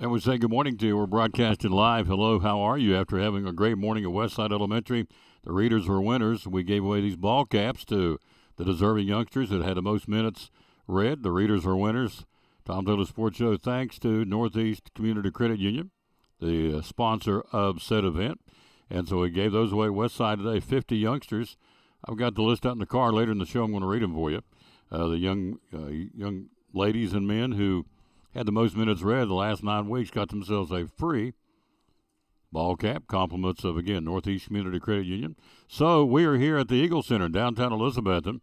And we say good morning to you. We're broadcasting live. Hello, how are you? After having a great morning at Westside Elementary, the Readers were winners. We gave away these ball caps to the deserving youngsters that had the most minutes read. The Readers were winners. Tom Taylor Sports Show, thanks to Northeast Community Credit Union, the sponsor of said event. And so we gave those away at Westside today, 50 youngsters. I've got the list out in the car. Later in the show, I'm going to read them for you. The young ladies and men who had the most minutes read the last 9 weeks got themselves a free ball cap, compliments of, again, Northeast Community Credit Union. So we are here at the Eagle Center in downtown Elizabethton.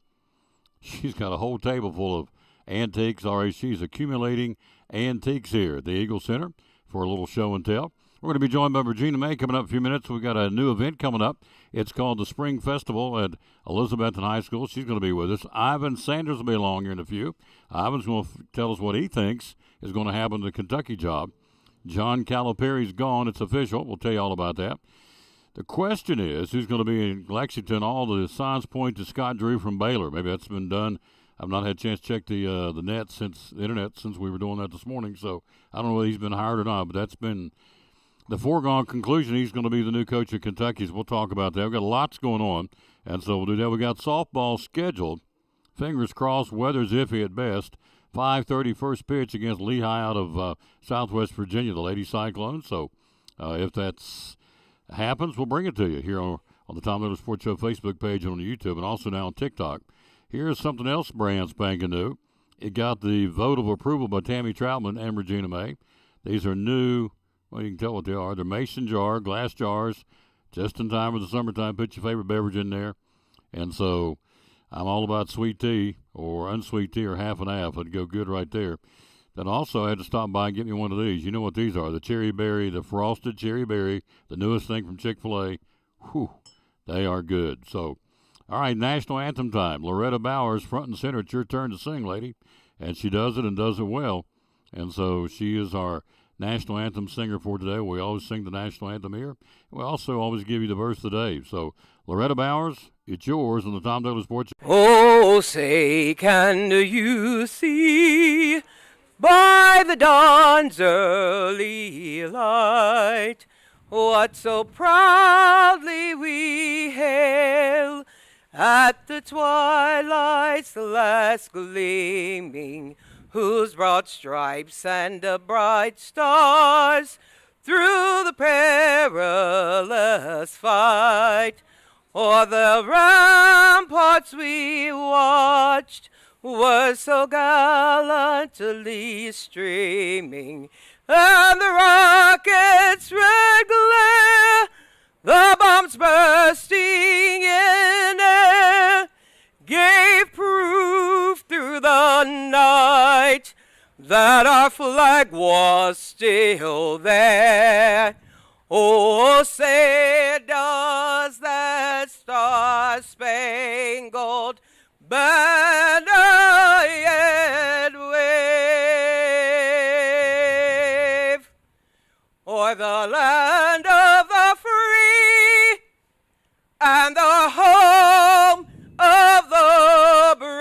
She's got a whole table full of antiques. All right, she's accumulating antiques here at the Eagle Center for a little show and tell. We're going to be joined by Regina May coming up in a few minutes. We've got a new event coming up. It's called the Spring Festival at Elizabethton High School. She's going to be with us. Ivan Sanders will be along here in a few. Ivan's going to tell us what he thinks is going to happen to the Kentucky job. John Calipari's gone. It's official. We'll tell you all about that. The question is, who's going to be in Lexington? All the signs point to Scott Drew from Baylor. Maybe that's been done. I've not had a chance to check the net since the internet since we were doing that this morning, so I don't know whether he's been hired or not, but that's been the foregone conclusion. He's going to be the new coach of Kentucky's. We'll talk about that. We've got lots going on, and so we'll do that. We got softball scheduled. Fingers crossed, weather's iffy at best. 5:30 first pitch against Lehigh out of Southwest Virginia, the Lady Cyclones. So if that happens, we'll bring it to you here on the Tom Taylor Sports Show Facebook page and on YouTube, and also now on TikTok. Here's something else brand spanking new. It got the vote of approval by Tammy Troutman and Regina May. These are new. Well, you can tell what they are. They're mason jar, glass jars, just in time for the summertime. Put your favorite beverage in there. And so I'm all about sweet tea or unsweet tea or half and half. It'd go good right there. Then also I had to stop by and get me one of these. You know what these are. The cherry berry, the frosted cherry berry, the newest thing from Chick-fil-A. Whew, they are good. So, all right, national anthem time. Loretta Bowers, front and center. It's your turn to sing, lady. And she does it and does it well. And so she is our national anthem singer for today. We always sing the national anthem here. We also always give you the verse of the day. So, Loretta Bowers, it's yours on the Tom Taylor Sports. Oh, say, can you see by the dawn's early light what so proudly we hail at the twilight's last gleaming, whose broad stripes and the bright stars through the perilous fight o'er the ramparts we watched were so gallantly streaming, and the rockets' red glare, the bombs bursting in air, gave proof through the night that our flag was still there. Oh, say does that star-spangled banner yet wave o'er the land of the free and the home of the brave?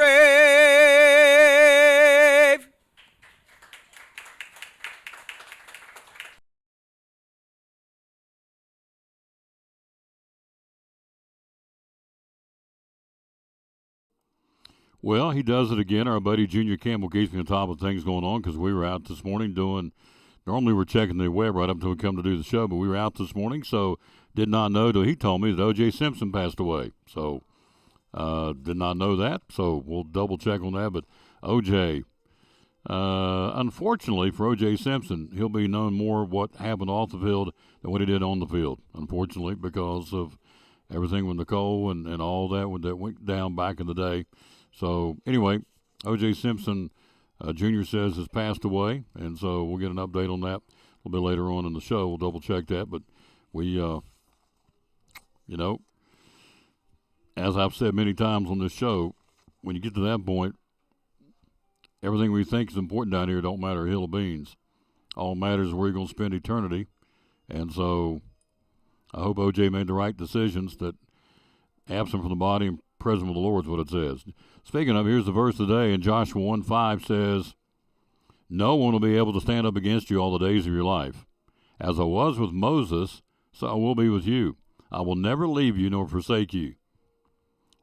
Well, he does it again. Our buddy Junior Campbell keeps me on top of things going on because we were out this morning doing – normally we're checking the web right up until we come to do the show, but we were out this morning, so did not know till he told me that O.J. Simpson passed away. So did not know that, so we'll double-check on that. But O.J., unfortunately for O.J. Simpson, he'll be known more what happened off the field than what he did on the field, unfortunately, because of everything with Nicole and all that went down back in the day. So, anyway, O.J. Simpson, Jr. says has passed away, and so we'll get an update on that a little bit later on in the show. We'll double-check that, but we, as I've said many times on this show, when you get to that point, everything we think is important down here don't matter a hill of beans. All that matters is where you're going to spend eternity, and so I hope O.J. made the right decisions, that absent from the body and present with the Lord is what it says. Speaking of, here's the verse of the day, and Joshua 1:5 says, No one will be able to stand up against you all the days of your life. As I was with Moses, so I will be with you. I will never leave you nor forsake you.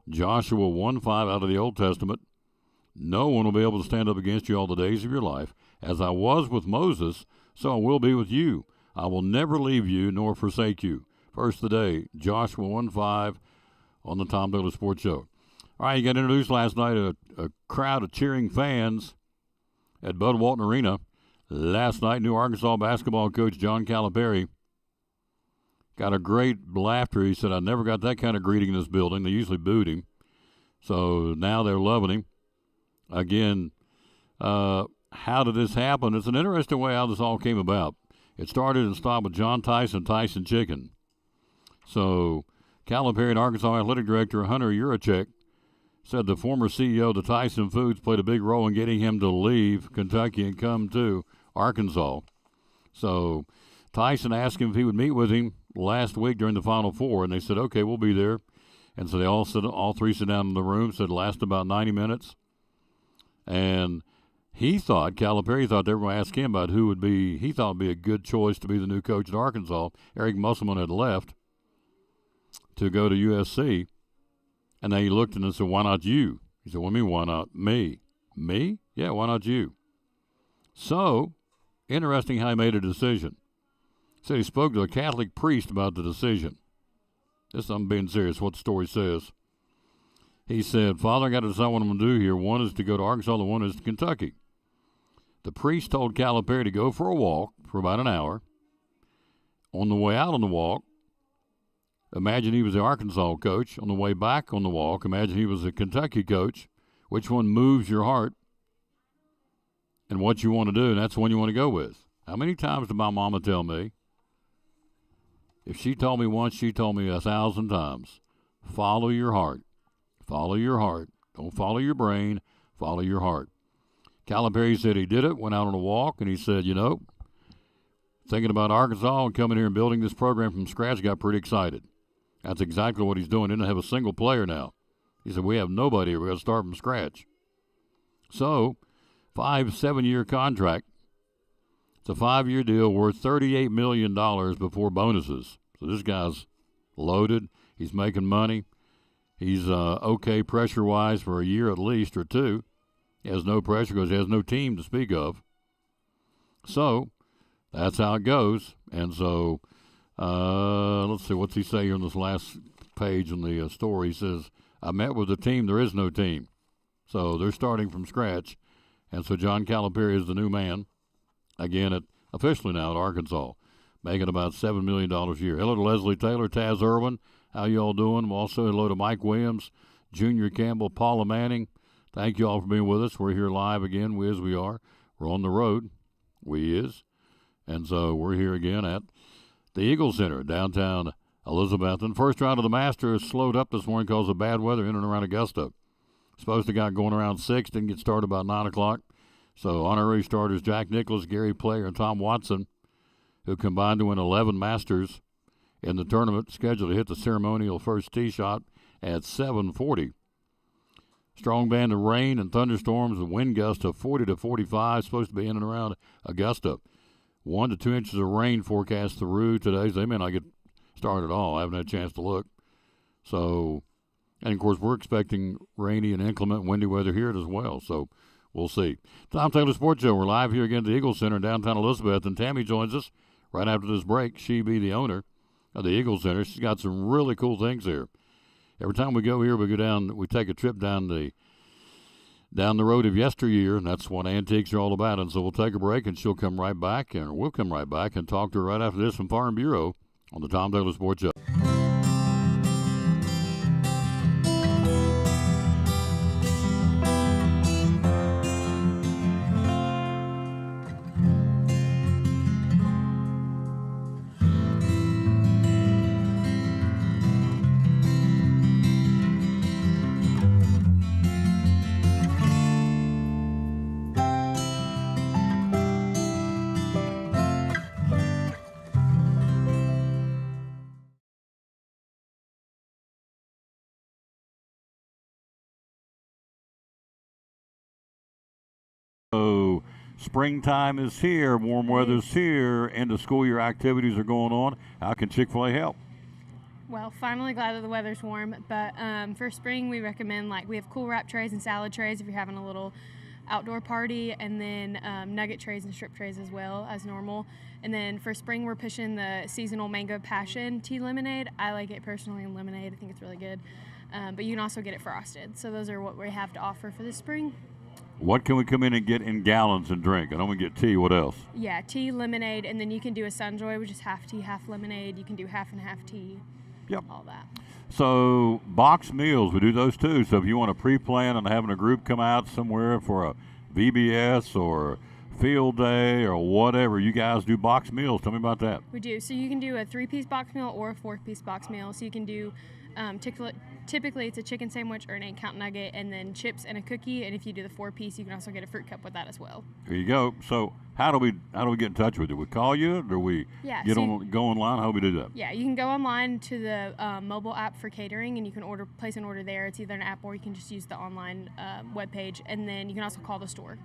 Joshua 1:5 out of the Old Testament. No one will be able to stand up against you all the days of your life. As I was with Moses, so I will be with you. I will never leave you nor forsake you. First today, Joshua 1:5 on the Tom Dolan Sports Show. All right, you got introduced last night a crowd of cheering fans at Bud Walton Arena. Last night, new Arkansas basketball coach John Calipari got a great laughter. He said, I never got that kind of greeting in this building. They usually booed him. So now they're loving him. Again, how did this happen? It's an interesting way how this all came about. It started and stopped with John Tyson, Tyson Chicken. So Calipari and Arkansas Athletic Director Hunter Yurachek said the former CEO of the Tyson Foods played a big role in getting him to leave Kentucky and come to Arkansas. So Tyson asked him if he would meet with him last week during the Final Four, and they said, okay, we'll be there. And so they all three sit down in the room, said it lasted about 90 minutes. And Calipari thought they were going to ask him about who would be, he thought would be a good choice to be the new coach at Arkansas. Eric Musselman had left to go to USC. And then he looked and said, why not you? He said, what do you mean, why not me? Me? Yeah, why not you? So, interesting how he made a decision. Said he spoke to a Catholic priest about the decision. I'm being serious, what the story says. He said, Father, I got to decide what I'm going to do here. One is to go to Arkansas, the one is to Kentucky. The priest told Calipari to go for a walk for about an hour. On the way out on the walk, imagine he was the Arkansas coach. On the way back on the walk, imagine he was a Kentucky coach. Which one moves your heart and what you want to do, and that's the one you want to go with. How many times did my mama tell me? If she told me once, she told me 1,000 times. Follow your heart. Follow your heart. Don't follow your brain. Follow your heart. Calipari said he did it, went out on a walk, and he said, thinking about Arkansas and coming here and building this program from scratch, got pretty excited. That's exactly what he's doing. He didn't have a single player now. He said, we have nobody here. We're going to start from scratch. So, 7-year contract. It's a 5-year deal worth $38 million before bonuses. So this guy's loaded. He's making money. He's okay pressure-wise for a year at least or two. He has no pressure because he has no team to speak of. So that's how it goes. And so let's see, what's he say here on this last page on the story? He says, I met with the team. There is no team. So they're starting from scratch. And so John Calipari is the new man. Again, officially now at Arkansas, making about $7 million a year. Hello to Leslie Taylor, Taz Irwin. How you all doing? Also, hello to Mike Williams, Junior Campbell, Paula Manning. Thank you all for being with us. We're here live again, we are. We're on the road, And so we're here again at the Eagle Center, downtown Elizabethton. First round of the Masters slowed up this morning because of bad weather in and around Augusta. Supposed to got going around 6, didn't get started about 9 o'clock. So honorary starters Jack Nicklaus, Gary Player, and Tom Watson, who combined to win 11 Masters in the tournament, scheduled to hit the ceremonial first tee shot at 7:40. Strong band of rain and thunderstorms, a wind gust of 40 to 45, supposed to be in and around Augusta. 1 to 2 inches of rain forecast through today, so they may not get started at all. I haven't had a chance to look. So, and of course, we're expecting rainy and inclement windy weather here as well. So, we'll see. Tom Taylor Sports Show. We're live here again at the Eagle Center in downtown Elizabeth, and Tammy joins us right after this break. She be the owner of the Eagle Center. She's got some really cool things here. Every time we go here, we take a trip down the road of yesteryear, and that's what antiques are all about. And so we'll take a break, and we'll come right back and talk to her right after this from Farm Bureau on the Tom Taylor Sports Show. springtime is here, warm weather's here, and the school year activities are going on. How can Chick-fil-A help? Well, finally glad that the weather's warm, but for spring we recommend, we have cool wrap trays and salad trays if you're having a little outdoor party, and then nugget trays and strip trays as well as normal. And then for spring we're pushing the seasonal mango passion tea lemonade. I like it personally in lemonade. I think it's really good. But you can also get it frosted. So those are what we have to offer for this spring. What can we come in and get in gallons and drink? I know we get tea. What else? Yeah, tea, lemonade, and then you can do a Sunjoy, which is half tea, half lemonade. You can do half and half tea. Yep. All that. So box meals, we do those too. So if you want to pre-plan on having a group come out somewhere for a VBS or field day or whatever, you guys do box meals. Tell me about that. We do. So you can do a 3-piece box meal or a 4-piece box meal. So you can do typically it's a chicken sandwich or an 8-count nugget and then chips and a cookie. And if you do the 4-piece, you can also get a fruit cup with that as well. There you go. So how do we get in touch with you? We call you? Or do we go online? How do we do that? Yeah, you can go online to the mobile app for catering, and you can place an order there. It's either an app or you can just use the online webpage, and then you can also call the store.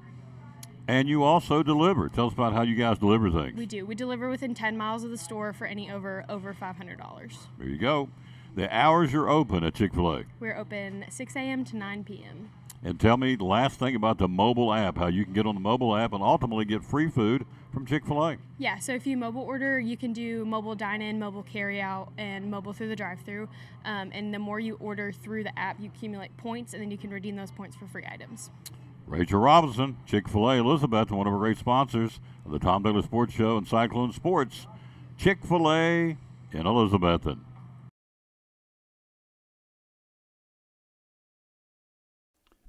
And you also deliver. Tell us about how you guys deliver things. We do. We deliver within 10 miles of the store for any over $500. There you go. The hours you're open at Chick-fil-A. We're open 6 a.m. to 9 p.m. And tell me the last thing about the mobile app, how you can get on the mobile app and ultimately get free food from Chick-fil-A. Yeah, so if you mobile order, you can do mobile dine-in, mobile carry-out, and mobile through the drive-thru. And the more you order through the app, you accumulate points, and then you can redeem those points for free items. Rachel Robinson, Chick-fil-A Elizabeth, one of our great sponsors of the Tom Taylor Sports Show and Cyclone Sports. Chick-fil-A in Elizabethton.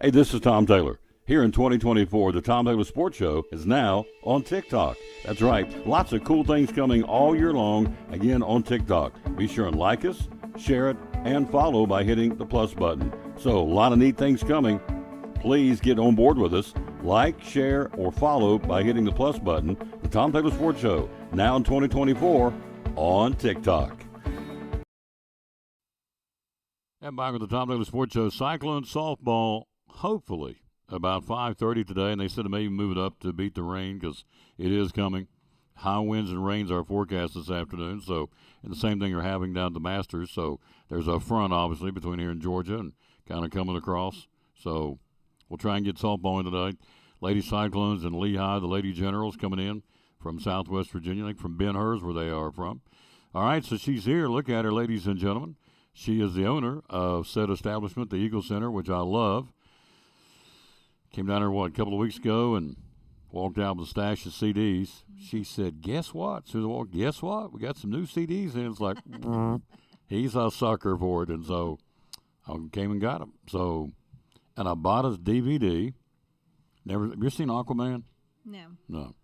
Hey, this is Tom Taylor. Here in 2024, the Tom Taylor Sports Show is now on TikTok. That's right. Lots of cool things coming all year long, again on TikTok. Be sure and like us, share it, and follow by hitting the plus button. So, a lot of neat things coming. Please get on board with us. Like, share, or follow by hitting the plus button. The Tom Taylor Sports Show, now in 2024, on TikTok. And back with the Tom Taylor Sports Show, Cyclone softball, hopefully about 5:30 today, and they said it may even move it up to beat the rain because it is coming. High winds and rains are forecast this afternoon, so, and the same thing you're having down at the Masters, so there's a front, obviously, between here and Georgia and kind of coming across, so we'll try and get softball in today. Lady Cyclones and Lehigh, the Lady Generals coming in from Southwest Virginia, I think from Ben Hur's where they are from. All right, so she's here. Look at her, ladies and gentlemen. She is the owner of said establishment, the Eagle Center, which I love. Came down here, a couple of weeks ago and walked out with a stash of CDs. She said, guess what? Susan walked, guess what? We got some new CDs. And it's like, he's a sucker for it. And so I came and got him. So, and I bought his DVD. Have you seen Aquaman? No. No.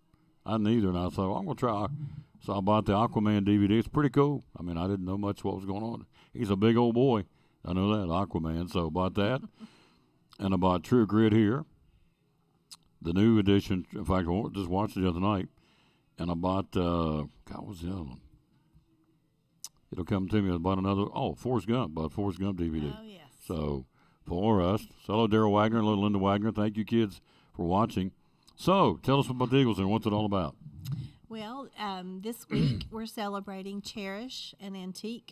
I neither. And I thought, well, I'm going to try. So I bought the Aquaman DVD. It's pretty cool. I mean, I didn't know much what was going on. He's a big old boy. I know that, Aquaman. So I bought that. And I bought True Grit here. The new edition. In fact, I just watched it the other night. And I bought, God, what was the other one? It'll come to me. I bought another, Forrest Gump. Bought Forrest Gump DVD. Oh, yes. So, for us. So, hello, Daryl Wagner and little Linda Wagner. Thank you, kids, for watching. So, tell us about the Eagles and what's it all about? Well, this week we're celebrating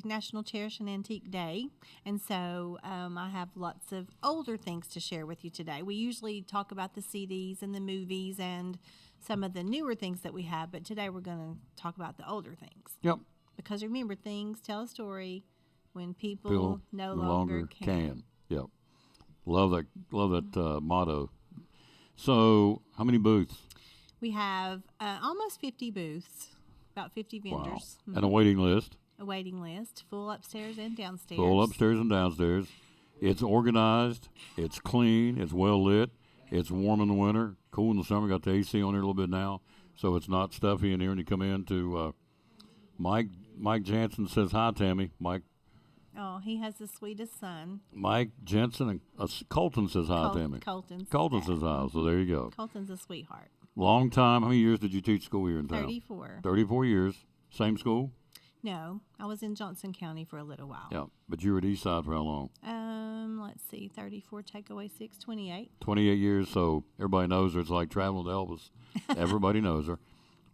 National Cherish an Antique Day. And so I have lots of older things to share with you today. We usually talk about the CDs and the movies and some of the newer things that we have, but today we're going to talk about the older things. Yep. Because remember, things tell a story when people no longer can. Yep. Love that motto. So, how many booths? We have almost 50 booths, about 50 vendors. Wow. Mm-hmm. And a waiting list. A waiting list, full upstairs and downstairs. Full upstairs and downstairs. It's organized. It's clean. It's well lit. It's warm in the winter, cool in the summer. Got the AC on here a little bit now, so it's not stuffy in here. And you come in to Mike Jansen says hi, Tammy. Mike. Oh, he has the sweetest son. Mike Jensen and Colton says hi, Tammy. Colton says hi. So there you go. Colton's a sweetheart. Long time. How many years did you teach school here in town? 34. 34 years. Same school? No, I was in Johnson County for a little while. Yeah, but you were at Eastside for how long? Let's see, 34 take away 6, 28. 28 years, so everybody knows her. It's like traveling with Elvis. Everybody knows her.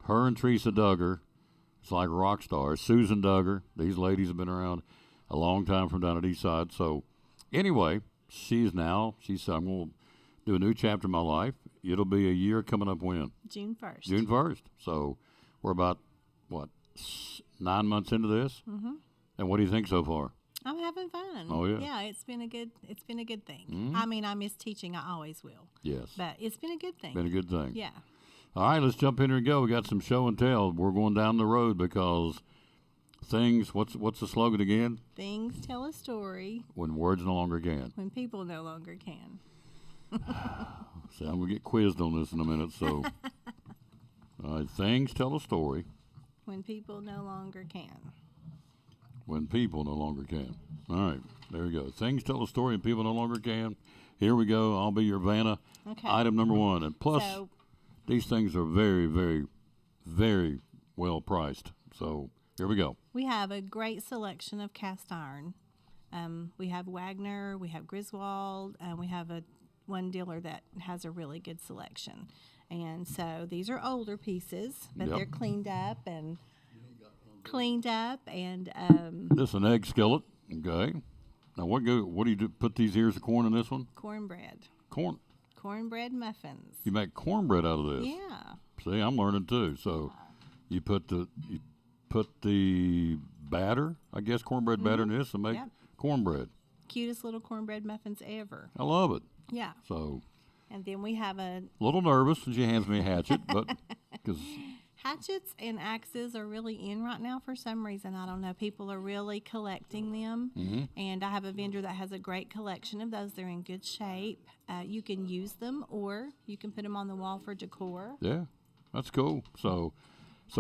Her and Teresa Duggar, it's like rock stars. Susan Duggar, these ladies have been around a long time from down at Eastside. So anyway, she said, I'm going to do a new chapter in my life. It'll be a year coming up when? June 1st. June 1st. So we're about, 9 months into this? Mm-hmm. And what do you think so far? I'm having fun. Oh, yeah. Yeah, it's been a good thing. Mhm. I mean, I miss teaching. I always will. Yes. But it's been a good thing. Been a good thing. Yeah. All right, let's jump in here and go. We got some show and tell. We're going down the road because things, what's the slogan again? Things tell a story When words no longer can. when people no longer can. See, I'm going to get quizzed on this in a minute. So, all right, things tell a story When people no longer can. when people no longer can. All right, there we go. Things tell a story and people no longer can. Here we go. I'll be your Vanna. Okay. Item number one. And plus, So, these things are very, very, very well priced. So here we go. we have a great selection of cast iron. We have Wagner, we have Griswold, and we have one dealer that has a really good selection. And so these are older pieces, but Yep. they're cleaned up and This is an egg skillet. Okay. Now what do you do? Put these ears of corn in this one? cornbread. Cornbread Muffins. You make cornbread out of this. Yeah. See, I'm learning too. So you put the batter, I guess cornbread batter in this and make Yep. cornbread. Cutest little cornbread muffins ever. I love it. Yeah. So And then we have a little nervous when she hands me a hatchet, but because hatchets and axes are really in right now for some reason. I don't know. People are really collecting them. Mm-hmm. And I have a vendor that has a great collection of those. They're in good shape. You can use them or you can put them on the wall for decor. yeah, that's cool. So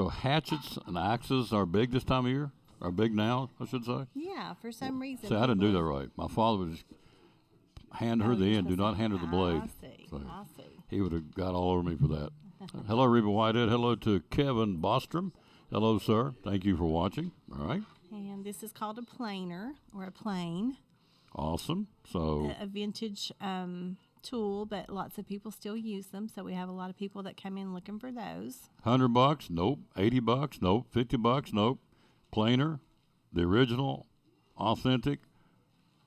hatchets and axes are big this time of year. Are big now, I should say. Yeah, for some reason. See, I didn't do people- that right. My father would just hand her Oh, the you're end. Do not supposed to- hand her the blade. I see. So I see. he would have got all over me for that. Hello, Reba Whitehead. Hello to Kevin Bostrom. Hello, sir. Thank you for watching. All right. And this is called a planer or a plane, Awesome. So, a vintage tool, but lots of people still use them. So we have a lot of people that come in looking for those. $100? Nope. $80? Nope. $50? Nope. Planer, the original, authentic,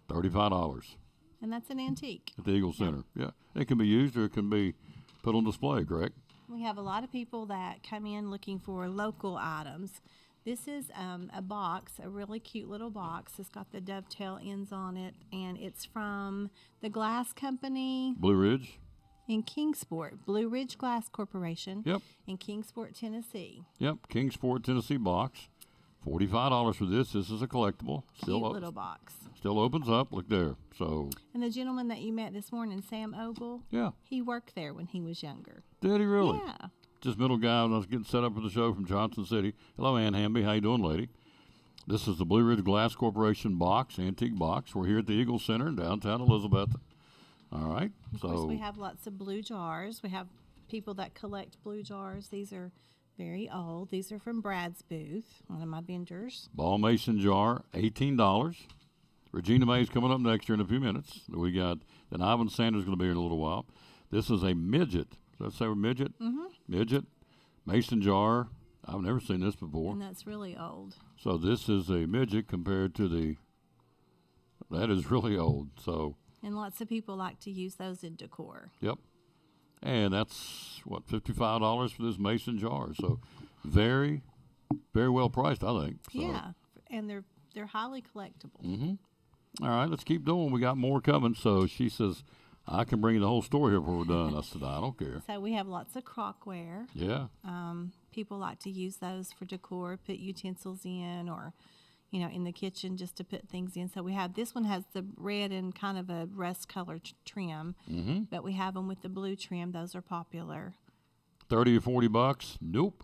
$35 And that's an antique. at the Eagle Center. Yeah. It can be used or it can be put on display, correct? We have a lot of people that come in looking for local items. This is a box, a really cute little box. It's got the dovetail ends on it, and it's from the Glass Company Blue Ridge. in Kingsport, Blue Ridge Glass Corporation Yep. in Kingsport, Tennessee. Yep. Kingsport, Tennessee box. $45 for this. This is a collectible. Cute little box. Still opens up. Look there. So, And the gentleman that you met this morning, Sam Ogle, yeah. he worked there when he was younger. Did he really? Yeah. Just middle guy when I was getting set up for the show from Johnson City. Hello, Ann Hamby. How you doing, lady? This is the Blue Ridge Glass Corporation box, antique box. We're here at the Eagle Center in downtown Elizabeth. All right. Of course, we have lots of blue jars. We have people that collect blue jars. These are very old. These are from Brad's booth, one of my vendors. Ball Mason jar, $18. Regina May's coming up next year in a few minutes. We got, then Ivan Sanders is going to be here in a little while. This is a midget. Does that say midget? Mm-hmm. Midget. Mason jar. I've never seen this before. And that's really old. So this is a midget compared to that is really old. So, And lots of people like to use those in decor. yep. And that's, $55 for this mason jar. So very, very well priced, I think. So, Yeah. And they're highly collectible. Mm-hmm. All right, let's keep doing. We got more coming. So she says, I can bring you the whole story here before we're done. I said, I don't care. So we have lots of crockware. Yeah. People like to use those for decor, put utensils in or, in the kitchen just to put things in. So we have, this one has the red and kind of a rust color trim, but we have them with the blue trim. Those are popular. 30 or $40? Nope.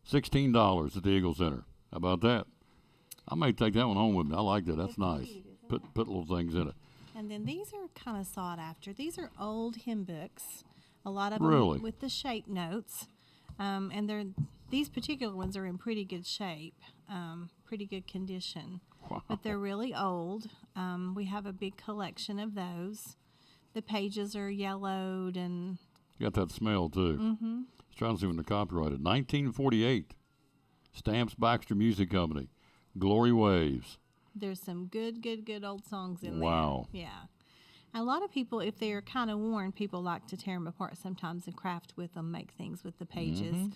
$16 at the Eagle Center. How about that? I may take that one home with me. I like that. That's nice. Put little things in it. And then these are kind of sought after. These are old hymn books. A lot of Really? them with the shape notes. And these particular ones are in pretty good shape, pretty good condition. Wow. But they're really old. We have a big collection of those. The pages are yellowed and You got that smell, too. Mm-hmm. I was trying to see when they're copyrighted. 1948. Stamps Baxter Music Company. Glory Waves. there's some good old songs in Wow. there. Yeah. A lot of people, if they're kind of worn, people like to tear them apart sometimes and craft with them, make things with the pages. Mm-hmm.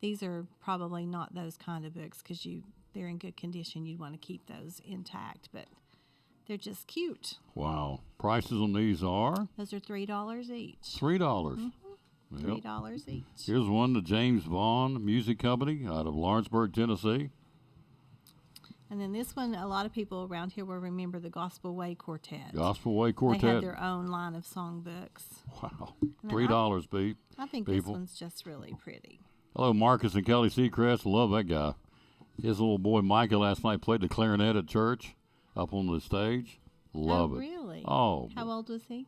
These are probably not those kind of books because they're in good condition. You'd want to keep those intact, but they're just cute. Wow. Prices on these are Those are $3 each. $3. Mm-hmm. Yep. $3 each. Here's one, the James Vaughn Music Company out of Lawrenceburg, Tennessee. And then this one, a lot of people around here will remember the Gospel Way Quartet. Gospel Way They Quartet. had their own line of songbooks. Wow. then $3, Pete. I think People. this one's just really pretty. Hello, Marcus and Kelly Seacrest. Love that guy. His little boy Micah last night played the clarinet at church up on the stage. Love Oh, it. really? Oh. How old was he?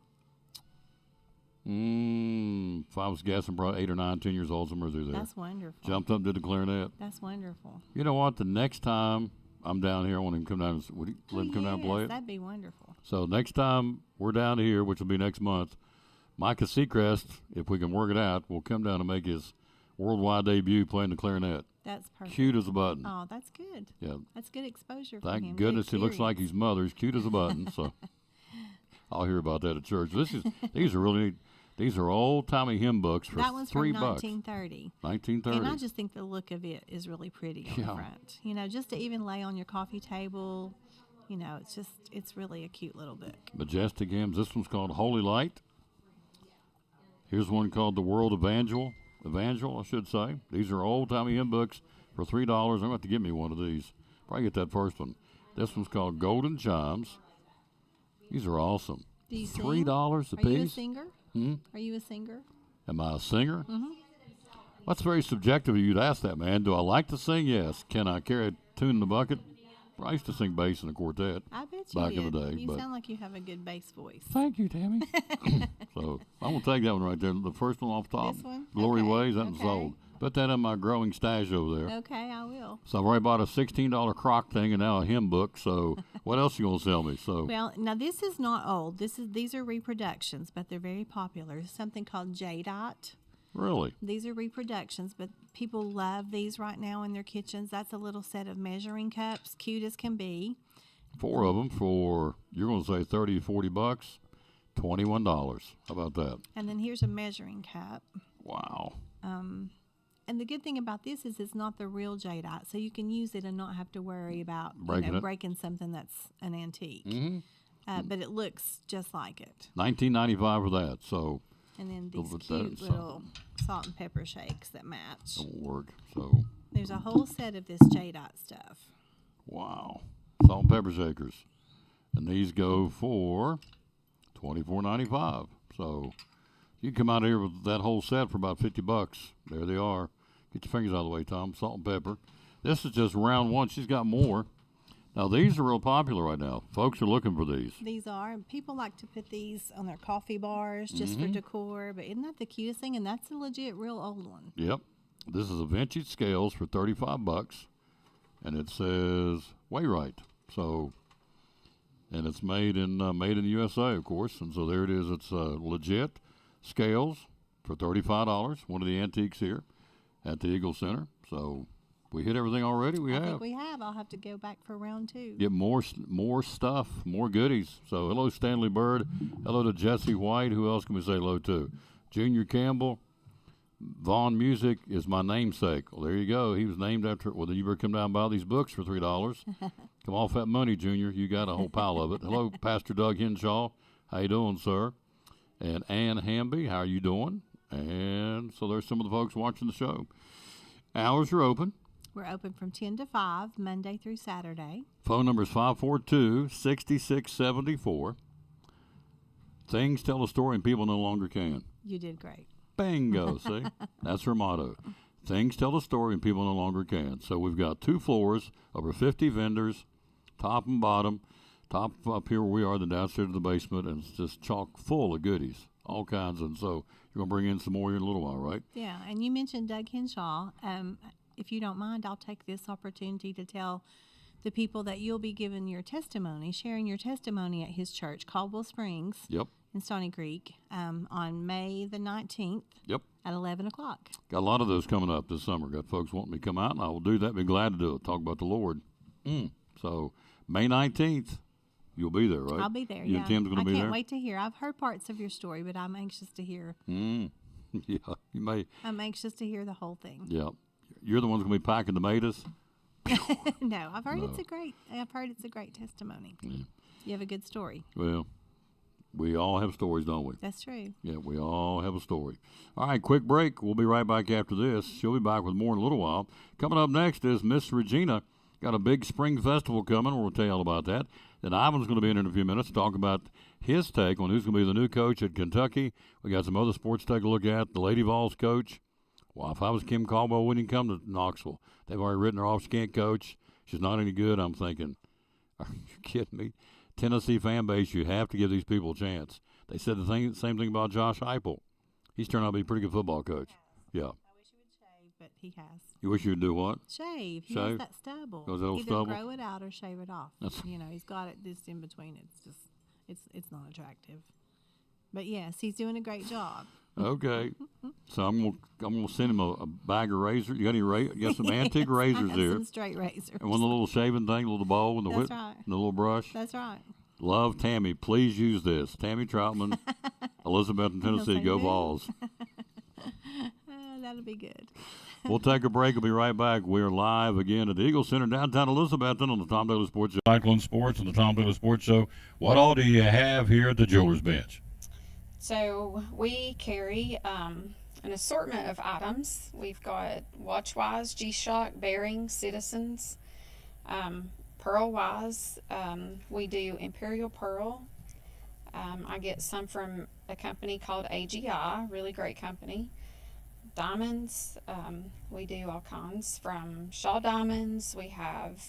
If I was guessing, probably 8 or 9, 10 years old, somewhere through there. That's wonderful. Jumped up, did the clarinet. That's wonderful. You know what? The next time I'm down here, I want him to come down. Would he let him come down and play it? That'd be wonderful. So next time we're down here, which will be next month, Micah Seacrest, if we can work it out, will come down and make his worldwide debut playing the clarinet. That's perfect. Cute as a button. Oh, that's good. Yeah. That's good exposure for him. Thank Good goodness he looks like experience. his mother's cute as a button. So I'll hear about that at church. These are really neat. These are old timey hymn books for That one's $3. from 1930. 1930. And I just think the look of it is really pretty on the Yeah. front. You know, just to even lay on your coffee table, you know, it's really a cute little book. Majestic hymns. This one's called Holy Light. Here's one called The World Evangel, I should say. These are old timey hymn books for $3. I'm going to have to get me one of these. Probably get that first one. This one's called Golden Chimes. These are awesome. Do you sing? $3 a Are you a piece. singer? Hmm? Are you a singer? Am I a singer? Mm-hmm. That's very subjective of you to ask that, man. Do I like to sing? Yes. Can I carry a tune in the bucket? I used to sing bass in a quartet. I bet you Back did. in the day, You but- sound like you have a good bass voice. Thank you, Tammy. So I'm going to take that one right there. The first one off top. This one? Glory Okay, Ways, that one's okay. sold. Put that in my growing stash over there. Okay, I will. So I've already bought a $16 crock thing and now a hymn book. So what else you going to sell me? So Well, now this is not old. These are reproductions, but they're very popular. There's something called Jadeite. really, These are reproductions, but people love these right now in their kitchens. That's a little set of measuring cups, cute as can be. 4 of them for, you're going to say 30 to $40, $21. How about that? And then here's a measuring cup. Wow. And the good thing about this is it's not the real jadeite, so you can use it and not have to worry about Breaking it. breaking something that's an antique. Mm-hmm. But it looks just like it. $19.95 for that. So And then Go these with that cute and little salt and pepper shakes that match. it won't work. So There's a whole set of this jadeite stuff. wow. Salt and pepper shakers. And these go for $24.95. So you can come out here with that whole set for about $50. There they are. Get your fingers out of the way, Tom. Salt and pepper. This is just round one. She's got more. Now, these are real popular right now. Folks are looking for these. These are. People like to put these on their coffee bars just Mm-hmm. for decor, but isn't that the cutest thing? And that's a legit, real old one. Yep. This is a vintage scales for $35. And it says Wayrite. So, and it's made in the USA, of course. And so there it is. It's legit scales for $35. One of the antiques here at the Eagle Center. So we hit everything already. We I have. think we have. I'll have to go back for round two. Get more stuff, more goodies. So hello, Stanley Bird. Hello to Jesse White. Who else can we say hello to? Junior Campbell. Vaughn Music is my namesake. Well, there you go. He was named after. Well, then you better come down and buy these books for $3. Come off that money, Junior. You got a whole pile of it. Hello, Pastor Doug Henshaw. How you doing, sir? And Ann Hamby. How are you doing? And so there's some of the folks watching the show. Hours are open. We're open from 10 to 5, Monday through Saturday. Phone number is 542-6674. Things tell a story and people no longer can. You did great. Bingo, see? That's her motto. Things tell a story and people no longer can. So we've got 2 floors, over 50 vendors, top and bottom. Top up here where we are, then downstairs to the basement, and it's just chock full of goodies, all kinds. And so you're going to bring in some more here in a little while, right? Yeah, and you mentioned Doug Henshaw. if you don't mind, I'll take this opportunity to tell the people that you'll be giving your testimony, sharing your testimony at his church, Caldwell Springs Yep. in Stony Creek, on May the 19th Yep. at 11 o'clock. Got a lot of those coming up this summer. Got folks wanting me to come out, and I will do that. Be glad to do it. Talk about the Lord. So May 19th, you'll be there, right? I'll be there, You yeah. and Tim's going to be I there? can't wait to hear. I've heard parts of your story, but I'm anxious to hear. Yeah, you may. I'm anxious to hear the whole thing. Yeah. You're the one's going to be packing tomatoes? No, I've heard it's a great testimony. Yeah. You have a good story. Well, we all have stories, don't we? That's true. Yeah, we all have a story. All right, quick break. We'll be right back after this. She'll be back with more in a little while. Coming up next is Miss Regina. Got a big spring festival coming. We'll tell you all about that. Then Ivan's going to be in a few minutes to talk about his take on who's going to be the new coach at Kentucky. We got some other sports to take a look at. The Lady Vols coach. Well, if I was Kim Caldwell, I wouldn't come to Knoxville. They've already written her off. She can't coach. She's not any good. I'm thinking, are you kidding me? Tennessee fan base, you have to give these people a chance. They said the same thing about Josh Heupel. He's turned out to be a pretty good football coach. Yeah. I wish he would shave, but he has. You wish you would do what? Shave. He Shave? has that stubble. Those little Either stubble? grow it out or shave it off. That's- He's got it just in between. It's not attractive. But yes, he's doing a great job. Okay. So I'm gonna send him a bag of razors. You got any you got some antique razors I have there. some straight razors. And one of the little shaving thing, little bowl and the That's whip, right. and the little brush. That's right. Love Tammy. Please use this. Tammy Troutman, Elizabeth in Tennessee. say Go that. Vols. That'll be good. We'll take a break. We'll be right back. We're live again at the Eagle Center, downtown Elizabethton, on the Tom Daly Sports Show. Cyclone Sports on the Tom Daly Sports Show. What all do you have here at the Jewelers Bench? So we carry an assortment of items. We've got Watchwise, G-Shock, Bearings, Citizens, Pearl-Wise. We do Imperial Pearl. I get some from a company called AGI, really great company. Diamonds, we do all kinds from Shaw Diamonds. We have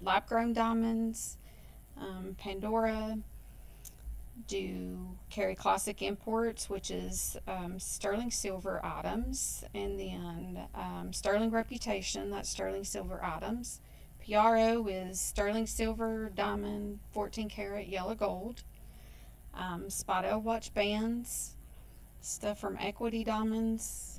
lab-grown diamonds, Pandora. Do carry classic imports, which is sterling silver items, and then sterling reputation, that's sterling silver items. PRO is sterling silver, diamond, 14 karat yellow gold. Spotto watch bands, stuff from Equity Diamonds,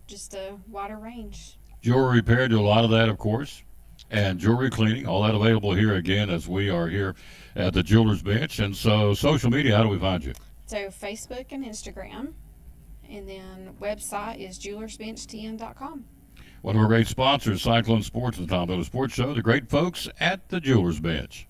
just a wider range. Jewelry repair, do a lot of that, of course. And jewelry cleaning, all that available here again as we are here at the Jewelers Bench. And so social media, how do we find you? So Facebook and Instagram, and then website is jewelersbenchtn.com. One of our great sponsors, Cyclone Sports and the Tom Daly Sports Show, the great folks at the Jewelers Bench.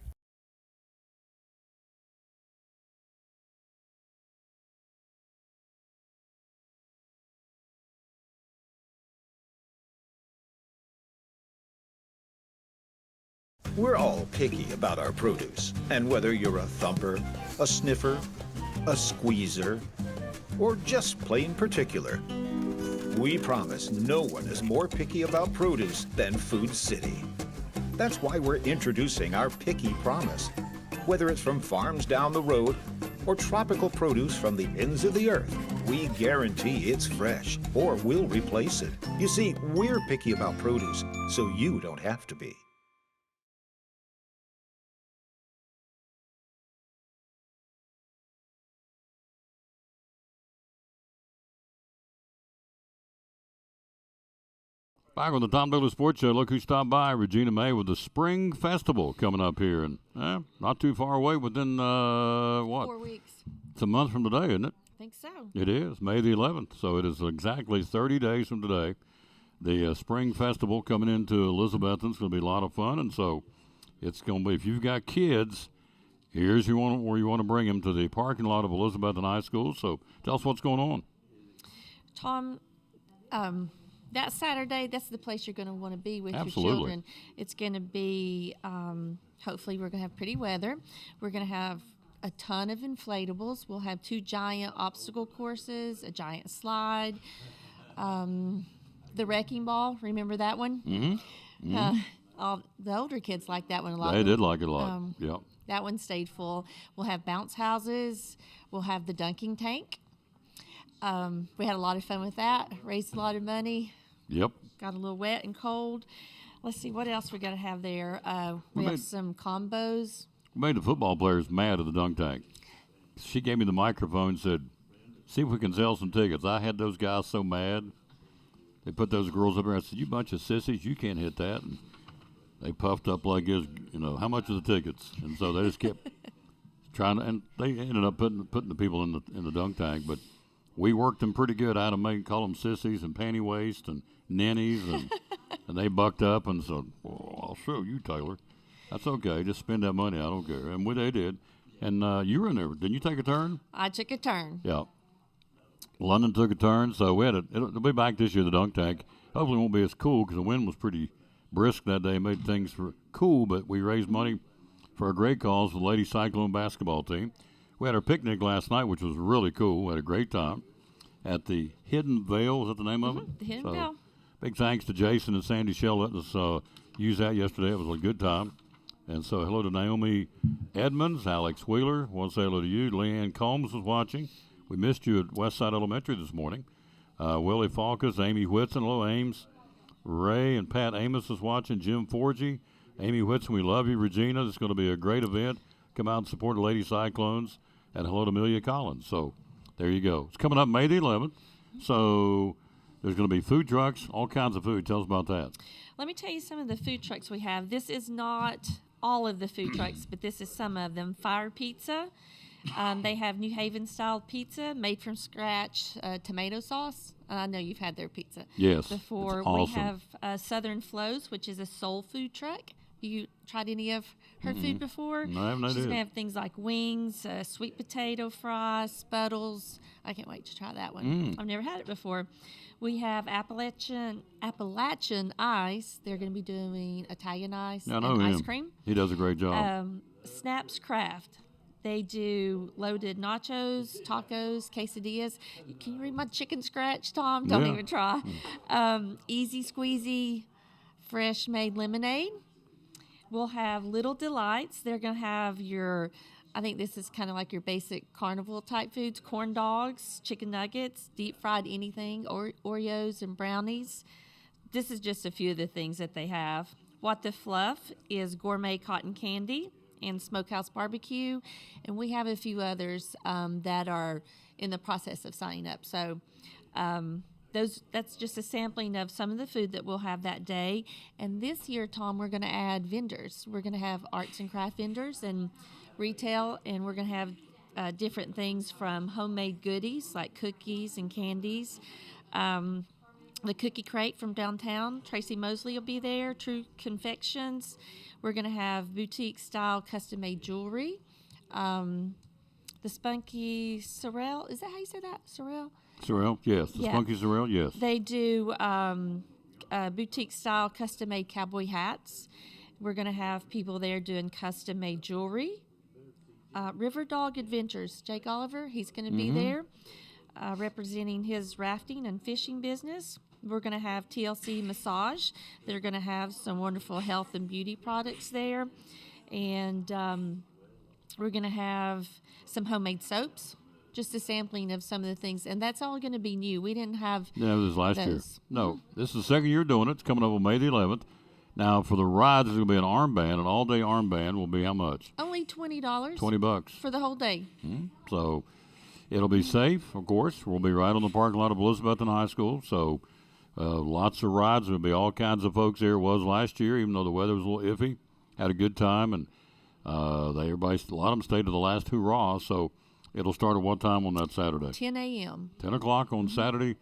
We're all picky about our produce, and whether you're a thumper, a sniffer, a squeezer, or just plain particular, we promise no one is more picky about produce than Food City. That's why we're introducing our Picky Promise. Whether it's from farms down the road or tropical produce from the ends of the earth, we guarantee it's fresh or we'll replace it. You see, we're picky about produce, so you don't have to be. Back on the Tom Daly Sports Show, look who stopped by, Regina May, with the Spring Festival coming up here. And not too far away, within, 4 weeks. It's a month from today, isn't it? I think so. It is, May the 11th. So it is exactly 30 days from today. The Spring Festival coming into Elizabethton is going to be a lot of fun. And so it's going to be, if you've got kids, here's where you want to bring them, to the parking lot of Elizabethton High School. So tell us what's going on. Tom, that Saturday, that's the place you're going to want to be with Absolutely. your children. It's going to be, hopefully, we're going to have pretty weather. We're going to have a ton of inflatables. We'll have 2 giant obstacle courses, a giant slide, the wrecking ball. Remember that one? Mm-hmm. All the older kids like that one a lot. They did like it a lot. Yep. That one stayed full. We'll have bounce houses. We'll have the dunking tank. We had a lot of fun with that. Raised a lot of money. Yep. Got a little wet and cold. Let's see what else we got to have there. We made- have some combos. We made the football players mad at the dunk tank. She gave me the microphone and said, see if we can sell some tickets. I had those guys so mad. They put those girls up there. I said, you bunch of sissies, you can't hit that. And they puffed up like this, how much are the tickets? And so they just kept trying to, and they ended up putting the people in the dunk tank. But we worked them pretty good. I had to call them sissies and panty waist and ninnies, and they bucked up and said, well, I'll show you, Taylor. That's okay. Just spend that money. I don't care. And they did. And you were in there. Didn't you take a turn? I took a turn. Yeah. London took a turn, so we had it'll be back this year, the dunk tank. Hopefully it won't be as cool because the wind was pretty brisk that day, made things for cool, but we raised money for a great cause for the Lady Cyclone basketball team. We had our picnic last night, which was really cool. We had a great time at the Hidden Vale. Is that the name of it? The Hidden Vale. Big thanks to Jason and Sandy Shell letting us use that yesterday. It was a good time. And so hello to Naomi Edmonds, Alex Wheeler. Want to say hello to you. Leanne Combs was watching. We missed you at Westside Elementary this morning. Willie Falkus, Amy Whitson. Hello, Ames. Ray and Pat Amos is watching. Jim Forgy. Amy Whitson, we love you. Regina, it's going to be a great event. Come out and support the Lady Cyclones. And hello to Amelia Collins. So there you go. It's coming up May the 11th. So there's going to be food trucks, all kinds of food. Tell us about that. Let me tell you some of the food trucks we have. This is not all of the food trucks, but this is some of them. Fire Pizza. They have New Haven style pizza made from scratch, tomato sauce. I know you've had their pizza Yes, before. it's awesome. We have Southern Flows, which is a soul food truck. You tried any of her food before? No, I haven't. She's idea. gonna have things like wings, sweet potato fries, spuddles. I can't wait to try that one. I've never had it before. We have Appalachian Ice. They're going to be doing Italian ice I and know him. ice cream. He does a great job. Snaps Craft. They do loaded nachos, tacos, quesadillas. Can you read my chicken scratch, Tom? Don't Yeah. even try. Easy Squeezy fresh made lemonade. We'll have Little Delights. They're going to have I think this is kind of like your basic carnival type foods, corn dogs, chicken nuggets, deep fried anything, Oreos and brownies. This is just a few of the things that they have. What the Fluff is gourmet cotton candy and smokehouse barbecue. And we have a few others that are in the process of signing up. So that's just a sampling of some of the food that we'll have that day. And this year, Tom, we're going to add vendors. We're going to have arts and craft vendors and retail, and we're going to have different things from homemade goodies like cookies and candies. The Cookie Crate from downtown, Tracy Mosley will be there. True Confections. We're going to have boutique-style custom-made jewelry. The Spunky Sorrel, is that how you say that? Sorrel? Sorrel, yes. The Yeah. Spunky Sorrel, yes. They do boutique-style custom-made cowboy hats. We're going to have people there doing custom-made jewelry. River Dog Adventures, Jake Oliver, he's going to be there representing his rafting and fishing business. We're going to have TLC Massage. They're going to have some wonderful health and beauty products there. And we're going to have some homemade soaps, just a sampling of some of the things. And that's all going to be new. We didn't have Yeah, this was last year. those. No, this is the second year doing it. It's coming up on May the 11th. Now, for the rides, there's going to be an armband. An all-day armband will be how much? Only $20 $20. for the whole day. So it'll be safe, of course. We'll be right on the parking lot of Elizabethton High School. So lots of rides. There'll be all kinds of folks there. It was last year, even though the weather was a little iffy. Had a good time, and a lot of them stayed to the last hurrah. So it'll start at what time on that Saturday? 10 a.m. 10 o'clock on Saturday.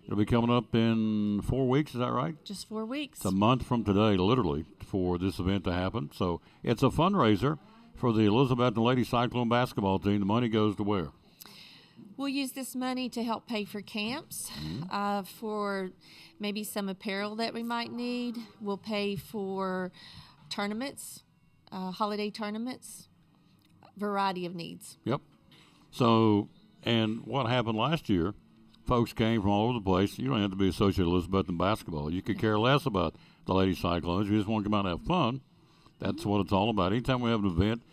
It'll be coming up in 4 weeks. Is that right? Just 4 weeks. It's a month from today, literally, for this event to happen. So it's a fundraiser for the Elizabethton Lady Cyclone basketball team. The money goes to where? We'll use this money to help pay for camps, for maybe some apparel that we might need. We'll pay for tournaments, holiday tournaments, variety of needs. Yep. So, and what happened last year, folks came from all over the place. You don't have to be associated with Elizabethton basketball. You could care less about the Lady Cyclones. You just want to come out and have fun. That's what it's all about. Anytime we have an event,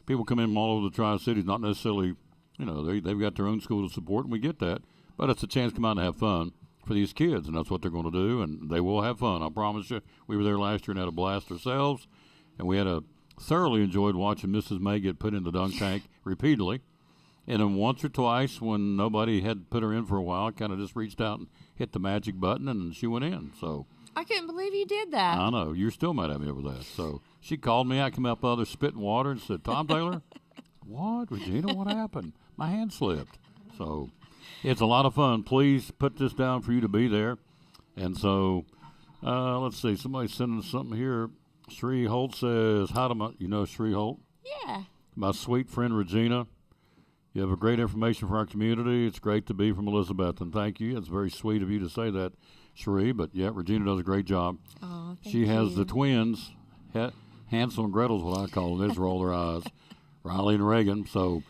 people come in from all over the Tri-Cities, not necessarily, they've got their own school to support, and we get that. But it's a chance to come out and have fun for these kids, and that's what they're going to do, and they will have fun. I promise you. We were there last year and had a blast ourselves, and we thoroughly enjoyed watching Mrs. May get put in the dunk tank repeatedly. And then once or twice when nobody had put her in for a while, kind of just reached out and hit the magic button, and she went in. So I couldn't believe you did that. I know. You're still mad at me over that. So she called me. I came up other spitting water and said, Tom Taylor, what? Regina, what happened? My hand slipped. So it's a lot of fun. Please put this down for you to be there. And so let's see. Somebody's sending something here. Shree Holt says, hi to my, you know Shree Holt? Yeah. My sweet friend Regina. You have a great information for our community. It's great to be from Elizabeth, and thank you. It's very sweet of you to say that, Sheree. But, yeah, Regina does a great job. Oh, thank She has you. the twins, Hansel and Gretel's what I call them. They just roll their eyes, Riley and Reagan. So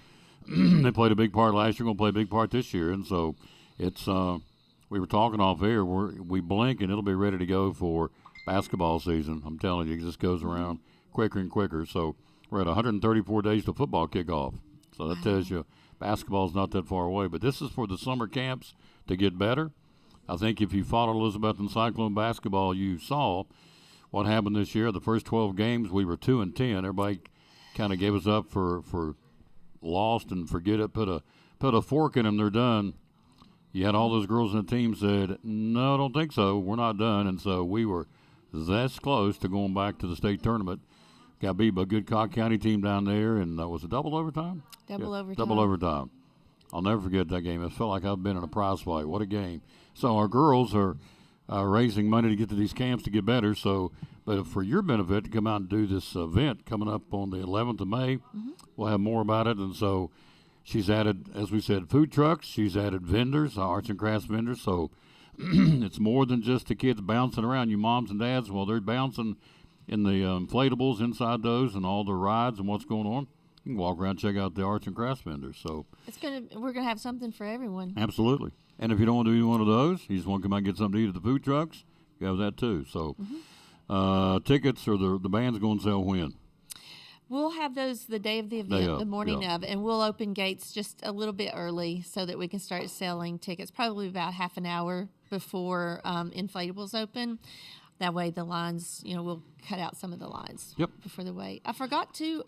they played a big part last year, going to play a big part this year. And so it's we were talking off air. We blink, and it'll be ready to go for basketball season. I'm telling you, it just goes around quicker and quicker. So we're at 134 days to football kickoff. So that tells you basketball's not that far away. But this is for the summer camps to get better. I think if you followed Elizabethton Cyclone basketball, you saw what happened this year. The first 12 games, we were 2-10. Everybody kind of gave us up for lost and forget it. Put a fork in them. They're done. You had all those girls in the team said, no, I don't think so. We're not done. And so we were this close to going back to the state tournament. Got beat by a good Cobb County team down there, and that was a double overtime? Overtime. Double overtime. I'll never forget that game. It felt like I've been in a prize fight. What a game. So our girls are raising money to get to these camps to get better. So, but for your benefit, to come out and do this event coming up on the 11th of May, we'll have more about it. And so she's added, as we said, food trucks. She's added vendors, arts and crafts vendors. So it's more than just the kids bouncing around. You moms and dads, well, they're bouncing in the inflatables inside those and all the rides and what's going on. You can walk around and check out the arts and crafts vendors. So we're gonna have something for everyone. absolutely. And if you don't want to do one of those, you just want to come out and get something to eat at the food trucks, you have that too. So tickets or the band's going to sell when? We'll have those the day of the event, of, the morning yeah. of, and we'll open gates just a little bit early so that we can start selling tickets, probably about half an hour before inflatables open. That way the lines, we'll cut out some of the lines before the wait. I forgot to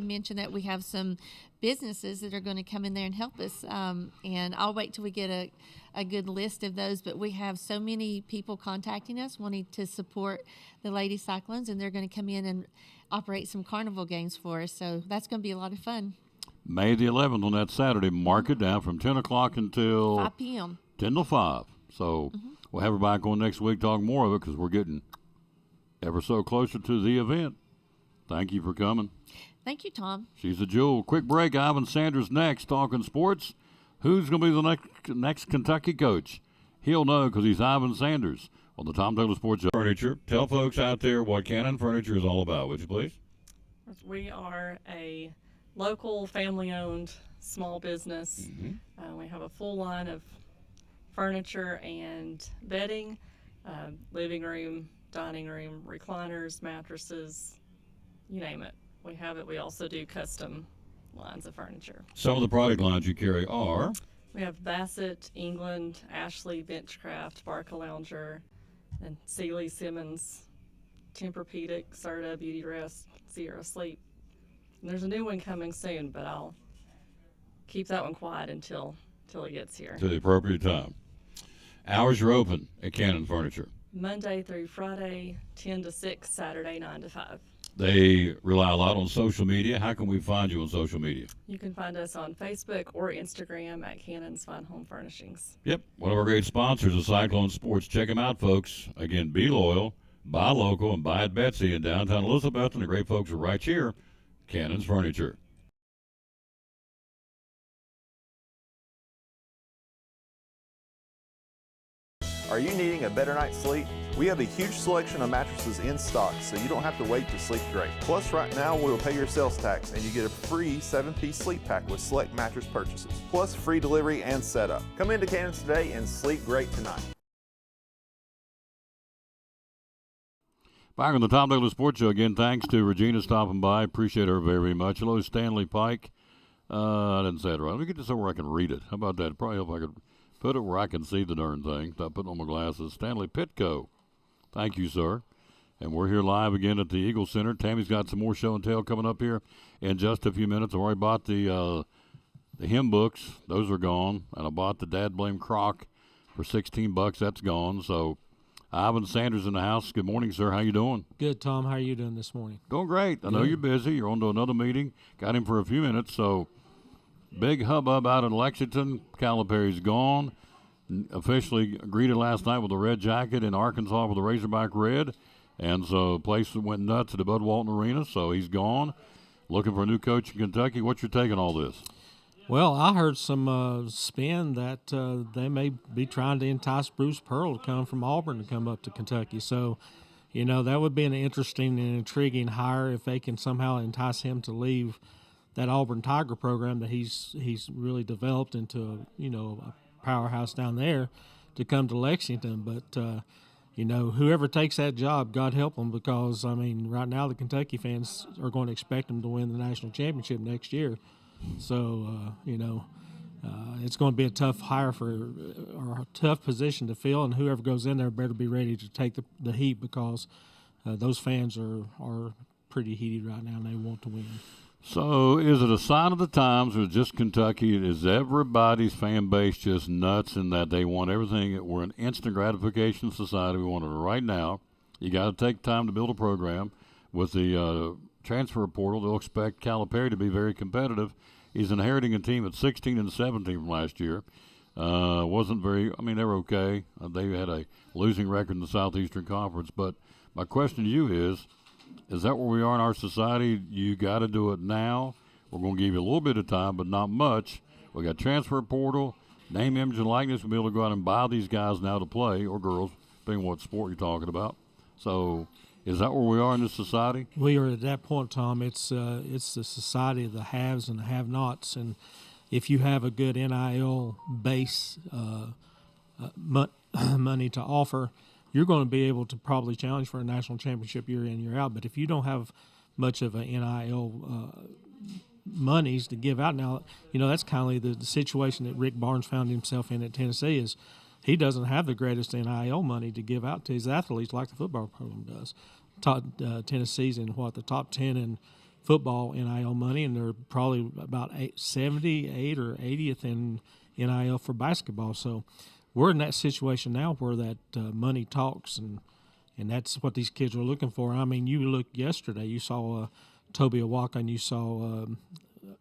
mention that we have some businesses that are going to come in there and help us. And I'll wait till we get a good list of those. But we have so many people contacting us wanting to support the Lady Cyclones, and they're going to come in and operate some carnival games for us. So that's going to be a lot of fun. May the 11th on that Saturday. Mark it down from 10 o'clock until 5 p.m. 10 to 5. So we'll have her back on next week talking more of it because we're getting ever so closer to the event. Thank you for coming. Thank you, Tom. She's a jewel. Quick break. Ivan Sanders next, talking sports. Who's going to be the next Kentucky coach? He'll know because he's Ivan Sanders on the Tom Taylor Sports Show. Furniture. Tell folks out there what Cannon Furniture is all about, would you please? We are a local family-owned small business. We have a full line of furniture and bedding, living room, dining room, recliners, mattresses, you name it. We have it. We also do custom lines of furniture. Some of the product lines you carry are? We have Bassett, England, Ashley, Benchcraft, Barca Lounger, and Sealy, Simmons, Tempur-Pedic, Serta, Beauty Rest, Sierra Sleep. And there's a new one coming soon, but I'll keep that one quiet until it gets here. To the appropriate time. Hours are open at Cannon Furniture. Monday through Friday, 10 to 6, Saturday, 9 to 5. They rely a lot on social media. How can we find you on social media? You can find us on Facebook or Instagram at Cannon's Fine Home Furnishings. Yep, one of our great sponsors is Cyclone Sports. Check them out, folks. Again, be loyal, buy local, and buy at Betsy in downtown Elizabeth. And the great folks are right here, Cannon's Furniture. Are you needing a better night's sleep? We have a huge selection of mattresses in stock, so you don't have to wait to sleep great. Plus, right now, we'll pay your sales tax, and you get a free 7-piece sleep pack with select mattress purchases. Plus, free delivery and setup. Come into Cannon's today and sleep great tonight. Back on the Tom Taylor Sports Show again. Thanks to Regina stopping by. Appreciate her very, very much. Hello, Stanley Pike. I didn't say it right. Let me get this over where I can read it. How about that? Probably help if I could Put it where I can see the darn thing. Stop putting on my glasses. Stanley Pitco. Thank you, sir. And we're here live again at the Eagle Center. Tammy's got some more show and tell coming up here in just a few minutes. I already bought the hymn books. Those are gone. And I bought the Dad Blame Croc for $16. That's gone. So Ivan Sanders in the house. Good morning, sir. How you doing? Good, Tom. How are you doing this morning? Doing great. I know you're busy. You're on to another meeting. Got him for a few minutes. So big hubbub out in Lexington. Calipari's gone. Officially greeted last night with a red jacket in Arkansas with a Razorback red. And so the place went nuts at the Bud Walton Arena. So he's gone. Looking for a new coach in Kentucky. What's your take on all this? Well, I heard some spin that they may be trying to entice Bruce Pearl to come from Auburn to come up to Kentucky. So, that would be an interesting and intriguing hire if they can somehow entice him to leave that Auburn Tiger program that he's really developed into a powerhouse down there to come to Lexington. But whoever takes that job, God help them, because right now the Kentucky fans are going to expect them to win the national championship next year. So it's going to be a tough hire or a tough position to fill, and whoever goes in there better be ready to take the heat, because those fans are pretty heated right now and they want to win. So is it a sign of the times, or just Kentucky? Is everybody's fan base just nuts in that they want everything? We're an instant gratification society. We want it right now. You got to take time to build a program. With the transfer portal, they'll expect Calipari to be very competitive. He's inheriting a team at 16 and 17 from last year. Wasn't very. They were okay. They had a losing record in the Southeastern Conference. But my question to you is that where we are in our society? You got to do it now. We're going to give you a little bit of time, but not much. We got transfer portal, name, image, and likeness. We'll be able to go out and buy these guys now to play, or girls, depending on what sport you're talking about. So is that where we are in this society? We are at that point, Tom. It's the society of the haves and the have-nots. And if you have a good NIL base money to offer, you're going to be able to probably challenge for a national championship year in, year out. But if you don't have much of an NIL monies to give out now, that's kind of the situation that Rick Barnes found himself in at Tennessee. Is he doesn't have the greatest NIL money to give out to his athletes like the football program does. Tennessee's in the top 10 in football NIL money, and they're probably about 78 or 80th in NIL for basketball. So we're in that situation now where that money talks, and that's what these kids are looking for. You looked yesterday, you saw Toby Awaka, and you saw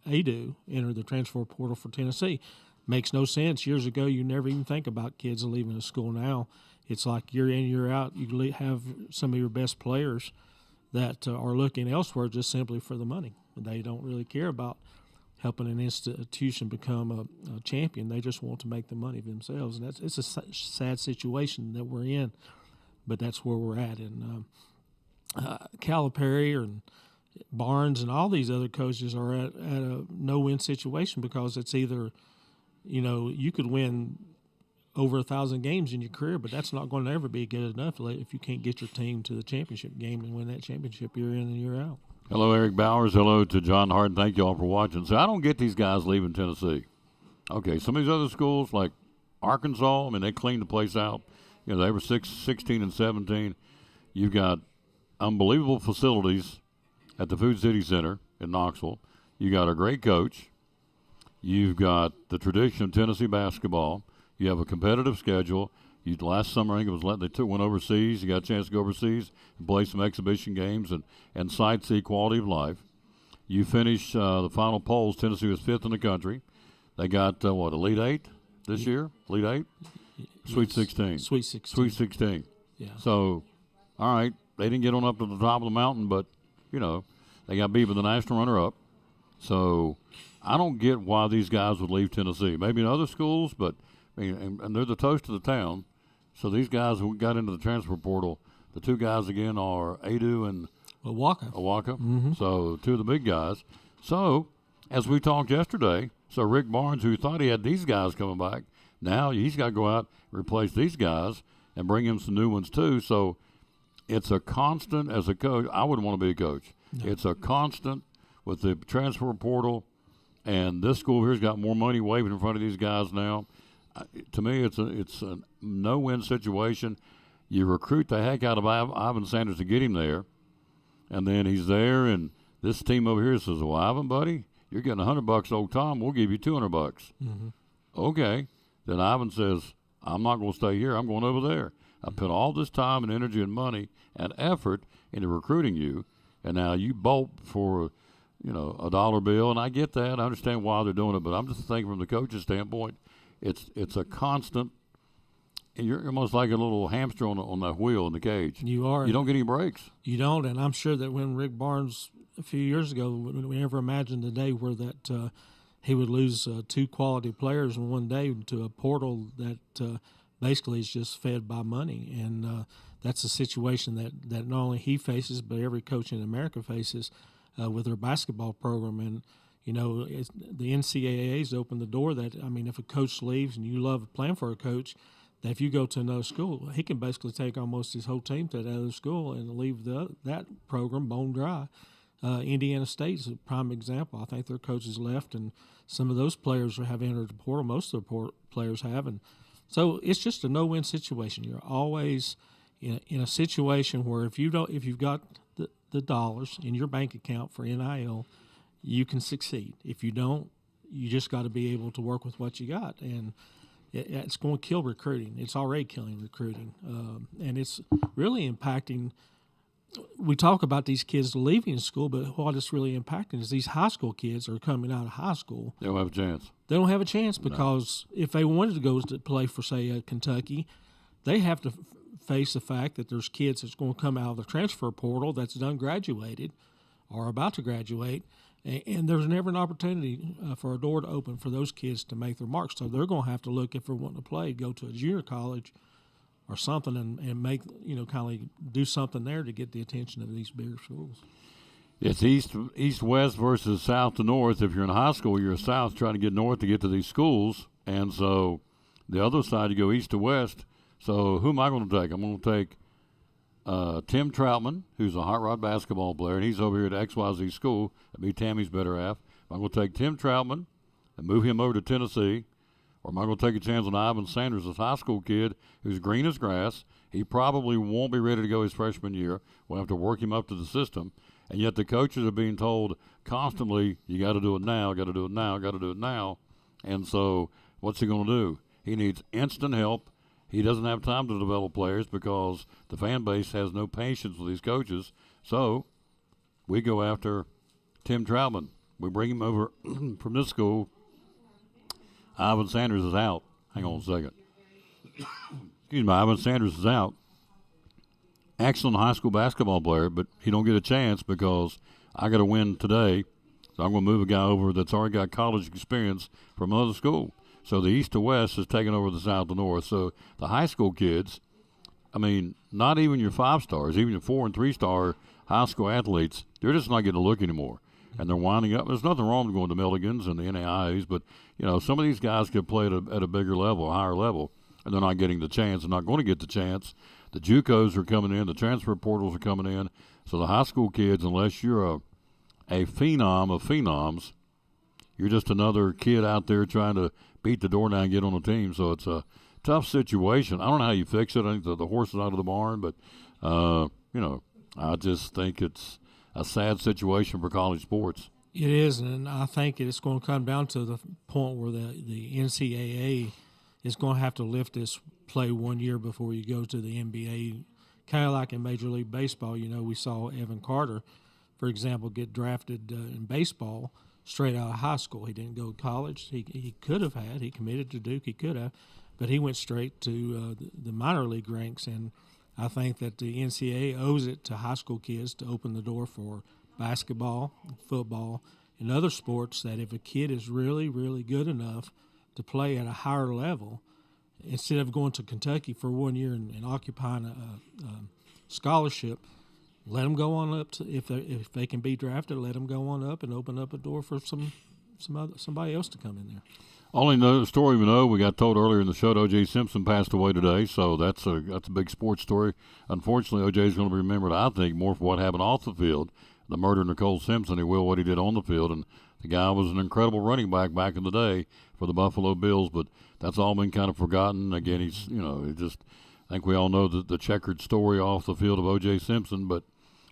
Adu enter the transfer portal for Tennessee. Makes no sense. Years ago, you never even think about kids leaving a school. Now it's like year in, year out, you have some of your best players that are looking elsewhere just simply for the money. They don't really care about helping an institution become a champion. They just want to make the money themselves, and it's a sad situation that we're in, but that's where we're at. And Calipari and Barnes and all these other coaches are at a no-win situation, because it's either, you could win over 1,000 games in your career, but that's not going to ever be good enough if you can't get your team to the championship game and win that championship year in and year out. Hello, Eric Bowers. Hello to John Hart. Thank you all for watching. So I don't get these guys leaving Tennessee. Okay, some of these other schools like Arkansas, they cleaned the place out. They were 16 and 17. You've got unbelievable facilities at the Food City Center in Knoxville. You got a great coach. You've got the tradition of Tennessee basketball. You have a competitive schedule. Last summer, I think it was they went overseas. You got a chance to go overseas and play some exhibition games and sightsee quality of life. You finish the final polls. Tennessee was 5th in the country. They got, Elite 8 this year? Elite 8? Sweet 16. Sweet 16. Sweet 16. Yeah. So, all right, they didn't get on up to the top of the mountain, but, they got beat by the national runner-up. So I don't get why these guys would leave Tennessee. Maybe in other schools, but and they're the toast of the town. So these guys who got into the transfer portal, the two guys again are Adu and Awaka. Mm-hmm. So two of the big guys. So as we talked yesterday, so Rick Barnes, who thought he had these guys coming back, now he's got to go out and replace these guys and bring in some new ones too. So it's a constant as a coach. I wouldn't want to be a coach. No. It's a constant with the transfer portal, and this school here's got more money waving in front of these guys now. to me, it's a no-win situation. You recruit the heck out of Ivan Sanders to get him there, and then he's there, and this team over here says, "Well, Ivan, buddy, you're getting $100, old Tom. We'll give you $200." Mm-hmm. Okay. Then Ivan says, "I'm not going to stay here. I'm going over there. I put all this time and energy and money and effort into recruiting you, and now you bolt for, a dollar bill." And I get that. I understand why they're doing it, but I'm just thinking from the coach's standpoint, it's a constant. You're almost like a little hamster on that wheel in the cage. You are. You don't get any breaks. You don't, and I'm sure that when Rick Barnes a few years ago, we never imagined the day where that he would lose 2 quality players in one day to a portal that basically is just fed by money, and that's a situation that not only he faces but every coach in America faces with their basketball program. And the NCAA's opened the door that, if a coach leaves and you love playing for a coach, that if you go to another school, he can basically take almost his whole team to that other school and leave that program bone dry. Indiana State's a prime example. I think their coaches left, and some of those players have entered the portal. Most of the players have, and so it's just a no-win situation. You're always in a situation where if you've got the dollars in your bank account for NIL, you can succeed. If you don't, you just got to be able to work with what you got, and it's going to kill recruiting. It's already killing recruiting, and it's really impacting. We talk about these kids leaving school, but what it's really impacting is these high school kids are coming out of high school. They don't have a chance. They don't have a chance because if they wanted to go to play for, say, Kentucky, they have to face the fact that there's kids that's going to come out of the transfer portal that's done graduated or about to graduate, and there's never an opportunity for a door to open for those kids to make their mark. So they're going to have to look, if they're wanting to play, go to a junior college or something and make, kind of do something there to get the attention of these bigger schools. It's east-west versus south to north. If you're in high school, you're south trying to get north to get to these schools. And so the other side, you go east to west. So who am I going to take? I'm going to take Tim Troutman, who's a hot rod basketball player, and he's over here at XYZ school. That'd be Tammy's better half. I'm going to take Tim Troutman and move him over to Tennessee. Or am I going to take a chance on Ivan Sanders, this high school kid who's green as grass? He probably won't be ready to go his freshman year. We'll have to work him up to the system. And yet the coaches are being told constantly, you got to do it now, got to do it now, got to do it now. And so what's he going to do? He needs instant help. He doesn't have time to develop players because the fan base has no patience with these coaches. So we go after Tim Troutman. We bring him over from this school. Ivan Sanders is out. Hang on a second. Excuse me, Ivan Sanders is out. Excellent high school basketball player, but he don't get a chance because I got to win today. So I'm going to move a guy over that's already got college experience from another school. So the east to west is taking over the south to north. So the high school kids, not even your 5 stars, even your 4 and 3 star high school athletes, they're just not getting a look anymore. And they're winding up. There's nothing wrong with going to Milligans and the NAIAs, but, some of these guys could play at a bigger level, a higher level, and they're not getting the chance. They're not going to get the chance. The JUCOs are coming in. The transfer portals are coming in. So the high school kids, unless you're a phenom of phenoms, you're just another kid out there trying to beat the door down and get on the team. So it's a tough situation. I don't know how you fix it. I think the horse is out of the barn, but, I just think it's a sad situation for college sports. It is, and I think it's going to come down to the point where the NCAA is going to have to lift this play 1 year before you go to the NBA. Kind of like in Major League Baseball, we saw Evan Carter, for example, get drafted in baseball straight out of high school. He didn't go to college. He could have had. He committed to Duke. He could have, but he went straight to the minor league ranks, and I think that the NCAA owes it to high school kids to open the door for basketball, football, and other sports, that if a kid is really, really good enough to play at a higher level, instead of going to Kentucky for 1 year and occupying a scholarship, let them go on up to, if they can be drafted, let them go on up and open up a door for somebody else to come in there. Only story we know, we got told earlier in the show that O.J. Simpson passed away today, so that's a big sports story. Unfortunately, O.J. is going to be remembered, I think, more for what happened off the field, the murder of Nicole Simpson, he will what he did on the field. And the guy was an incredible running back in the day for the Buffalo Bills, but that's all been kind of forgotten. Again, he's, I think we all know the checkered story off the field of O.J. Simpson, but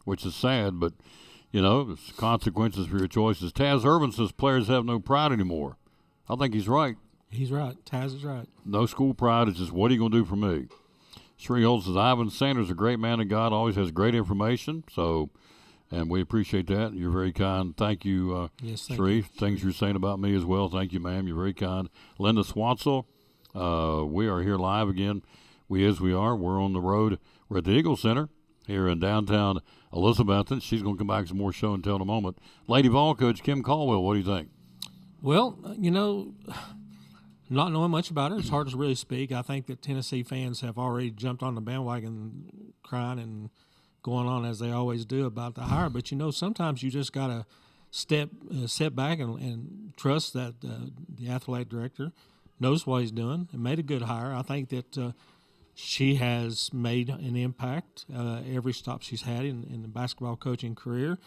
which is sad, but, there's consequences for your choices. Taz Irvin says players have no pride anymore. I think he's right. He's right. Taz is right. No school pride. It's just, what are you going to do for me? Sheree Holt says, Ivan Sanders, a great man of God, always has great information. So, and we appreciate that. You're very kind. Thank you, yes, thank Sheree. you. Things you're saying about me as well. Thank you, ma'am. You're very kind. Linda Swansel, we are here live again. We are. We're on the road. We're at the Eagle Center here in downtown Elizabethton. She's going to come back some more show and tell in a moment. Lady Vol coach Kim Caldwell, what do you think? Well, not knowing much about her, it's hard to really speak. I think that Tennessee fans have already jumped on the bandwagon crying and going on as they always do about the hire. But, sometimes you just got to step back and trust that the athletic director knows what he's doing and made a good hire. I think that she has made an impact every stop she's had in the basketball coaching career.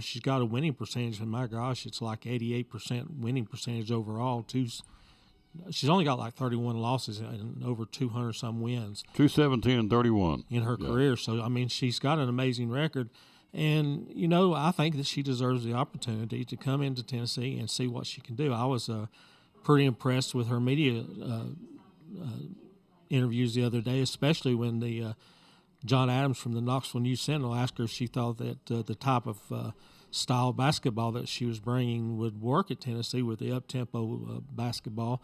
She's got a winning percentage, and my gosh, it's like 88% winning percentage overall. She's only got like 31 losses and over 200-some wins. 217 and 31 in her career. So, she's got an amazing record. And, I think that she deserves the opportunity to come into Tennessee and see what she can do. I was pretty impressed with her media interviews the other day, especially when the John Adams from the Knoxville News Sentinel asked her if she thought that the type of style basketball that she was bringing would work at Tennessee with the up-tempo basketball.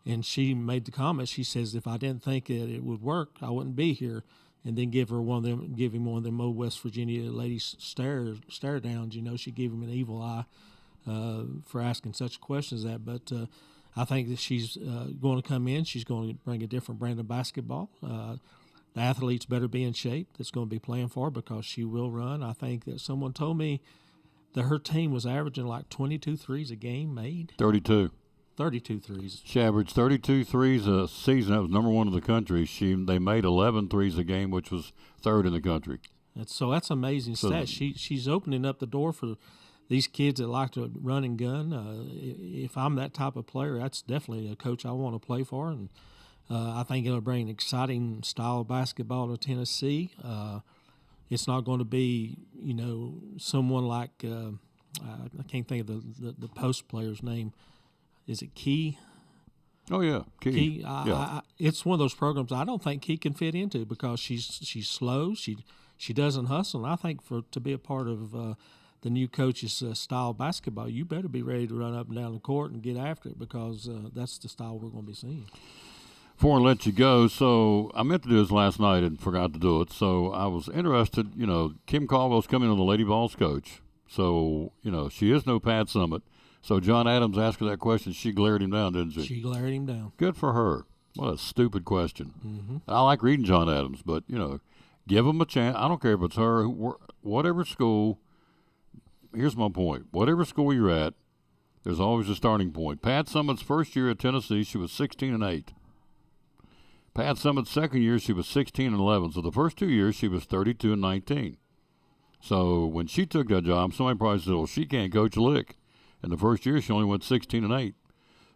And she made the comment, she says, if I didn't think that it would work, I wouldn't be here. And then give him one of them old West Virginia ladies stare downs. She gave him an evil eye for asking such questions as that. But I think that she's going to come in. She's going to bring a different brand of basketball. The athletes better be in shape that's going to be playing for her because she will run. I think that someone told me that her team was averaging like 22 threes a game made. 32 threes. She averaged 32 threes a season. That was number one in the country. They made 11 threes a game, which was third in the country. That's amazing stat. She's opening up the door for these kids that like to run and gun. If I'm that type of player, that's definitely a coach I want to play for. And I think it'll bring an exciting style of basketball to Tennessee. It's not going to be, someone like I can't think of the post player's name. Is it Key? Oh yeah, Key. It's one of those programs I don't think Key can fit into because she's slow. She doesn't hustle. And I think to be a part of the new coach's style of basketball, you better be ready to run up and down the court and get after it because that's the style we're going to be seeing. Before I let you go, so I meant to do this last night and forgot to do it. So I was interested, Kim Caldwell's coming on the Lady Vols coach. So, she is no Pat Summitt. So John Adams asked her that question. She glared him down, didn't she? She glared him down. Good for her. What a stupid question. Mm-hmm. I like reading John Adams, but, give him a chance. I don't care if it's her, whatever school. Here's my point. Whatever school you're at, there's always a starting point. Pat Summitt's first year at Tennessee, she was 16-8. Pat Summitt's second year, she was 16-11. So the first 2 years, she was 32-19. So when she took that job, somebody probably said, well, she can't coach a lick. In the first year, she only went 16-8.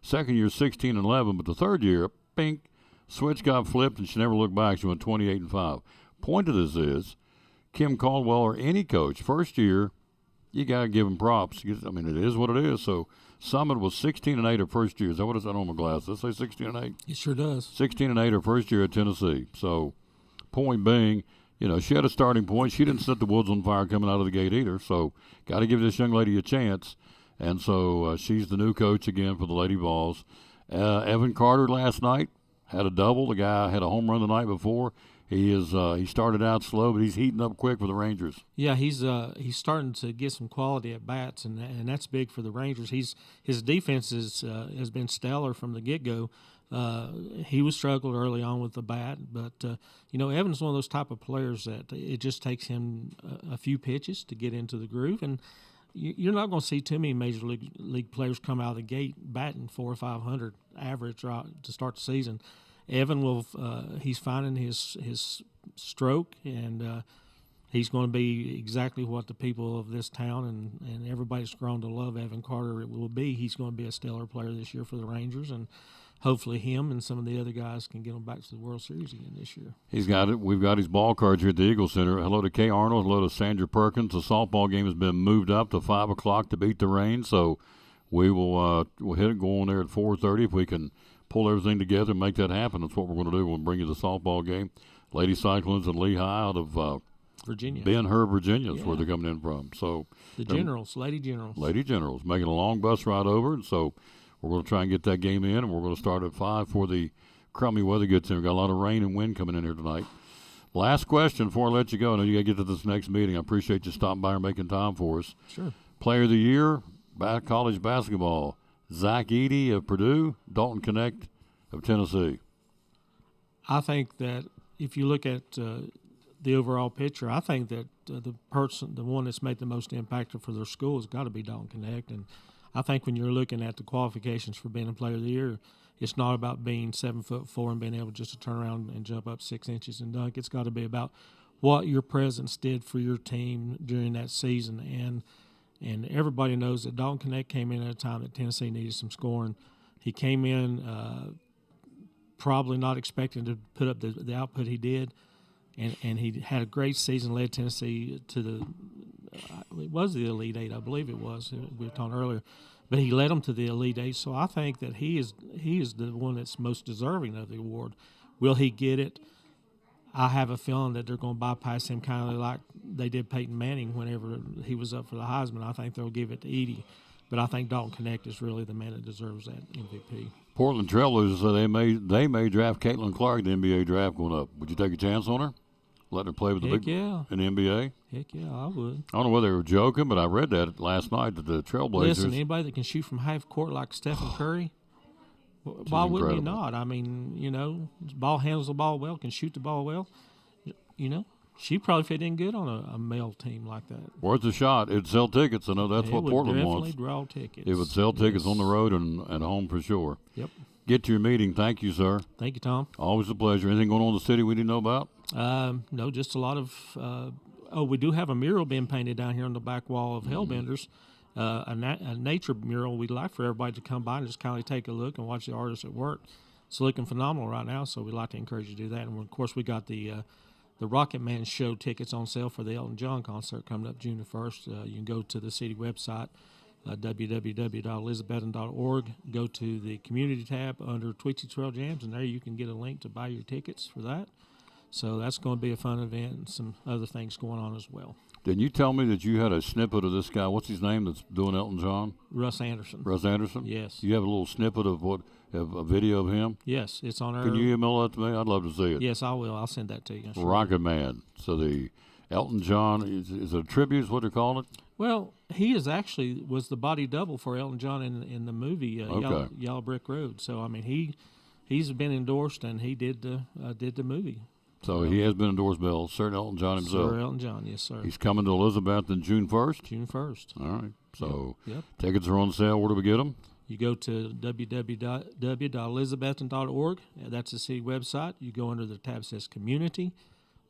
Second year, 16-11. But the third year, pink, switch got flipped, and she never looked back. She went 28-5. Point of this is, Kim Caldwell or any coach, first year, you got to give them props. I mean, it is what it is. So Summitt was 16-8 her first year. Is that what it's on my glass? Does it say 16-8? It sure does. 16-8 her first year at Tennessee. So point being, she had a starting point. She didn't set the woods on fire coming out of the gate either. So got to give this young lady a chance. And so she's the new coach again for the Lady Vols. Evan Carter last night had a double. The guy had a home run the night before. He started out slow, but he's heating up quick for the Rangers. Yeah, he's starting to get some quality at bats, and that's big for the Rangers. His defense has been stellar from the get-go. He was struggled early on with the bat, but Evan's one of those type of players that it just takes him a few pitches to get into the groove, and you're not going to see too many major league players come out of the gate batting 400 or 500 average to start the season. Evan he's finding his stroke, and he's going to be exactly what the people of this town and everybody's grown to love Evan Carter will be. He's going to be a stellar player this year for the Rangers, and hopefully him and some of the other guys can get them back to the World Series again this year. He's got it. We've got his ball cards here at the Eagle Center. Hello to Kay Arnold. Hello to Sandra Perkins. The softball game has been moved up to 5 o'clock to beat the rain, so we will we'll hit it, go on there at 4:30 if we can pull everything together and make that happen. That's what we're going to do. We'll bring you the softball game. Lady Cyclones and Lehigh out of Virginia. Ben-Hur, Virginia is where they're coming in from. So the Generals, Lady Generals. Lady Generals, making a long bus ride over, and so we're going to try and get that game in, and we're going to start at 5 before the crummy weather gets in. We've got a lot of rain and wind coming in here tonight. Last question before I let you go. I know you got to get to this next meeting. I appreciate you stopping by and making time for us. Sure. Player of the Year, college basketball, Zach Edey of Purdue, Dalton Connect of Tennessee. I think that if you look at the overall picture, I think that the one that's made the most impact for their school has got to be Dalton Connect. And I think when you're looking at the qualifications for being a Player of the Year, it's not about being 7'4" and being able just to turn around and jump up 6 inches and dunk. It's got to be about what your presence did for your team during that season. And everybody knows that Dalton Connect came in at a time that Tennessee needed some scoring. He came in probably not expecting to put up the output he did, and he had a great season, led Tennessee to it was the Elite Eight, I believe it was. We were talking earlier. But he led them to the Elite Eight, so I think that he is the one that's most deserving of the award. Will he get it? I have a feeling that they're going to bypass him kind of like they did Peyton Manning whenever he was up for the Heisman. I think they'll give it to Edey. But I think Dalton Connect is really the man that deserves that MVP. Portland Trailblazers, they may draft Caitlin Clark in the NBA draft going up. Would you take a chance on her? Let her play with the big in the NBA? Heck yeah, I would. I don't know whether they were joking, but I read that last night that the Trailblazers. Listen, anybody that can shoot from half court like Stephen Curry, why wouldn't he not? I mean, ball handles the ball well, can shoot the ball well. She'd probably fit in good on a male team like that. Worth a shot. It'd sell tickets. I know that's what Portland wants. It would definitely draw tickets. It would sell tickets on the road and at home for sure. Yep. Get to your meeting. Thank you, sir. Thank you, Tom. Always a pleasure. Anything going on in the city we didn't know about? No, just a lot of we do have a mural being painted down here on the back wall of Hellbenders, a nature mural. We'd like for everybody to come by and just kind of take a look and watch the artists at work. It's looking phenomenal right now, so we'd like to encourage you to do that. And, of course, we got the Rocket Man show tickets on sale for the Elton John concert coming up June the 1st. You can go to the city website, www.elizabethan.org. Go to the community tab under Tweetsie Trail Jams, and there you can get a link to buy your tickets for that. So that's going to be a fun event and some other things going on as well. Didn't you tell me that you had a snippet of this guy? What's his name that's doing Elton John? Russ Anderson. Russ Anderson? Yes. You have a little snippet of a video of him? Yes, it's on our... Can you email that to me? I'd love to see it. Yes, I will. I'll send that to you. Sure. Rocket Man. So the Elton John, is it a tribute is what they call it? Well, he was the body double for Elton John in the movie Yellow Brick Road. So, I mean, he's been endorsed, and he did the movie. So he has been endorsed by Sir Elton John himself. Sir Elton John, yes, sir. He's coming to Elizabeth on June 1st? June 1st. All right. So yep. Tickets are on sale. Where do we get them? You go to www.elizabethan.org. That's the city website. You go under the tab that says Community.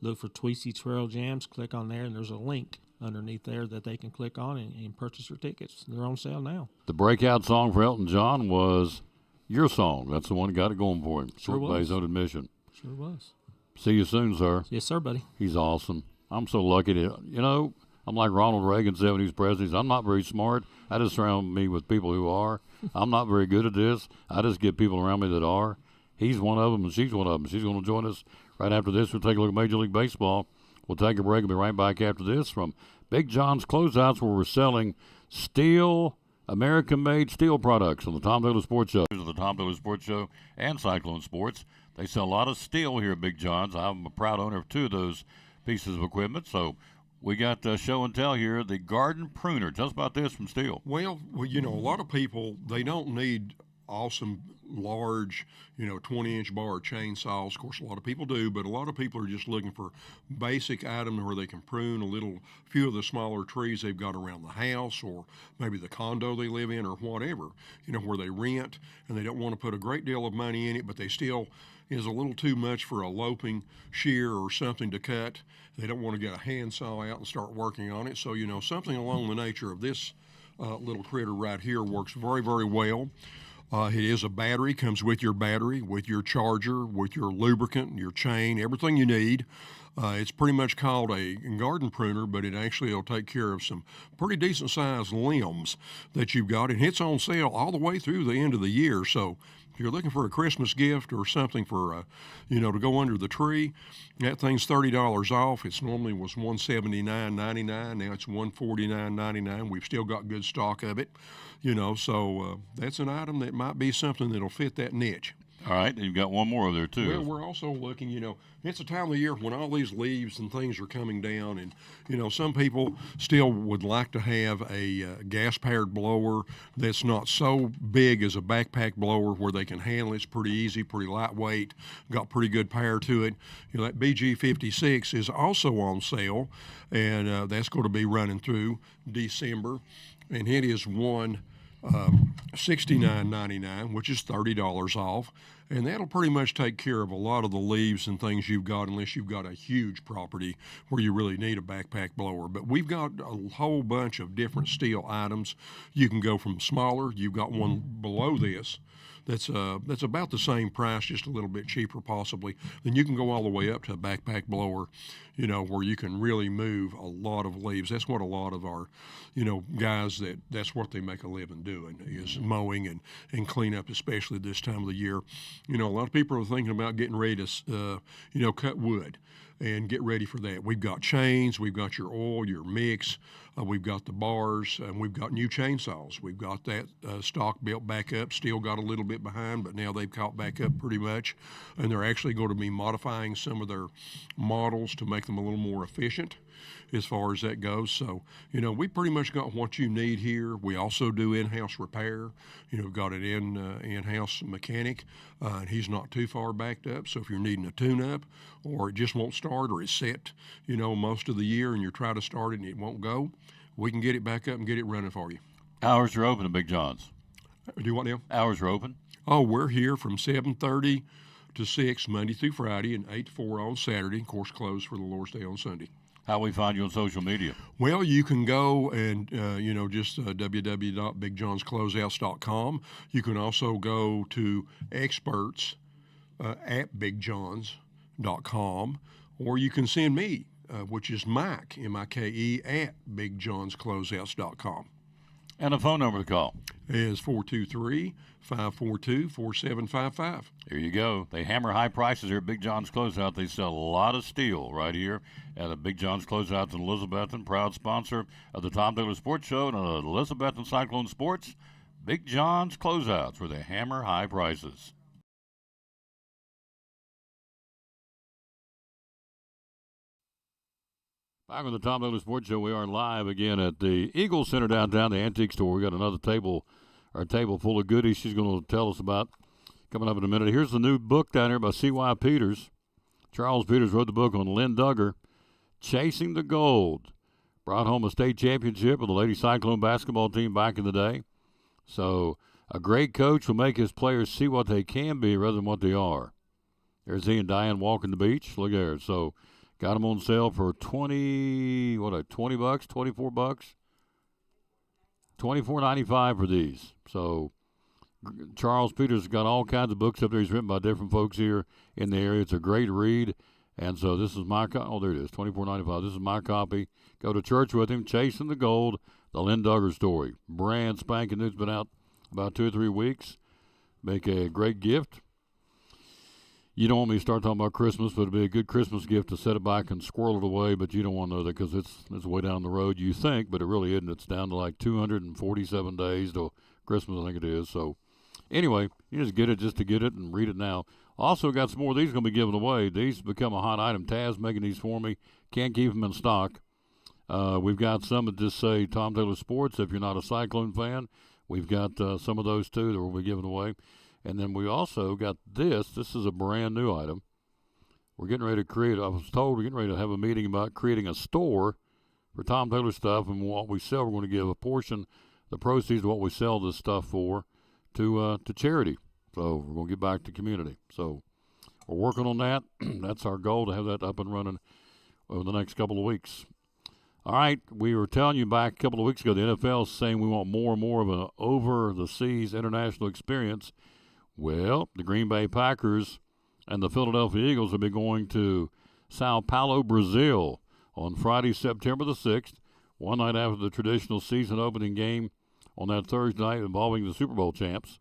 Look for Tweetsie Trail Jams. Click on there, and there's a link underneath there that they can click on and purchase their tickets. They're on sale now. The breakout song for Elton John was Your Song. That's the one that got it going for him. Sure was. By his own admission. Sure was. See you soon, sir. Yes, sir, buddy. He's awesome. I'm so lucky to, I'm like Ronald Reagan, 70s president. I'm not very smart. I just surround me with people who are. I'm not very good at this. I just get people around me that are. He's one of them, and she's one of them. She's going to join us right after this. We'll take a look at Major League Baseball. We'll take a break and be right back after this from Big John's Closeouts, where we're selling steel, American-made steel products on the Tom Taylor Sports Show. This is the Tom Taylor Sports Show and Cyclone Sports. They sell a lot of steel here at Big John's. I'm a proud owner of two of those pieces of equipment. So we got show and tell here, the garden pruner. Tell us about this from Steel. Well, a lot of people, they don't need awesome, large, 20-inch bar chainsaws. Of course, a lot of people do, but a lot of people are just looking for basic items where they can prune a few of the smaller trees they've got around the house, or maybe the condo they live in, or whatever, where they rent, and they don't want to put a great deal of money in it, but they still is a little too much for a loping shear or something to cut. They don't want to get a handsaw out and start working on it. So, something along the nature of this little critter right here works very, very well. It is a battery, comes with your battery, with your charger, with your lubricant, your chain, everything you need. It's pretty much called a garden pruner, but it actually will take care of some pretty decent sized limbs that you've got. And it's on sale all the way through the end of the year. So if you're looking for a Christmas gift or something for, to go under the tree, that thing's $30 off. It's normally was $179.99. Now it's $149.99. We've still got good stock of it, so that's an item that might be something that'll fit that niche. All right, and you've got one more over there, too. Well, we're also looking, it's a time of year when all these leaves and things are coming down, and, some people still would like to have a gas-powered blower that's not so big as a backpack blower where they can handle it. It's pretty easy, pretty lightweight, got pretty good power to it. That BG56 is also on sale, and that's going to be running through December, and it is $69.99, which is $30 off, and that'll pretty much take care of a lot of the leaves and things you've got, unless you've got a huge property where you really need a backpack blower. But we've got a whole bunch of different steel items. You can go from smaller. You've got one below this that's about the same price, just a little bit cheaper possibly. Then you can go all the way up to a backpack blower, where you can really move a lot of leaves. That's what a lot of our, guys that's what they make a living doing, is mowing and clean up, especially this time of the year. A lot of people are thinking about getting ready to, cut wood and get ready for that. We've got chains, we've got your oil, your mix, we've got the bars, and we've got new chainsaws. We've got that stock built back up, still got a little bit behind, but now they've caught back up pretty much, and they're actually going to be modifying some of their models to make them a little more efficient as far as that goes. So, we pretty much got what you need here. We also do in-house repair. We've got an in-house mechanic, and he's not too far backed up. So if you're needing a tune-up, or it just won't start, or it's set, most of the year, and you're trying to start it and it won't go, we can get it back up and get it running for you. Hours are open at Big John's. Do what now? Hours are open. Oh, we're here from 7:30 to 6 Monday through Friday, and 8 to 4 on Saturday. Of course, closed for the Lord's Day on Sunday. How we find you on social media? Well, you can go and, just www.bigjohnscloseouts.com. You can also go to experts at bigjohns.com, or you can send me, which is Mike, M-I-K-E, at bigjohnscloseouts.com. And a phone number to call is 423-542-4755. There you go. They hammer high prices here at Big John's Closeout. They sell a lot of steel right here at a Big John's Closeout in Elizabethton, proud sponsor of the Tom Taylor Sports Show and Elizabethton Cyclone Sports. Big John's Closeouts, where they hammer high prices. Back on the Tom Taylor Sports Show, we are live again at the Eagle Center downtown, the antique store. We got another table full of goodies she's going to tell us about coming up in a minute. Here's the new book down here by C.Y. Peters. Charles Peters wrote the book on Lynn Duggar, Chasing the Gold. Brought home a state championship with the Lady Cyclone basketball team back in the day. So a great coach will make his players see what they can be rather than what they are. There's he and Diane walking the beach. Look there. So got them on sale for $20, $24, $24.95 for these. So Charles Peters got all kinds of books up there. He's written by different folks here in the area. It's a great read. And so this is my copy. Oh, there it is, $24.95. This is my copy. Go to church with him, Chasing the Gold, the Lynn Duggar story. Brand spanking new. It's been out about 2 or 3 weeks. Make a great gift. You don't want me to start talking about Christmas, but it'd be a good Christmas gift to set it back and squirrel it away, but you don't want to know that because it's way down the road, you think, but it really isn't. It's down to like 247 days till Christmas, I think it is. So anyway, you just get it just to get it and read it now. Also got some more of these going to be given away. These become a hot item. Taz making these for me. Can't keep them in stock. We've got some that just say Tom Taylor Sports if you're not a Cyclone fan. We've got some of those too that we'll be giving away. And then we also got this. This is a brand new item. We're getting ready to create, I was told we're getting ready to have a meeting about creating a store for Tom Taylor stuff, and what we sell, we're going to give a portion, the proceeds of what we sell this stuff for, to charity. So we're going to get back to community. So we're working on that. That's our goal, to have that up and running over the next couple of weeks. All right, we were telling you back a couple of weeks ago, the NFL is saying we want more and more of an over-the-seas international experience. Well, the Green Bay Packers and the Philadelphia Eagles will be going to Sao Paulo, Brazil on Friday, September the 6th, one night after the traditional season opening game on that Thursday night involving the Super Bowl champs.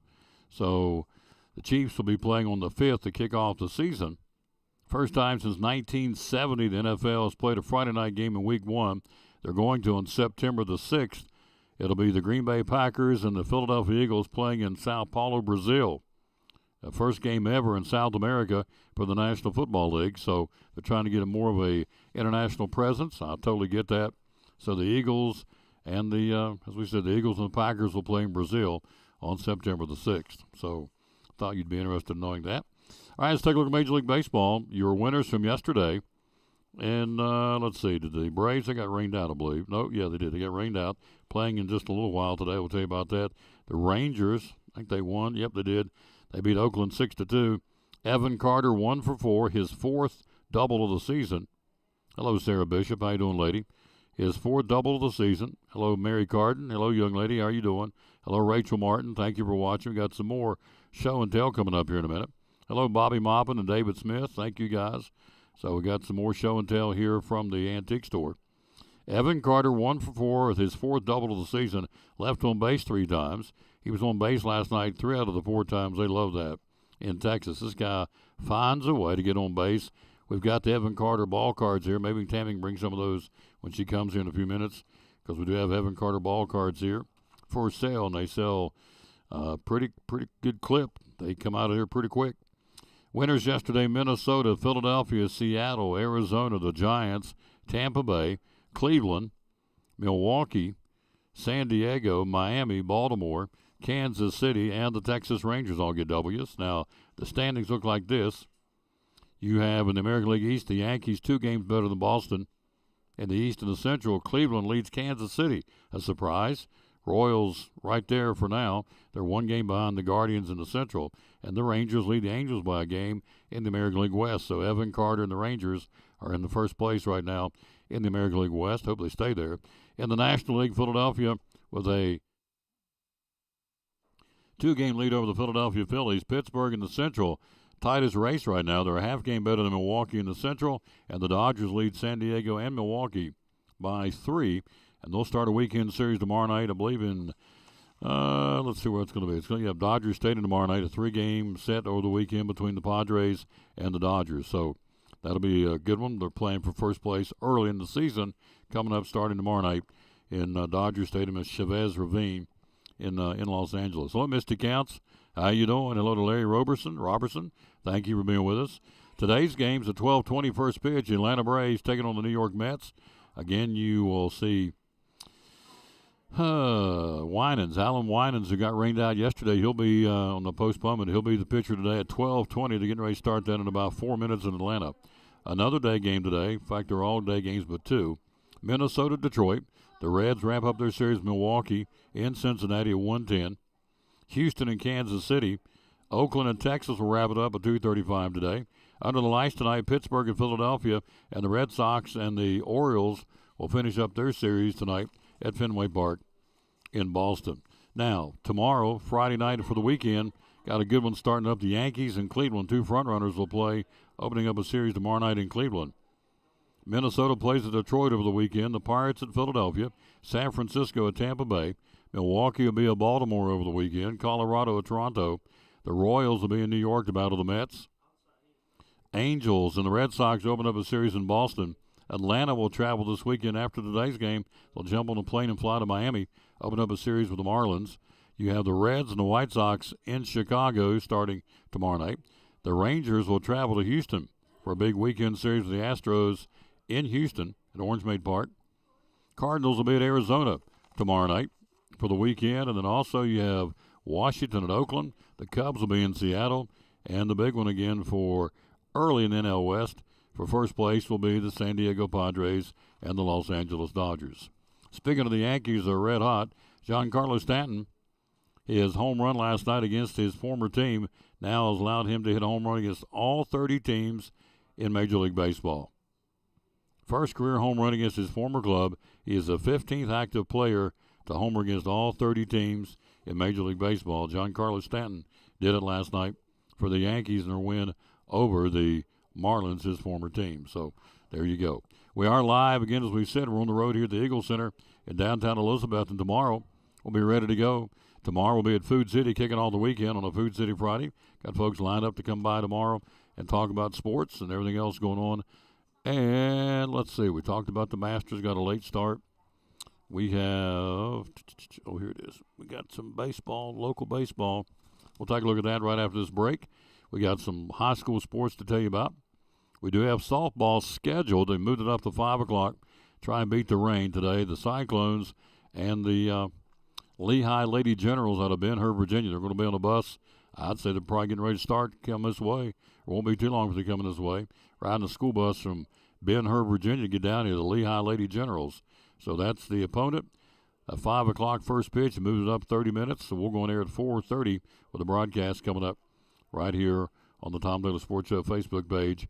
So the Chiefs will be playing on the 5th to kick off the season. First time since 1970 the NFL has played a Friday night game in Week 1. They're going to on September the 6th. It'll be the Green Bay Packers and the Philadelphia Eagles playing in Sao Paulo, Brazil. The first game ever in South America for the National Football League, so they're trying to get more of a international presence. I totally get that. So the Eagles and as we said, the Eagles and the Packers will play in Brazil on September the 6th. So I thought you'd be interested in knowing that. All right, let's take a look at Major League Baseball. Your winners from yesterday. And let's see, did the Braves, they got rained out, I believe. No, yeah, they did. They got rained out. Playing in just a little while today. We'll tell you about that. The Rangers, I think they won. Yep, they did. They beat Oakland 6-2. Evan Carter 1 for 4, his 4th double of the season. Hello, Sarah Bishop. How you doing, lady? His 4th double of the season. Hello, Mary Carden. Hello, young lady. How are you doing? Hello, Rachel Martin. Thank you for watching. We got some more show and tell coming up here in a minute. Hello, Bobby Maupin and David Smith. Thank you, guys. So we got some more show and tell here from the antique store. Evan Carter 1 for 4 with his 4th double of the season. Left on base 3 times. He was on base last night 3 out of the 4 times. They love that in Texas. This guy finds a way to get on base. We've got the Evan Carter ball cards here. Maybe Tammy can bring some of those when she comes here in a few minutes, because we do have Evan Carter ball cards here for sale, and they sell pretty good clip. They come out of here pretty quick. Winners yesterday: Minnesota, Philadelphia, Seattle, Arizona, the Giants, Tampa Bay, Cleveland, Milwaukee, San Diego, Miami, Baltimore, Kansas City, and the Texas Rangers all get W's. Now, the standings look like this. You have in the American League East, the Yankees 2 games better than Boston. In the East and the Central, Cleveland leads Kansas City. A surprise. Royals right there for now. They're 1 game behind the Guardians in the Central. And the Rangers lead the Angels by a game in the American League West. So Evan Carter and the Rangers are in the first place right now in the American League West. Hope they stay there. In the National League, Philadelphia with a 2-game lead over the Philadelphia Phillies. Pittsburgh in the Central, tightest race right now. They're a half game better than Milwaukee in the Central, and the Dodgers lead San Diego and Milwaukee by 3. And they'll start a weekend series tomorrow night, I believe, in, let's see where it's going to be. It's going to have Dodgers Stadium tomorrow night, a 3-game set over the weekend between the Padres and the Dodgers. So that'll be a good one. They're playing for first place early in the season, coming up starting tomorrow night in Dodger Stadium at Chavez Ravine in Los Angeles. Hello, Misty Counts. How you doing? Hello to Larry Robertson. Thank you for being with us. Today's game's a 12:20 first pitch. Atlanta Braves taking on the New York Mets. Again, you will see Winans, Alan Winans, who got rained out yesterday. He'll be on the postponement. He'll be the pitcher today at 12:20 to get ready to start that in about 4 minutes in Atlanta. Another day game today. In fact, they're all day games but 2. Minnesota, Detroit. The Reds wrap up their series with Milwaukee in Cincinnati at 1:10. Houston and Kansas City. Oakland and Texas will wrap it up at 2:35 today. Under the lights tonight, Pittsburgh and Philadelphia, and the Red Sox and the Orioles will finish up their series tonight at Fenway Park in Boston. Now, tomorrow, Friday night for the weekend, got a good one starting up. The Yankees and Cleveland, 2 frontrunners, will play, opening up a series tomorrow night in Cleveland. Minnesota plays at Detroit over the weekend. The Pirates at Philadelphia. San Francisco at Tampa Bay. Milwaukee will be at Baltimore over the weekend. Colorado at Toronto. The Royals will be in New York to battle the Mets. Angels and the Red Sox open up a series in Boston. Atlanta will travel this weekend after today's game. They'll jump on a plane and fly to Miami, open up a series with the Marlins. You have the Reds and the White Sox in Chicago starting tomorrow night. The Rangers will travel to Houston for a big weekend series with the Astros in Houston at Orange Maid Park. Cardinals will be at Arizona tomorrow night for the weekend. And then also you have Washington and Oakland. The Cubs will be in Seattle. And the big one again for early in NL West for first place will be the San Diego Padres and the Los Angeles Dodgers. Speaking of the Yankees, they're red hot. Giancarlo Stanton, his home run last night against his former team now has allowed him to hit a home run against all 30 teams in Major League Baseball. First career home run against his former club. He is the 15th active player to homer against all 30 teams in Major League Baseball. Giancarlo Stanton did it last night for the Yankees in their win over the Marlins, his former team. So there you go. We are live again, as we said. We're on the road here at the Eagle Center in downtown Elizabeth, and tomorrow we'll be ready to go. Tomorrow we'll be at Food City, kicking all the weekend on a Food City Friday. Got folks lined up to come by tomorrow and talk about sports and everything else going on. And let's see, we talked about the Masters, got a late start. We have, here it is. We got some baseball, local baseball. We'll take a look at that right after this break. We got some high school sports to tell you about. We do have softball scheduled. They moved it up to 5 o'clock. Try and beat the rain today. The Cyclones and the Lehigh Lady Generals out of Ben Hur, Virginia. They're going to be on a bus. I'd say they're probably getting ready to start, come this way. It won't be too long if they're coming this way. Riding a school bus from Ben Hur, Virginia, to get down here to the Lehigh Lady Generals. So that's the opponent. A 5 o'clock first pitch. Moves it up 30 minutes. So we'll go on air at 4:30 with the broadcast coming up right here on the Tom Taylor Sports Show Facebook page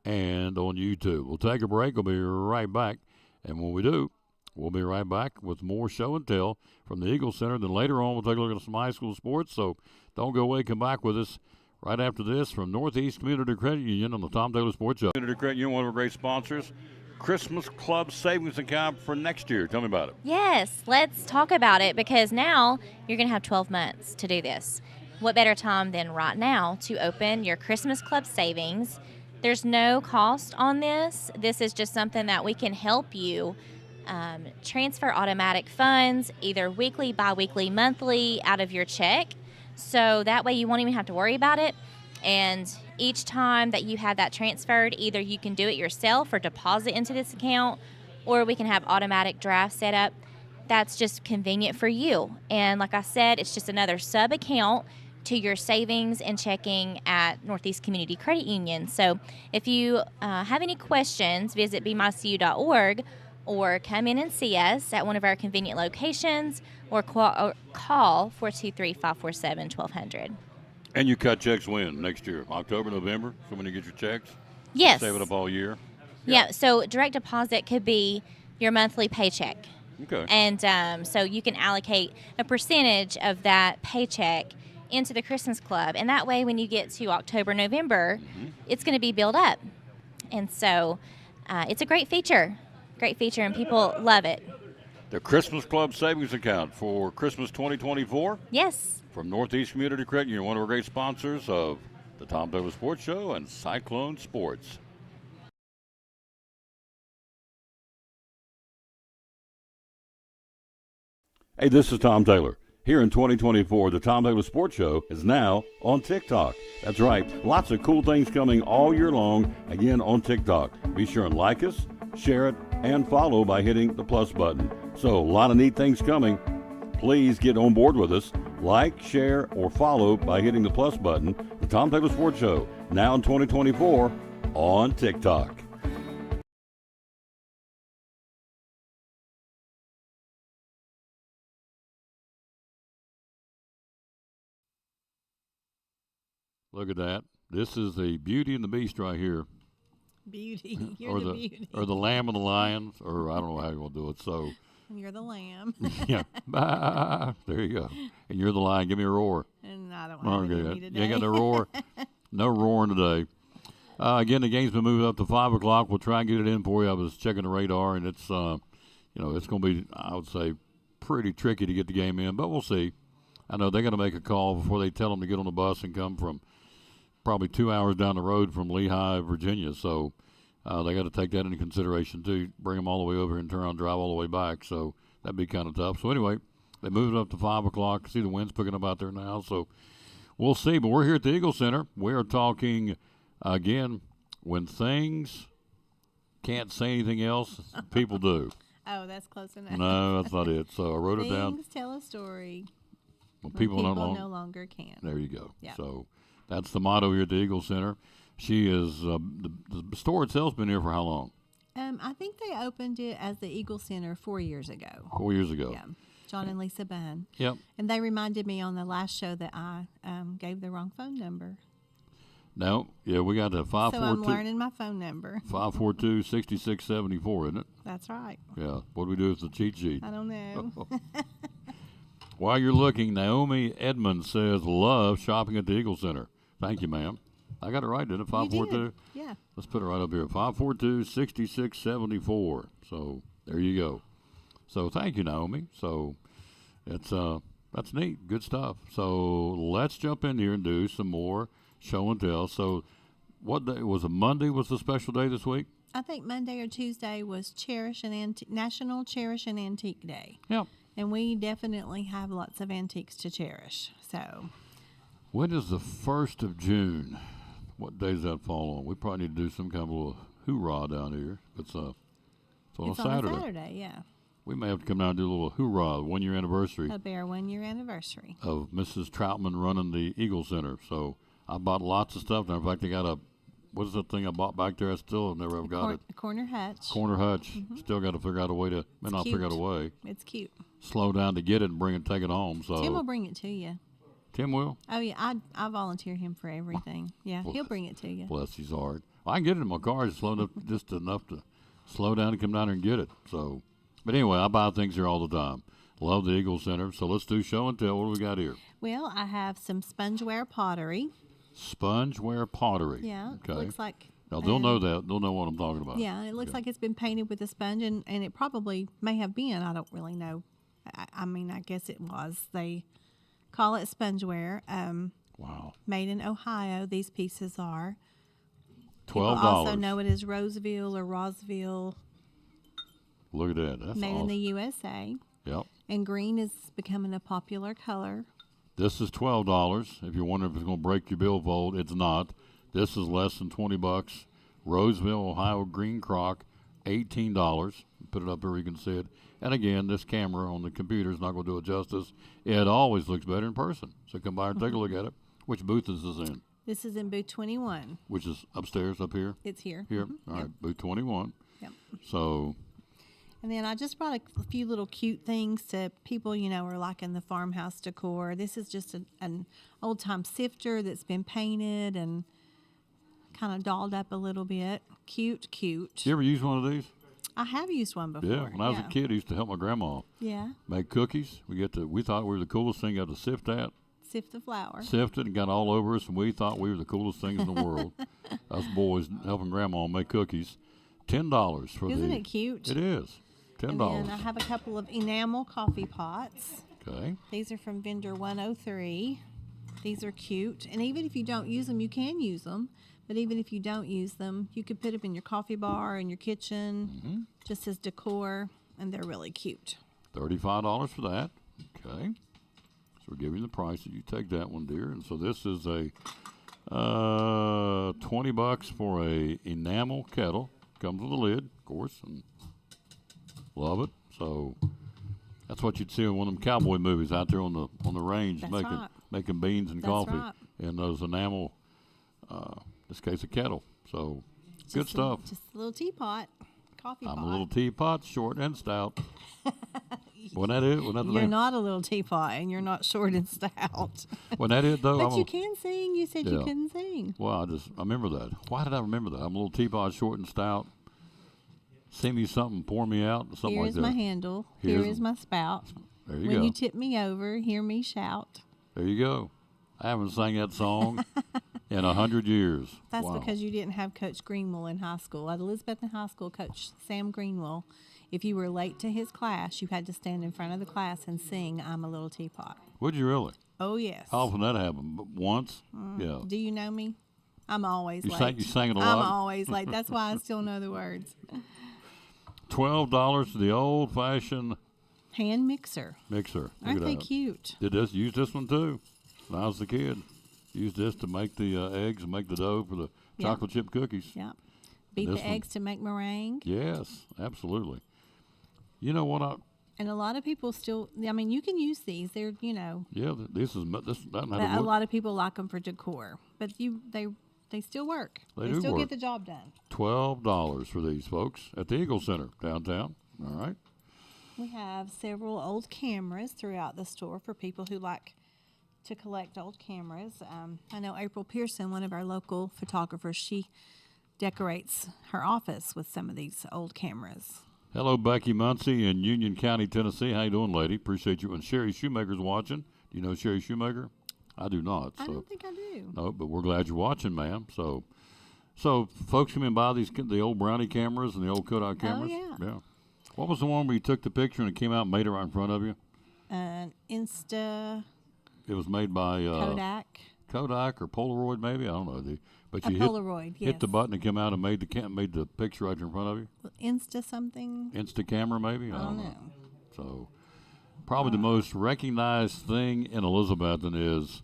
and on YouTube. We'll take a break. We'll be right back. And when we do, we'll be right back with more show and tell from the Eagle Center. Then later on, we'll take a look at some high school sports. So don't go away. Come back with us right after this from Northeast Community Credit Union on the Tom Taylor Sports Show. Community Credit Union, one of our great sponsors. Christmas Club savings account for next year. Tell me about it. Yes, let's talk about it because now you're going to have 12 months to do this. What better time than right now to open your Christmas Club savings? There's no cost on this. This is just something that we can help you transfer automatic funds, either weekly, bi-weekly, monthly, out of your check. So that way you won't even have to worry about it. And each time that you have that transferred, either you can do it yourself or deposit into this account, or we can have automatic draft set up. That's just convenient for you. And like I said, it's just another sub-account to your savings and checking at Northeast Community Credit Union. So if you have any questions, visit bemycu.org or come in and see us at one of our convenient locations or call 423-547-1200. And you cut checks when? Next year? October, November? So when you get your checks? Yes. Save it up all year? Yeah, so direct deposit could be your monthly paycheck. Okay. And so you can allocate a percentage of that paycheck into the Christmas Club. And that way, when you get to October, November, it's going to be built up. And so it's a great feature, and people love it. The Christmas Club savings account for Christmas 2024? Yes. From Northeast Community Credit Union, one of our great sponsors of the Tom Taylor Sports Show and Cyclone Sports. Hey, this is Tom Taylor. Here in 2024, the Tom Taylor Sports Show is now on TikTok. That's right, lots of cool things coming all year long, again on TikTok. Be sure and like us, share it, and follow by hitting the plus button. So, a lot of neat things coming. Please get on board with us. Like, share, or follow by hitting the plus button. The Tom Taylor Sports Show, now in 2024, on TikTok. Look at that. This is the Beauty and the Beast right here. Beauty. You're or the beauty. Or the Lamb and the Lion, or I don't know how you're going to do it. So. You're the lamb. Yeah. There you go. And you're the lion. Give me a roar. And I don't have any today. You ain't got no roar. No roaring today. Again, the game's been moved up to 5 o'clock. We'll try and get it in for you. I was checking the radar, and it's, it's going to be, I would say, pretty tricky to get the game in, but we'll see. I know they're going to make a call before they tell them to get on the bus and come from probably 2 hours down the road from Lehigh, Virginia. So they got to take that into consideration, too. Bring them all the way over and turn around and drive all the way back. So that'd be kind of tough. So anyway, they moved it up to 5 o'clock. See the wind's picking up out there now. So we'll see. But we're here at the Eagle Center. We are talking, again, when things can't say anything else, people do. Oh, that's close enough. No, that's not it. So I wrote it down. Things tell a story. When when people, no longer can. There you go. Yeah. So that's the motto here at the Eagle Center. She is the store itself's been here for how long? I think they opened it as the Eagle Center 4 years ago. 4 years ago. Yeah. John and Lisa Bunn. Yep. And they reminded me on the last show that I gave the wrong phone number. No, yeah, we got the 542. So I'm learning my phone number. 542-6674, isn't it? That's right. Yeah. What do we do with the cheat sheet? I don't know. While you're looking, Naomi Edmonds says, love shopping at the Eagle Center. Thank you, ma'am. I got it right, didn't it? 542? Yeah. Let's put it right up here. 542-6674. So there you go. So thank you, Naomi. So it's that's neat. Good stuff. So let's jump in here and do some more show and tell. So what day was it? Monday was the special day this week? I think Monday or Tuesday was National Cherish an Antique Day. Yep. And we definitely have lots of antiques to cherish. So when is the 1st of June? What day does that fall on? We probably need to do some kind of a little hoorah down here. It's on it's a Saturday. on a Saturday, yeah. We may have to come down and do a little hoorah, 1 year anniversary It'll be our 1 year anniversary. of Mrs. Troutman running the Eagle Center. So I bought lots of stuff. And in fact, I got what is that thing I bought back there? I still have never got it. A corner hutch. Corner hutch. Still got to figure out a way to, figure out a way. It's cute. Slow down to get it and take it home. So Tim will bring it to you. Tim will? Oh, yeah. I volunteer him for everything. Yeah, he'll bring it to you. Bless his heart. I can get it in my car just enough to slow down and come down there and get it. So, but anyway, I buy things here all the time. Love the Eagle Center. So let's do show and tell. What do we got here? Well, I have some spongeware pottery. Spongeware pottery. Yeah. Okay. Looks like. Now they'll know that. They'll know what I'm talking about. Yeah, it looks like it's been painted with a sponge, and it probably may have been. I don't really know. I mean, I guess it was. They call it spongeware. Wow. Made in Ohio. These pieces are. $12. People also know it as Roseville or Rosville. Look at that. That's made awesome. in the USA. Yep. And green is becoming a popular color. This is $12. If you're wondering if it's going to break your billfold, it's not. This is less than $20. Roseville, Ohio green crock, $18. Put it up here, you can see it. And again, this camera on the computer is not going to do it justice. It always looks better in person. So come by and take a look at it. Which booth is this in? This is in booth 21. Which is upstairs, up here? It's here. Here. All right, booth 21. Yep. So. And then I just brought a few little cute things to people, are like in the farmhouse decor. This is just an old-time sifter that's been painted and kind of dolled up a little bit. Cute. You ever use one of these? I have used one before. Yeah, when I was a kid, I used to help my grandma. Yeah. Make cookies. We thought we were the coolest thing you had to sift at. Sift the flour. Sifted and got all over us, and we thought we were the coolest things in the world. Us boys helping grandma make cookies. $10 for Isn't it cute? It is. $10. And then I have a couple of enamel coffee pots. Okay. These are from vendor 103. These are cute. And even if you don't use them, you can use them. But even if you don't use them, you could put them in your coffee bar, in your kitchen, just as decor, and they're really cute. $35 for that. Okay. So we're giving you the price. You take that one, dear. And so this is a $20 for a enamel kettle. Comes with a lid, of course, and love it. So that's what you'd see in one of them cowboy movies out there on the range. That's making right. making beans and That's coffee right. in those enamel. This case a kettle. So good stuff. Just a little teapot, coffee pot. I'm a little teapot, short and stout. Wasn't that it? Wasn't that the You're name? not a little teapot, and you're not short and stout. Wasn't that it though? But you can sing. You said you Yeah. couldn't sing. Well, I remember that. Why did I remember that? I'm a little teapot, short and stout. Sing me something, pour me out, something Here like is that. my handle. Here's- Here is my spout. There you When go. you tip me over, hear me shout. There you go. I haven't sang that song in 100 years. That's Wow. because you didn't have Coach Greenwell in high school. At Elizabethton High School, Coach Sam Greenwell, if you were late to his class, you had to stand in front of the class and sing I'm a Little Teapot. Would you really? Oh, yes. How often that happened? But once? Yeah. Do you know me? I'm always You late. sang it a I'm lot? always late. That's why I still know the words. $12 for the old-fashioned Hand mixer. mixer. Look Aren't at they that. cute? Used this one too when I was a kid. Used this to make the eggs and make the dough for the Yeah. chocolate chip cookies. Yep. Beat This the one- eggs to make meringue. Yes, absolutely. You know what? And a lot of people still, I mean, you can use these. They're, Yeah, this doesn't but have a lot of people like them for decor. But they still work. They They do still work. get the job done. $12 for these folks at the Eagle Center downtown. All right. We have several old cameras throughout the store for people who like to collect old cameras. I know April Pearson, one of our local photographers, she decorates her office with some of these old cameras. Hello, Becky Muncie in Union County, Tennessee. How you doing, lady? Appreciate you. And Sherry Shoemaker's watching. Do you know Sherry Shoemaker? I do not. I So. don't think I do. No, but we're glad you're watching, ma'am. So folks come in and buy the old Brownie cameras and the old Kodak cameras. yeah. What was the one where you took the picture and it came out and made it right in front of you? Insta It was made by Kodak. or Polaroid, maybe. I don't know. But A you Polaroid, hit the yes. button and came out and made the picture right in front of you. Insta something. Insta camera, maybe. I don't know. So probably the most recognized thing in Elizabethton is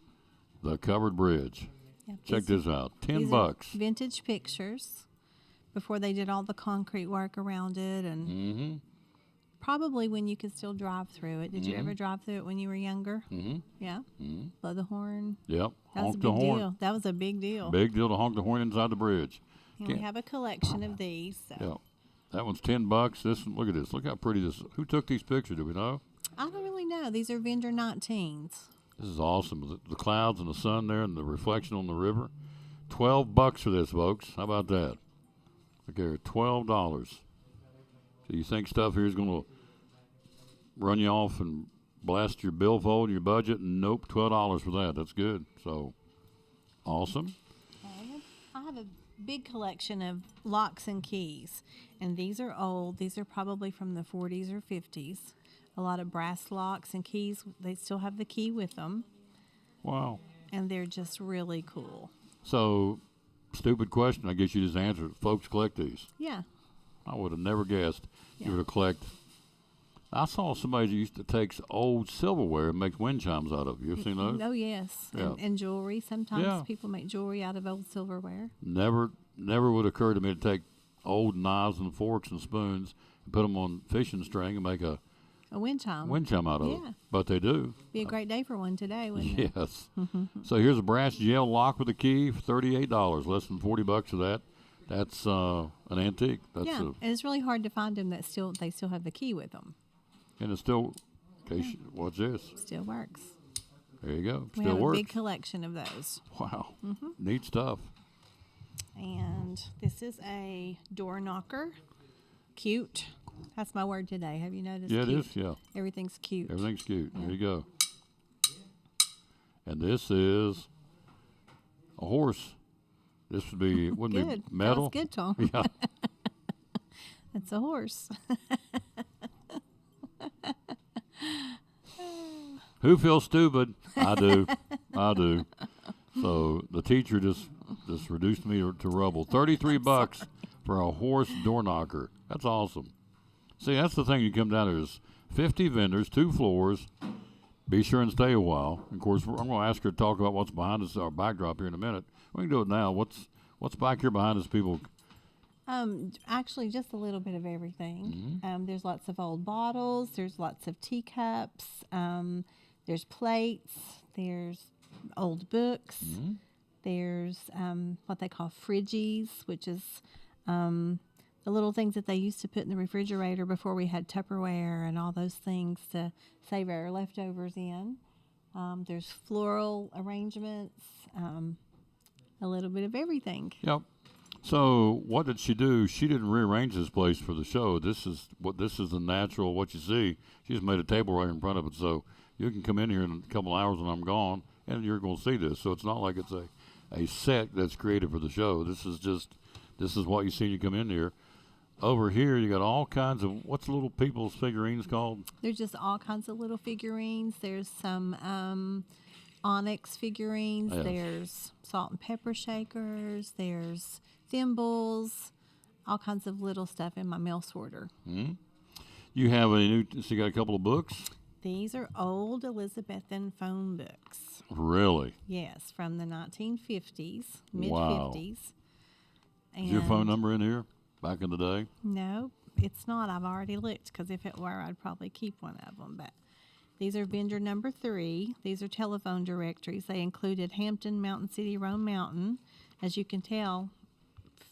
the covered bridge. Yeah, Check these- this out. these $10. are vintage pictures before they did all the concrete work around it, and Mm-hmm. probably when you could still drive through it. Did you ever drive through it when you were younger? Mm-hmm. Yeah. Mm-hmm. Blow the horn. Yep. That was Honk a the big horn. deal. That was a big deal. Big deal to honk the horn inside the bridge. And we Can't- have a collection of these. So. Yeah. That one's $10. This one, look at this. Look how pretty this is. Who took these pictures? Do we know? I don't really know. These are vendor 19s. This is awesome. The clouds and the sun there and the reflection on the river. $12 for this, folks. How about that? Look here, $12. So you think stuff here is going to run you off and blast your billfold and your budget? Nope, $12 for that. That's good. So awesome. I have a big collection of locks and keys, and these are old. These are probably from the 40s or 50s. A lot of brass locks and keys. They still have the key with them, Wow. and they're just really cool. So, stupid question. I guess you just answered. Folks collect these. Yeah. I would have never guessed Yeah. you would have collect. I saw somebody that used to take old silverware and make wind chimes out of. You ever seen those? Oh, yes. Yeah. And jewelry. Sometimes Yeah. people make jewelry out of old silverware. Never would occur to me to take old knives and forks and spoons and put them on fishing string and make a A wind chime. wind chime out of Yeah. it. But they do. Be a great day for one today, wouldn't it? Yes. So here's a brass jail lock with a key for $38, less than $40 for that. That's an antique. That's Yeah, and it's really hard to find them that they still have the key with them. and it's still. What's this? Still works. There you go. We Still have works. a big collection of those. Wow. Neat stuff. And this is a door knocker. Cute. That's my word today. Have you noticed? Yeah, it cute? is. Yeah. Everything's cute. Everything's cute. There you go. And this is a horse. This would be wouldn't Good. be metal. That was good, Tom. Yeah. That's a horse. Who feels stupid? I do. I do. So the teacher just reduced me to rubble. $33 for a horse door knocker. That's awesome. See, that's the thing. You come down there is 50 vendors, 2 floors. Be sure and stay a while. Of course, I'm going to ask her to talk about what's behind us, our backdrop here in a minute. We can do it now. What's back here behind us, people? Actually, just a little bit of everything. There's lots of old bottles. There's lots of teacups. There's plates. There's old books. There's what they call fridgies, which is the little things that they used to put in the refrigerator before we had Tupperware and all those things to save our leftovers in. There's floral arrangements, a little bit of everything. Yep. So what did she do? She didn't rearrange this place for the show. This is the natural what you see. She just made a table right in front of it, so you can come in here in a couple hours when I'm gone, and you're going to see this. So it's not like it's a set that's created for the show. This is what you see when you come in here. Over here, you got all kinds of what's little people's figurines called? There's just all kinds of little figurines. There's some onyx figurines. Yes. There's salt and pepper shakers. There's thimbles. All kinds of little stuff in my mail sorter. You have so you got a couple of books? These are old Elizabethan phone books. Really? Yes, from the 1950s, mid Wow. 50s. Is your phone number in here back in the day? No, it's not. I've already looked, because if it were, I'd probably keep one of them. But these are vendor number 3. These are telephone directories. They included Hampton, Mountain City, Rome Mountain. As you can tell,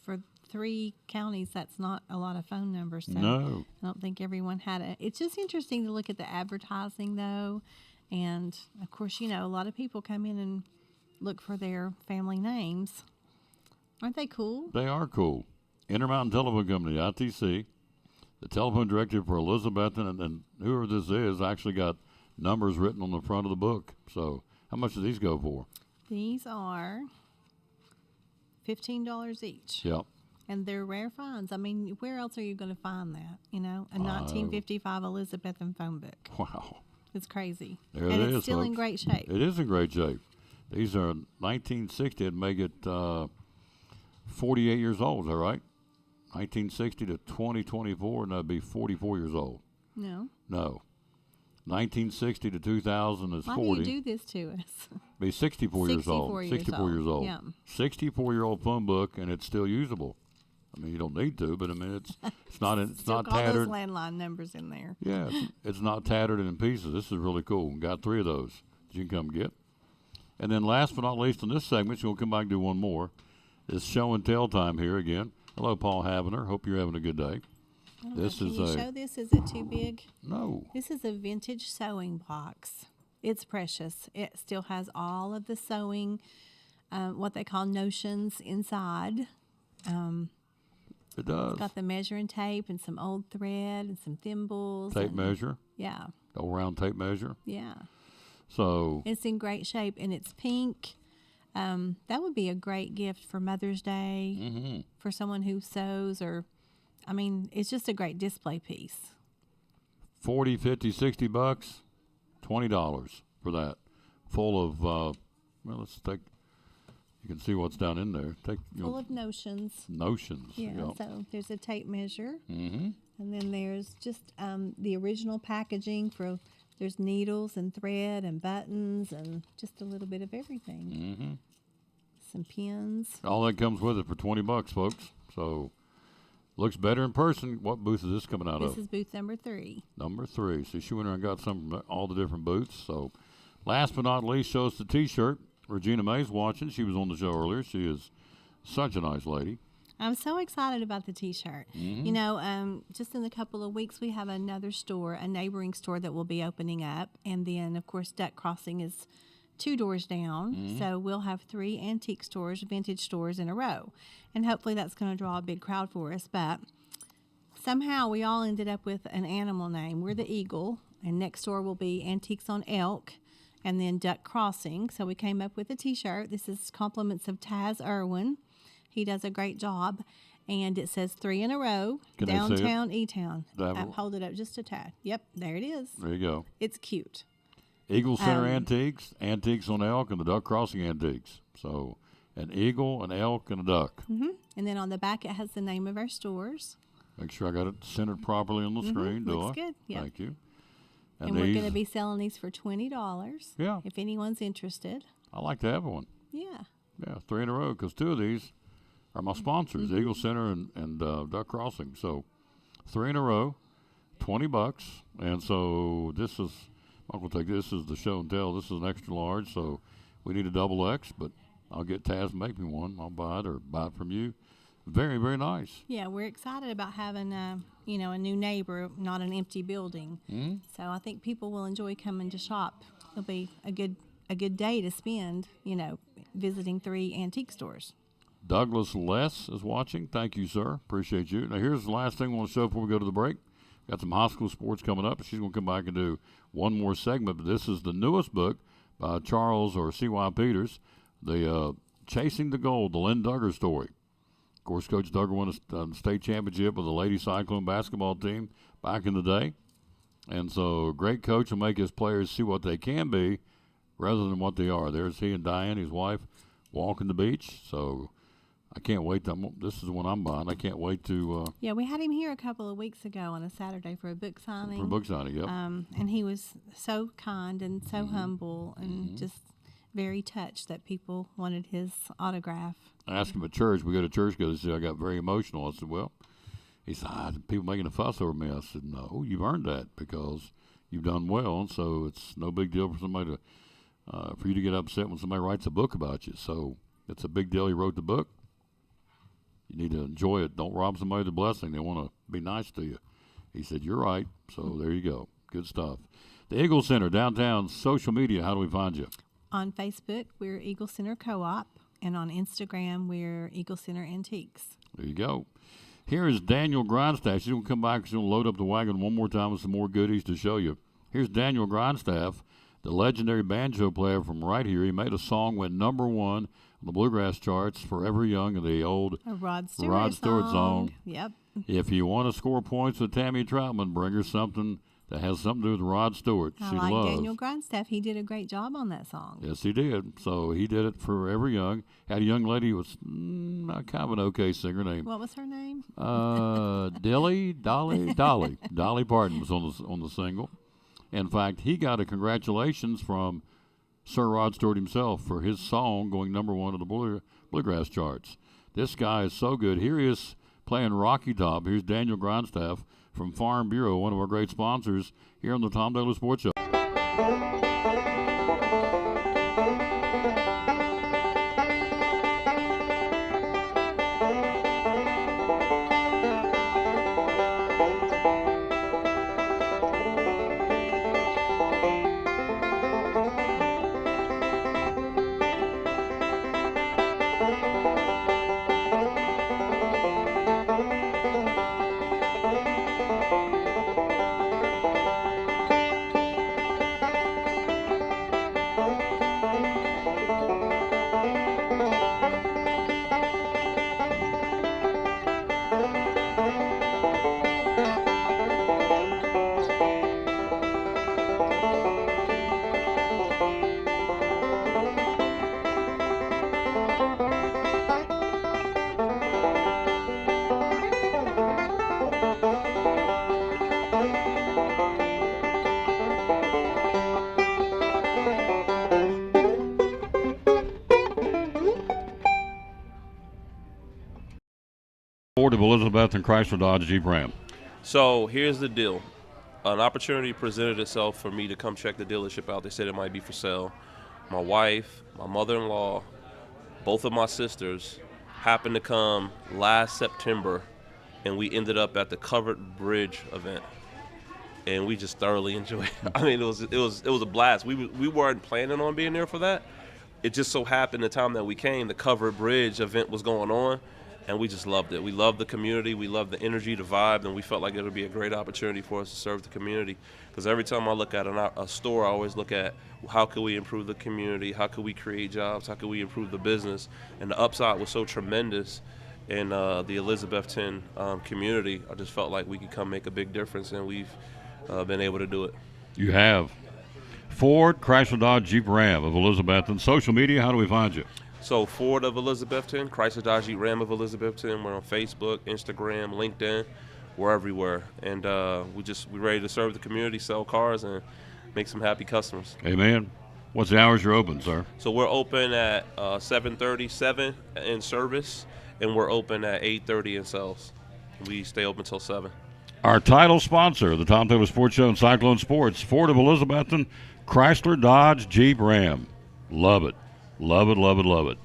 for 3 counties, that's not a lot of phone numbers. So No. I don't think everyone had it. It's just interesting to look at the advertising, though. And, of course, a lot of people come in and look for their family names. Aren't they cool? They are cool. Intermountain Telephone Company, ITC. The telephone directory for Elizabeth, and whoever this is actually got numbers written on the front of the book. So how much do these go for? These are $15 each. Yep. And they're rare finds. I mean, where else are you going to find that? A 1955 Elizabethan phone book. Wow. It's crazy. There and it it's is, still in folks. great shape. It is in great shape. These are 1960. It'd make it 48 years old. Is that right? 1960 to 2024, and that'd be 44 years old. No. No. 1960 to 2000 is Why 40. do you do this to us? Be 64 years old. 64 years old. Yeah. 64-year-old phone book, and it's still usable. I mean, you don't need to, but I mean, it's not Still not got tattered. those landline numbers in there. Yeah, it's not tattered and in pieces. This is really cool. Got 3 of those that you can come get. And then last but not least in this segment, so we'll come back and do one more, is show and tell time here again. Hello, Paul Havener. Hope you're having a good day. This Can is you show this? Is it too big? No. This is a vintage sewing box. It's precious. It still has all of the sewing, what they call notions inside. It does. It's got the measuring tape and some old thread and some thimbles. Tape and, measure. Yeah. All round tape measure. Yeah. So It's in great shape, and it's pink. That would be a great gift for Mother's Day, for someone who sews, or, I mean, it's just a great display piece. 40, 50, 60 bucks, $20 for that. Full of, well, let's take, you can see what's down in there. Take, Full of notions. notions. Yeah, Yep. so there's a tape measure. Mm-hmm. And then there's just the original packaging there's needles and thread and buttons and just a little bit of everything. Mm-hmm. Some pins. All that comes with it for 20 bucks, folks. So, looks better in person. What booth is this coming out of? This is booth number 3. Number 3. So she went in and got some from all the different booths. So, last but not least, shows the T-shirt. Regina May's watching. She was on the show earlier. She is such a nice lady. I'm so excited about the T-shirt. Mm-hmm. Just in a couple of weeks, we have another store, a neighboring store that will be opening up. And then, of course, Duck Crossing is 2 doors down. Mm-hmm. So we'll have 3 antique stores, vintage stores in a row. And hopefully that's going to draw a big crowd for us. But somehow we all ended up with an animal name. We're the Eagle. And next door will be Antiques on Elk. And then Duck Crossing. So we came up with a T-shirt. This is compliments of Taz Irwin. He does a great job. And it says 3 in a row, Can they see it? downtown E-Town. That- Hold it up just a tad. Yep, there it is. There you go. It's cute. Eagle Center Antiques, Antiques on Elk, and the Duck Crossing Antiques. So, an eagle, an elk, and a duck. And then on the back, it has the name of our stores. Make sure I got it centered properly on the screen. Do looks I? good, yep. Thank you. And we're going to be selling these for $20. Yeah. If anyone's interested. I like to have one. Yeah. Yeah, 3 in a row, because 2 of these are my sponsors, Eagle Center and Duck Crossing. So 3 in a row, 20 bucks. And so this is, I'm going to take this as the show and tell. This is an extra large, so we need a double X, but I'll get Taz to make me one. I'll buy it or buy it from you. Very, very nice. Yeah, we're excited about having a new neighbor, not an empty building. So I think people will enjoy coming to shop. It'll be a good day to spend, visiting 3 antique stores. Douglas Less is watching. Thank you, sir. Appreciate you. Now, here's the last thing I want to show before we go to the break. Got some high school sports coming up. She's going to come back and do one more segment, but this is the newest book by Charles or C.Y. Peters, the Chasing the Gold, the Lynn Duggar story. Of course, Coach Duggar won a state championship with the Lady Cyclone basketball team back in the day. And so a great coach will make his players see what they can be rather than what they are. There's he and Diane, his wife, walking the beach. So I can't wait. This is the one I'm buying. I can't wait to. Yeah, we had him here a couple of weeks ago on a Saturday for a book signing. For a book signing, yep. And he was so kind and so humble and just very touched that people wanted his autograph. I asked him at church. We go to church together. He said, I got very emotional. I said, well, He said, people making a fuss over me. I said, no, you've earned that because you've done well, and so it's no big deal for somebody to for you to get upset when somebody writes a book about you. So it's a big deal he wrote the book. You need to enjoy it. Don't rob somebody of the blessing. They want to be nice to you. He said, you're right. So there you go. Good stuff. The Eagle Center, downtown, social media, how do we find you? On Facebook, we're Eagle Center Co-op, and on Instagram, we're Eagle Center Antiques. There you go. Here is Daniel Grindstaff. She's going to come back. She's going to load up the wagon one more time with some more goodies to show you. Here's Daniel Grindstaff, the legendary banjo player from right here. He made a song, went #1 on the bluegrass charts, Forever Young, and the old Rod Stewart song. Yep. If you want to score points with Tammy Troutman, bring her something that has something to do with Rod Stewart. I She like loves. Daniel Grindstaff. He did a great job on that song. Yes, he did. So he did it Forever Young. Had a young lady who was kind of an okay singer named What was her name? Dolly Parton was on the single. In fact, he got a congratulations from Sir Rod Stewart himself for his song going #1 on the bluegrass charts. This guy is so good. Here he is playing Rocky Top. Here's Daniel Grindstaff from Farm Bureau, one of our great sponsors here on the Tom Taylor Sports Show. Ford of Elizabeth and Chrysler Dodge Jeep Ram. So here's the deal. An opportunity presented itself for me to come check the dealership out. They said it might be for sale. My wife, my mother-in-law, both of my sisters happened to come last September, and we ended up at the Covered Bridge event, and we just thoroughly enjoyed it. I mean, it was a blast. We weren't planning on being there for that. It just so happened the time that we came, the Covered Bridge event was going on, and we just loved it. We loved the community. We loved the energy, the vibe, and we felt like it would be a great opportunity for us to serve the community. Because every time I look at a store, I always look at how can we improve the community, how can we create jobs, how can we improve the business. And the upside was so tremendous in the Elizabethton community. I just felt like we could come make a big difference, and we've been able to do it. You have. Ford, Chrysler Dodge Jeep Ram of Elizabethton. Social media, how do we find you? So Ford of Elizabethton, Chrysler Dodge Jeep Ram of Elizabethton. We're on Facebook, Instagram, LinkedIn. We're everywhere. And we're ready to serve the community, sell cars, and make some happy customers. Amen. What's the hours you're open, sir? So we're open at 7:37 in service, and we're open at 8:30 in sales. We stay open till 7. Our title sponsor, the Tom Taylor Sports Show and Cyclone Sports, Ford of Elizabethton, Chrysler Dodge Jeep Ram. Love it. Love it, love it, love it.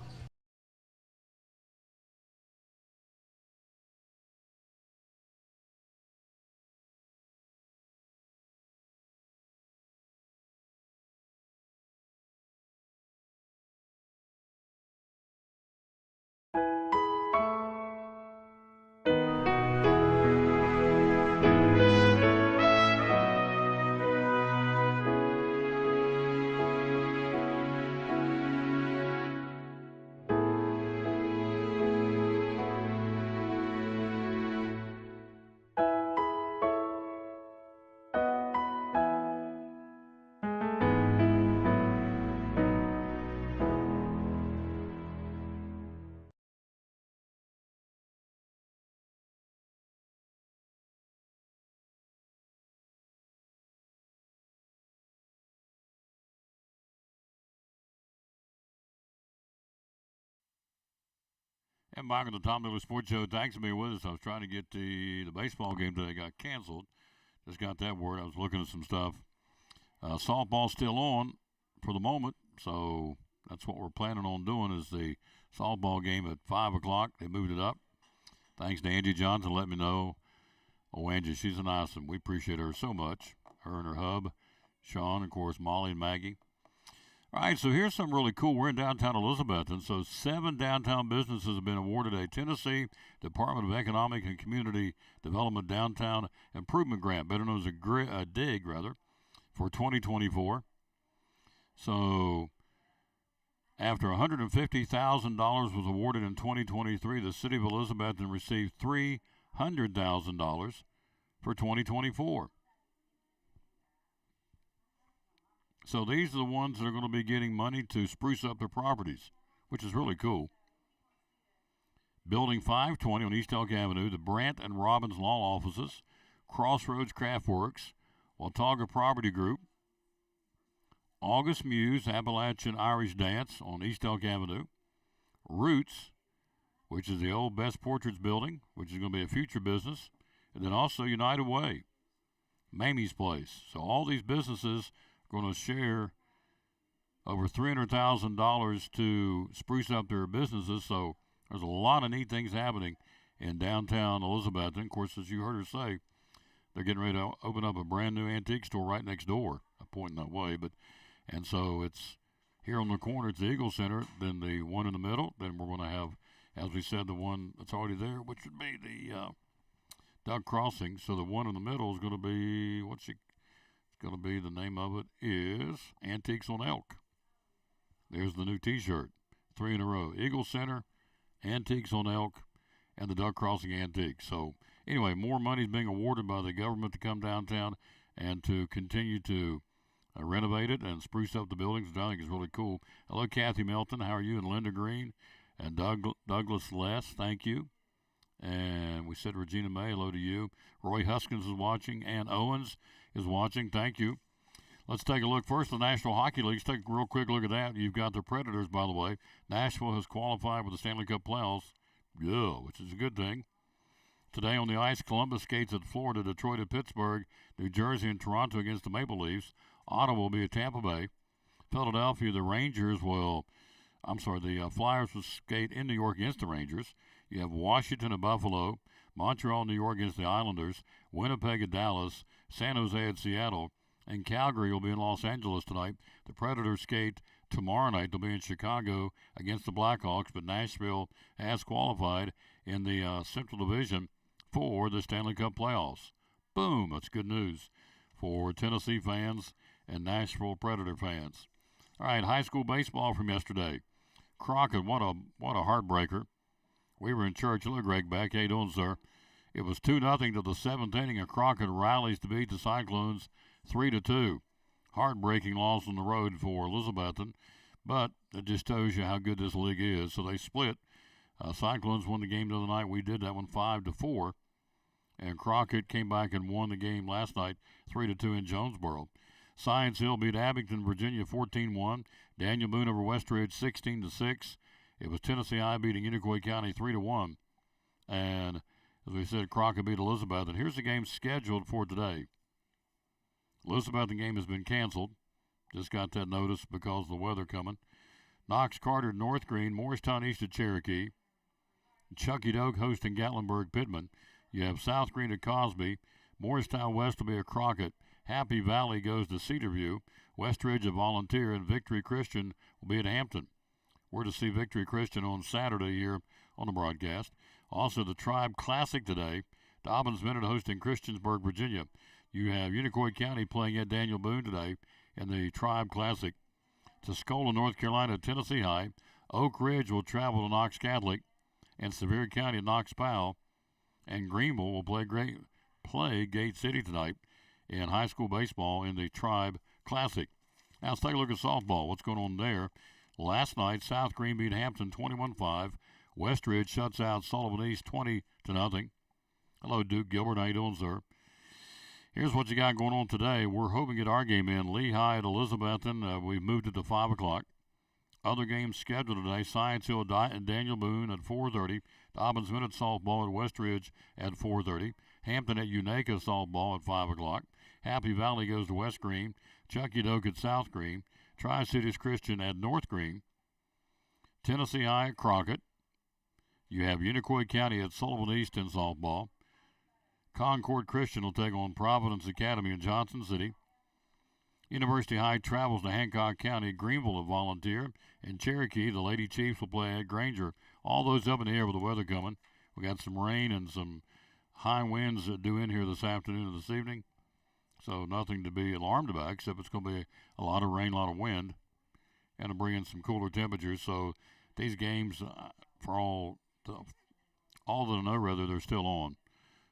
And Michael, the Tom Miller Sports Show, thanks for being with us. I was trying to get the baseball game today. Got canceled. Just got that word. I was looking at some stuff. Softball's still on for the moment, so that's what we're planning on doing is the softball game at 5 o'clock. They moved it up. Thanks to Angie Johnson letting me know. Oh, Angie, she's an awesome. We appreciate her so much. Her and her hub, Sean, of course, Molly and Maggie. All right, so here's something really cool. We're in downtown Elizabethton. So 7 downtown businesses have been awarded a Tennessee Department of Economic and Community Development Downtown Improvement Grant, better known as a DIG, for 2024. So after $150,000 was awarded in 2023, the city of Elizabethton received $300,000 for 2024. So these are the ones that are going to be getting money to spruce up their properties, which is really cool. Building 520 on East Elk Avenue, the Brandt and Robbins Law Offices, Crossroads Craft Works, Watauga Property Group, August Muse Appalachian Irish Dance on East Elk Avenue, Roots, which is the old Best Portraits building, which is going to be a future business, and then also United Way, Mamie's Place. So all these businesses going to share over $300,000 to spruce up their businesses. So there's a lot of neat things happening in downtown Elizabethton. Of course, as you heard her say, they're getting ready to open up a brand new antique store right next door. I'm pointing that way, and so it's here on the corner. It's the Eagle Center. Then the one in the middle. Then we're going to have, as we said, the one that's already there, which would be the Duck Crossing. So the one in the middle is going to be the name of it is Antiques on Elk. There's the new T-shirt, 3 in a row. Eagle Center, Antiques on Elk, and the Duck Crossing Antiques. So anyway, more money is being awarded by the government to come downtown and to continue to renovate it and spruce up the buildings, which I think is really cool. Hello, Kathy Melton. How are you? And Linda Green and Douglas Less. Thank you. And we said Regina May, hello to you. Roy Huskins is watching. Ann Owens is watching. Thank you. Let's take a look first at the National Hockey League. Let's take a real quick look at that. You've got the Predators, by the way. Nashville has qualified for the Stanley Cup playoffs. Yeah, which is a good thing. Today on the ice, Columbus skates at Florida, Detroit at Pittsburgh, New Jersey and Toronto against the Maple Leafs. Ottawa will be at Tampa Bay. Philadelphia, the Flyers will skate in New York against the Rangers. You have Washington at Buffalo, Montreal, New York against the Islanders, Winnipeg at Dallas, San Jose at Seattle, and Calgary will be in Los Angeles tonight. The Predators skate tomorrow night. They'll be in Chicago against the Blackhawks, but Nashville has qualified in the Central Division for the Stanley Cup playoffs. Boom, that's good news for Tennessee fans and Nashville Predator fans. All right, high school baseball from yesterday. Crockett, what a heartbreaker. We were in church. Hello, Greg Beck. How you doing, sir? It was 2-0 to the 7th inning, and Crockett rallies to beat the Cyclones 3-2. Heartbreaking loss on the road for Elizabethton, but it just tells you how good this league is. So they split. Cyclones won the game the other night. We did that one 5-4, and Crockett came back and won the game last night 3-2 in Jonesboro. Science Hill beat Abington, Virginia 14-1. Daniel Boone over Westridge 16-6. It was Tennessee I beating Unicoi County 3-1. And as we said, Crockett beat Elizabeth. And here's the game scheduled for today. Elizabethton game has been canceled. Just got that notice because of the weather coming. Knox Carter, North Green, Morristown East at Cherokee. Chucky Doak hosting Gatlinburg Pittman. You have South Green at Cosby. Morristown West will be at Crockett. Happy Valley goes to Cedarview. Westridge at Volunteer, and Victory Christian will be at Hampton. We're to see Victory Christian on Saturday here on the broadcast. Also, the Tribe Classic today. Dobbins Minute hosting Christiansburg, Virginia. You have Unicoi County playing at Daniel Boone today in the Tribe Classic. Tuscola, North Carolina, Tennessee High. Oak Ridge will travel to Knox Catholic, and Sevier County at Knox Powell. And Greenville will play Gate City tonight in high school baseball in the Tribe Classic. Now let's take a look at softball. What's going on there? Last night, South Green beat Hampton 21-5. Westridge shuts out Sullivan East 20-0. Hello, Duke Gilbert. How you doing, sir? Here's what you got going on today. We're hoping to get our game in. Lehigh at Elizabethton. We've moved it to 5 o'clock. Other games scheduled today: Science Hill and Daniel Boone at 4:30. Dobbins Minute softball at Westridge at 4:30. Hampton at Unaka softball at 5 o'clock. Happy Valley goes to West Green. Chucky Doak at South Green. Tri-Cities Christian at North Green. Tennessee High at Crockett. You have Unicoi County at Sullivan East in softball. Concord Christian will take on Providence Academy in Johnson City. University High travels to Hancock County. Greenville will volunteer. In Cherokee, the Lady Chiefs will play at Granger. All those up in the air with the weather coming. We got some rain and some high winds due in here this afternoon and this evening. So nothing to be alarmed about, except it's going to be a lot of rain, a lot of wind, and to bring in some cooler temperatures. So these games, for all that I know, rather, they're still on.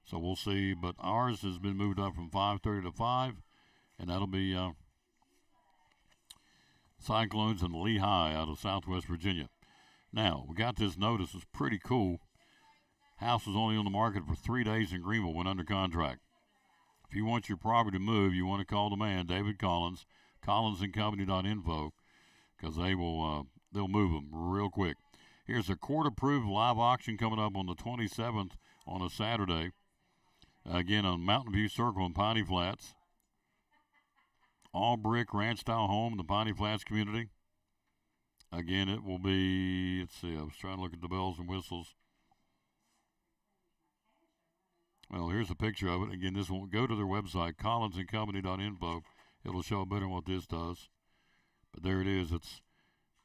So we'll see. But ours has been moved up from 5:30 to 5, and that'll be Cyclones and Lehigh out of Southwest Virginia. Now, we got this notice. It's pretty cool. House was only on the market for 3 days in Greenville, went under contract. If you want your property to move, you want to call the man, David Collins, collinsandcompany.info, because they'll move them real quick. Here's a court-approved live auction coming up on the 27th on a Saturday. Again, on Mountain View Circle in Piney Flats. All brick ranch-style home in the Piney Flats community. Again, it will be, let's see, I was trying to look at the bells and whistles. Well, here's a picture of it. Again, this will go to their website, collinsandcompany.info. It'll show better than what this does. But there it is. It's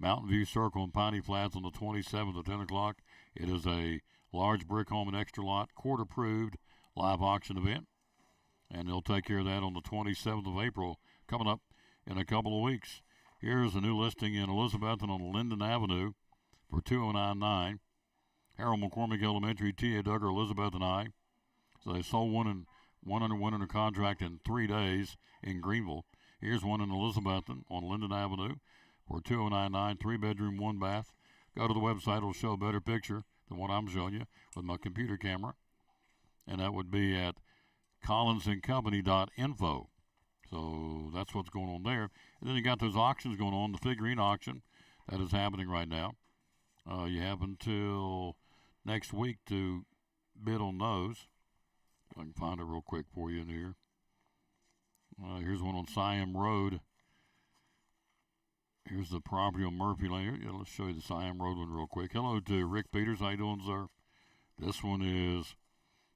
Mountain View Circle in Piney Flats on the 27th at 10 o'clock. It is a large brick home and extra lot, court-approved live auction event. And they'll take care of that on the 27th of April, coming up in a couple of weeks. Here's a new listing in Elizabethton on Linden Avenue for $209,900. Harold McCormick Elementary, T.A. Duggar, Elizabethton High. So they sold one under contract in 3 days in Greenville. Here's one in Elizabethton on Linden Avenue for $209,900, 3-bedroom, 1-bath. Go to the website; it'll show a better picture than what I'm showing you with my computer camera, and that would be at collinsandcompany.info. So that's what's going on there. And then you got those auctions going on, the figurine auction that is happening right now. You have until next week to bid on those. I can find it real quick for you in here. Here's one on Siam Road. Here's the property on Murphy Lane. Yeah, let's show you the Siam Road one real quick. Hello to Rick Peters. How you doing, sir? This one is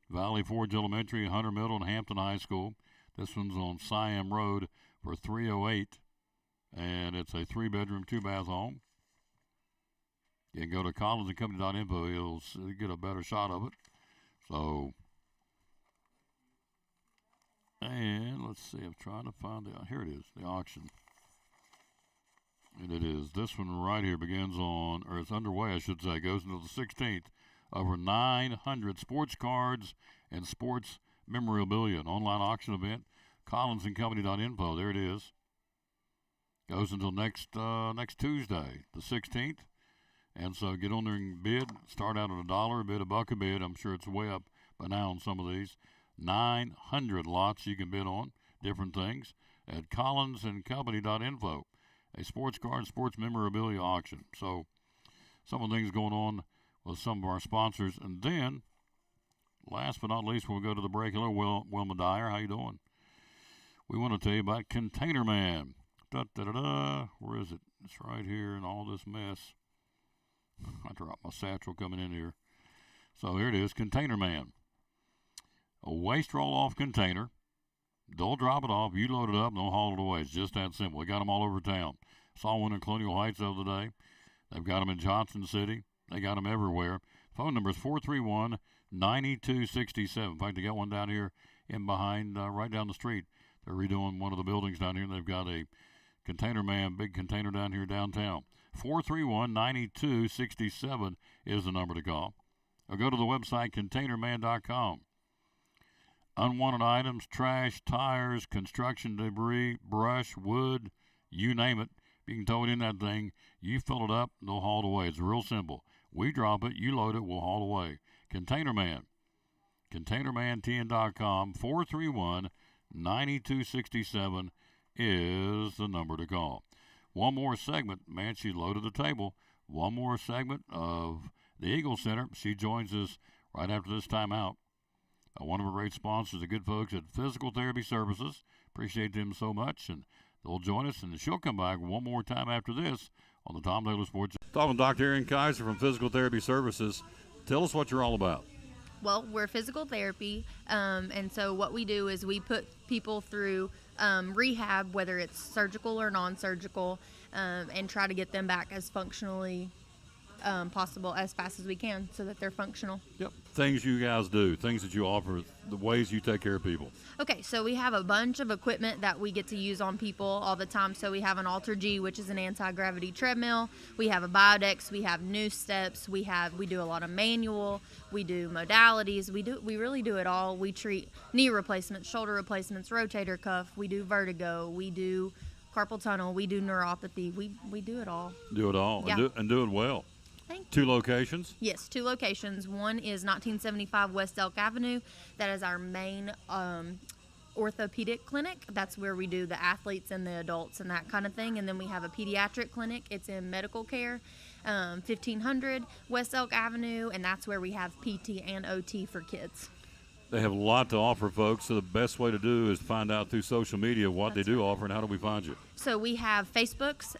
Valley Forge Elementary, Hunter Middle, and Hampton High School. This one's on Siam Road for $308,000, and it's a 3-bedroom, 2-bath home. You can go to collinsandcompany.info. You'll get a better shot of it. So, and let's see. I'm trying to find it. Here it is, the auction. And it is. This one right here begins on, or it's underway, I should say, goes until the 16th. Over 900 sports cards and sports memorabilia, an online auction event. collinsandcompany.info. There it is. Goes until next Tuesday, the 16th. And so get on there and bid. Start out at $1, bid $1 a bid. I'm sure it's way up by now on some of these. 900 lots you can bid on, different things, at collinsandcompany.info. A sports card, sports memorabilia auction. So some of the things going on with some of our sponsors. And then, last but not least, we'll go to the break. Hello, Wilma Dyer. How you doing? We want to tell you about Container Man. Where is it? It's right here in all this mess. I dropped my satchel coming in here. So here it is, Container Man. A waste roll-off container. They'll drop it off. You load it up, and they'll haul it away. It's just that simple. We got them all over town. Saw one in Colonial Heights the other day. They've got them in Johnson City. They got them everywhere. Phone number is 431-9267. In fact, they got one down here in behind, right down the street. They're redoing one of the buildings down here, and they've got a Container Man, big container down here downtown. 431-9267 is the number to call. Or go to the website, containerman.com. Unwanted items, trash, tires, construction debris, brush, wood, you name it. You can throw it in that thing. You fill it up, they'll haul it away. It's real simple. We drop it, you load it, we'll haul away. Container Man. ContainerManTN.com. 431-9267 is the number to call. one more segment. Man, she loaded the table. One more segment of the Eagle Center. She joins us right after this timeout. One of our great sponsors, the good folks at Physical Therapy Services. Appreciate them so much, and they'll join us, and she'll come back one more time after this on the Tom Taylor Sports. Talking to Dr. Erin Kaiser from Physical Therapy Services. Tell us what you're all about. Well, we're physical therapy, and so what we do is we put people through rehab, whether it's surgical or non-surgical, and try to get them back as functionally possible as fast as we can so that they're functional. Yep. Things you guys do, things that you offer, the ways you take care of people. Okay, so we have a bunch of equipment that we get to use on people all the time. So we have an Alter G, which is an anti-gravity treadmill. We have a Biodex. We have new steps. We do a lot of manual. We do modalities. We really do it all. We treat knee replacements, shoulder replacements, rotator cuff. We do vertigo. We do carpal tunnel. We do neuropathy. We do it all. Do it all, Yeah. and do it well. Thank you. 2 locations? Yes, 2 locations. One is 1975 West Elk Avenue. That is our main orthopedic clinic. That's where we do the athletes and the adults and that kind of thing. And then we have a pediatric clinic. It's in medical care, 1500 West Elk Avenue, and that's where we have PT and OT for kids. They have a lot to offer, folks, so the best way to do is find out through social media what they do offer, and how do we find you? So we have Facebooks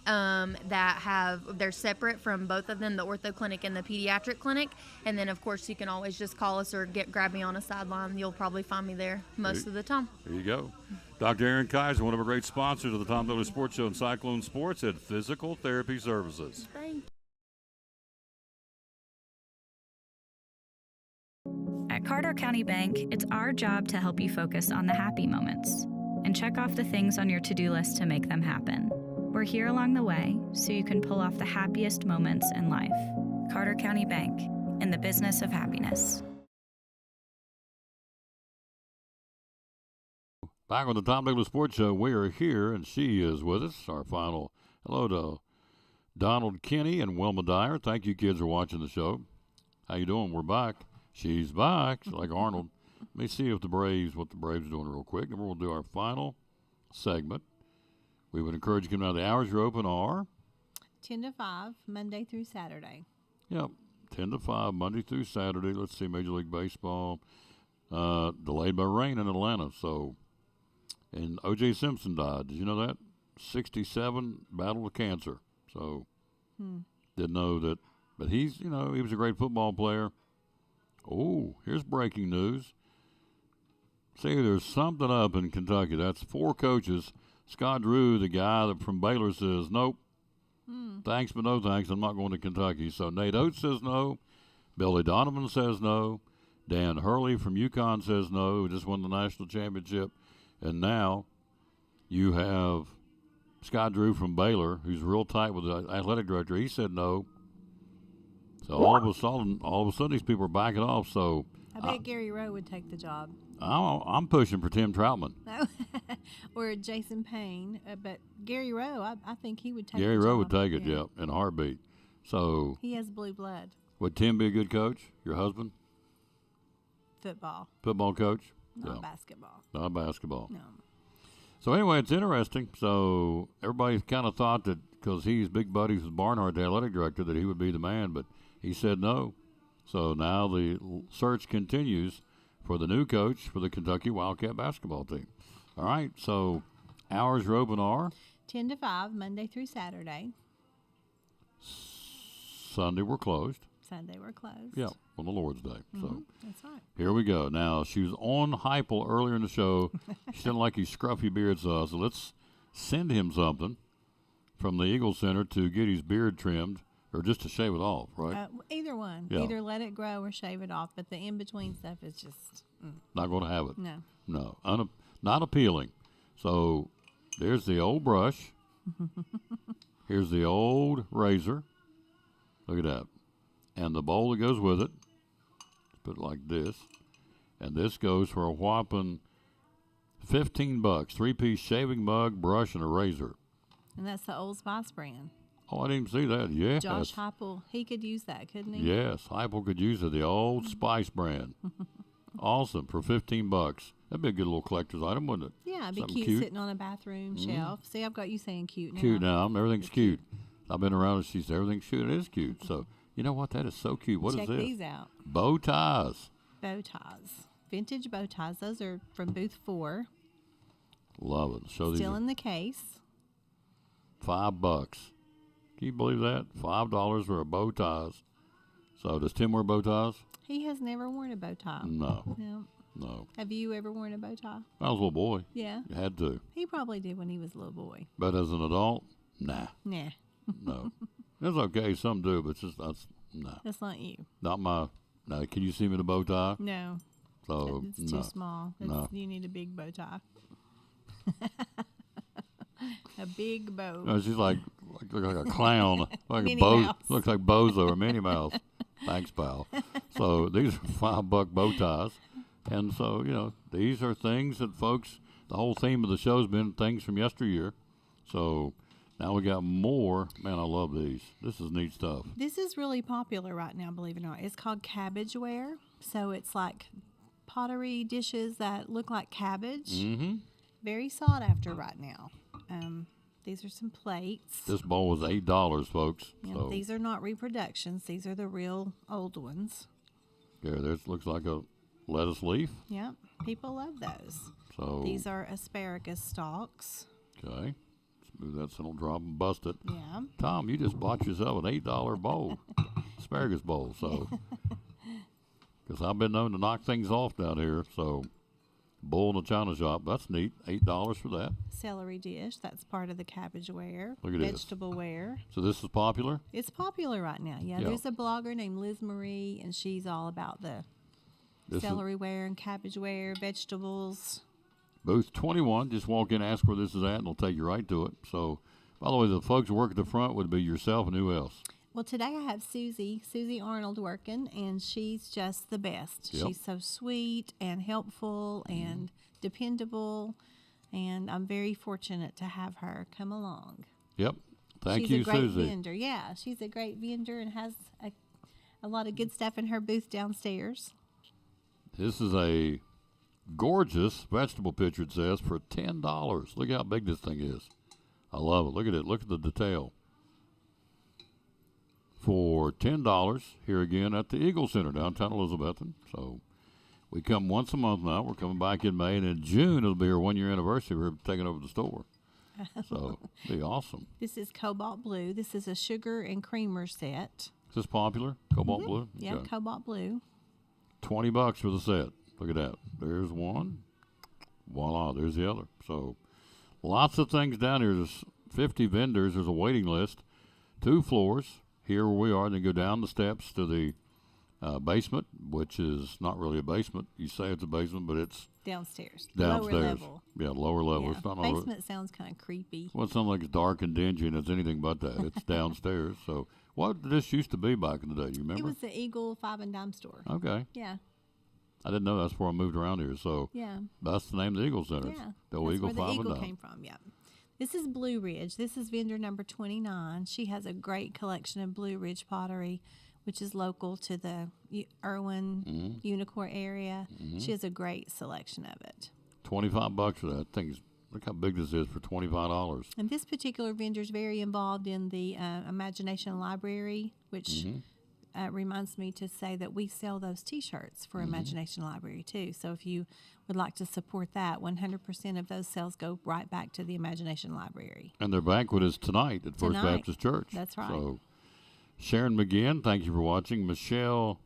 they're separate from both of them, the ortho clinic and the pediatric clinic. And then, of course, you can always just call us or grab me on a sideline. You'll probably find me there most of the time. There you go. Dr. Erin Kaiser, one of our great sponsors of the Tom Taylor Sports Show and Cyclone Sports at Physical Therapy Services. Thank you. At Carter County Bank, it's our job to help you focus on the happy moments and check off the things on your to-do list to make them happen. We're here along the way so you can pull off the happiest moments in life. Carter County Bank, in the business of happiness. Back on the Tom Taylor Sports Show, we are here, and she is with us. Our final hello to Donald Kinney and Wilma Dyer. Thank you, kids, for watching the show. How you doing? We're back. She's back, like Arnold. Let me see what the Braves are doing real quick. Then we'll do our final segment. We would encourage you to come down. The hours you're open are 10 to 5, Monday through Saturday. Yep, 10 to 5, Monday through Saturday. Let's see, Major League Baseball. Delayed by rain in Atlanta. So, and O.J. Simpson died. Did you know that? 67, battled with cancer. So, didn't know that. But he was a great football player. Oh, here's breaking news. See, there's something up in Kentucky. That's 4 coaches. Scott Drew, the guy from Baylor, says, nope. Thanks, but no thanks. I'm not going to Kentucky. So Nate Oates says no. Billy Donovan says no. Dan Hurley from UConn says no. Who just won the national championship. And now you have Scott Drew from Baylor, who's real tight with the athletic director. He said no. So all of a sudden, these people are backing off. So I bet Gary Rowe would take the job. I'm pushing for Tim Troutman. Or Jason Payne. But Gary Rowe, I think he would take Gary the Rowe job. would take it, yeah, in a heartbeat. So He has blue blood. would Tim be a good coach? Your husband? Football. Football coach? Not basketball. Not basketball. No. So anyway, it's interesting. So everybody kind of thought that because he's big buddies with Barnhart, the athletic director, that he would be the man, but he said no. So now the search continues for the new coach for the Kentucky Wildcat basketball team. All right, so hours are open are 10 to 5, Monday through Saturday. Sunday we're closed. Sunday we're closed. Yeah, on the Lord's Day. So that's right. here we go. Now, she was on Heupel earlier in the show. She didn't like his scruffy beard, so let's send him something from the Eagle Center to get his beard trimmed, or just to shave it off, right? Either one. Yeah. Either let it grow or shave it off, but the in-between stuff is just... Not going to have it. No. No, not appealing. So there's the old brush. Here's the old razor. Look at that. And the bowl that goes with it. Put it like this. And this goes for a whopping $15. 3-piece shaving mug, brush, and a razor. And that's the Old Spice brand. Oh, I didn't even see that. Yes. Josh Heupel, he could use that, couldn't he? Yes, Heupel could use it. The Old Spice brand. Awesome for $15. That'd be a good little collector's item, wouldn't it? Yeah, it'd be Something cute, sitting on a bathroom shelf. See, I've got you saying cute now. Cute now. Everything's cute. I've been around and she said everything's cute. It is cute. So, you know what? That is so cute. What is Check this? these out. Bow ties. Bow ties. Vintage bow ties. Those are from booth 4. Love it. Show Still these. in the case. $5. Can you believe that? $5 for a bow ties. So does Tim wear bow ties? He has never worn a bow tie. No. No. No. Have you ever worn a bow tie? I was a little boy. Yeah. You had to. He probably did when he was a little boy. But as an adult, nah. Nah. No. It's okay. Some do, but it's just nah. That's not you. Not my. No. Can you see me in a bow tie? No. So It's no. too small. No. You need a big bow tie. A big bow. No, she's like a clown, like Minnie a Bo. Mouse. Looks like Bozo or Minnie Mouse. Thanks, pal. So these are $5 bow ties, and so these are things that folks. The whole theme of the show's been things from yesteryear. So now we got more. Man, I love these. This is neat stuff. This is really popular right now, believe it or not. It's called cabbageware. So it's like pottery dishes that look like cabbage. Mm-hmm. Very sought after right now. These are some plates. This bowl was $8, folks. Yeah, So these are not reproductions. These are the real old ones. this looks like a lettuce leaf. Yep, people love those. So These are asparagus stalks. okay, smooth that so don't drop and bust it. Yeah. Tom, you just bought yourself an $8 bowl, asparagus bowl. So because I've been known to knock things off down here. So bull in the china shop, that's neat. $8 for that. Celery dish, that's part of the cabbageware. Look at this. Vegetable-ware. So this is popular. It's popular right now. Yeah, Yeah. there's a blogger named Liz Marie, and she's all about the This is celery-ware and cabbageware, vegetables. booth 21. Just walk in, ask where this is at, and they'll take you right to it. So, by the way, the folks who work at the front would be yourself and who else? Well, today I have Susie Arnold working, and she's just the best. Yep. She's so sweet and helpful and dependable, and I'm very fortunate to have her come along. Yep. Thank she's you, a great Susie. vendor. Yeah, she's a great vendor and has a lot of good stuff in her booth downstairs. This is a gorgeous vegetable pitcher, it says, for $10. Look how big this thing is. I love it. Look at it. Look at the detail. For $10 here again at the Eagle Center, downtown Elizabethton. So we come once a month now. We're coming back in May, and in June it'll be our 1-year anniversary. We're taking over the store. So it'll be awesome. This is Cobalt Blue. This is a sugar and creamer set. Is this popular? Cobalt Blue? Yeah, Okay. Cobalt Blue. $20 for the set. Look at that. There's one. Voila, there's the other. So lots of things down here. There's 50 vendors. There's a waiting list. 2 floors. Here where we are, then go down the steps to the basement, which is not really a basement. You say it's a basement, but it's Downstairs. downstairs. Lower level. Yeah, lower level. Yeah. It's not lower. Basement sounds kind of creepy. Well, it sounds like it's dark and dingy, and it's anything but that. It's downstairs. So what did this used to be back in the day? You remember? It was the Eagle 5 and Dime store. Okay. Yeah. I didn't know that's before I moved around here. So Yeah. that's the name of the Eagle Center. Yeah. The old That's Eagle where the 5 Eagle and Dime. came from, yeah. This is Blue Ridge. This is vendor number 29. She has a great collection of Blue Ridge pottery, which is local to the Irwin, Unicor area. She has a great selection of it. $25 for that. Look how big this is for $25. And this particular vendor is very involved in the Imagination Library, which reminds me to say that we sell those T-shirts for Imagination Library too. So if you would like to support that, 100% of those sales go right back to the Imagination Library. And their banquet is tonight at First Tonight. Baptist Church. That's right. So Sharon McGinn, thank you for watching. Michelle,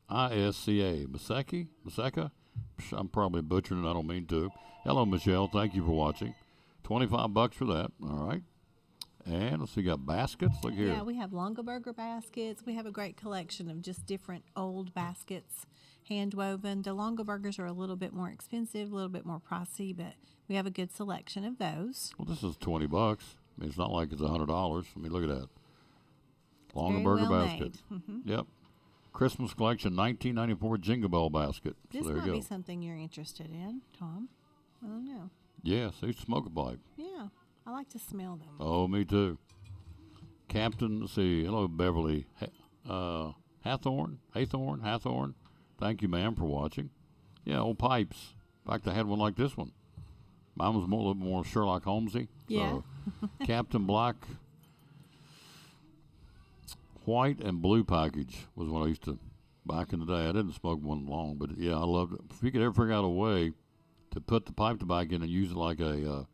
Mesisca, Maseka? I'm probably butchering it. I don't mean to. Hello, Michelle. Thank you for watching. $25 for that. All right. And let's see, got baskets. Look here. Yeah, we have Longaberger baskets. We have a great collection of just different old baskets, hand woven. The Longabergers are a little bit more expensive, a little bit more pricey, but we have a good selection of those. Well, this is $20. I mean, it's not like it's $100. I mean, look at that. Very Longaberger well basket. made. Mhm. Yep. Christmas collection 1994 Jingle Bell basket. This so there might you go. be something you're interested in, Tom. I don't know. Yeah, see, smoke a pipe. Yeah, I like to smell them. Oh, me too. Captain, let's see. Hello, Beverly. Hathorn. Thank you, ma'am, for watching. Yeah, old pipes. In fact, I had one like this one. Mine was a little more Sherlock Holmesy. Yeah. So, Captain Black white and blue package was what I used to back in the day. I didn't smoke one long, but yeah, I loved it. If you could ever figure out a way to put the pipe tobacco in and use it like a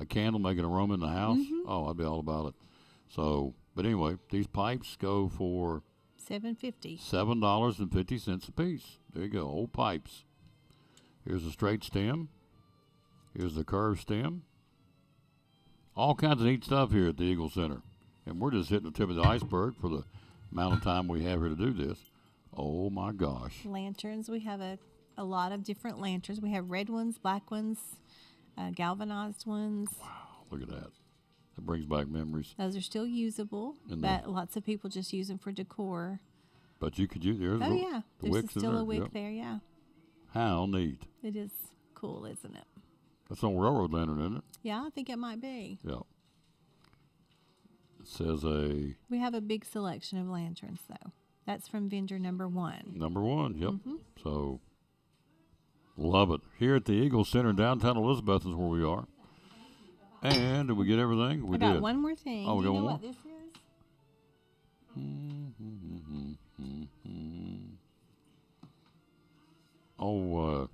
candle, make an aroma in the house, oh, I'd be all about it. So, but anyway, these pipes go for $7.50. $7.50 a piece. There you go, old pipes. Here's a straight stem. Here's the curved stem. All kinds of neat stuff here at the Eagle Center. And we're just hitting the tip of the iceberg for the amount of time we have here to do this. Oh, my gosh. Lanterns. We have a lot of different lanterns. We have red ones, black ones, galvanized ones. Wow, look at that. That brings back memories. Those are still usable, but lots of people just use them for decor. But you could use, there's Oh, yeah. the There's wicks in still there. a wick Yep. there, yeah. How neat. It is cool, isn't it? That's on railroad lantern, isn't it? Yeah, I think it might be. Yeah. It says a... We have a big selection of lanterns, though. That's from vendor number 1. Number 1, yep. So, love it. Here at the Eagle Center in downtown Elizabeth is where we are. And did we get everything? We I got did. one more thing. Oh, we Do you got know one what more? this is? Oh,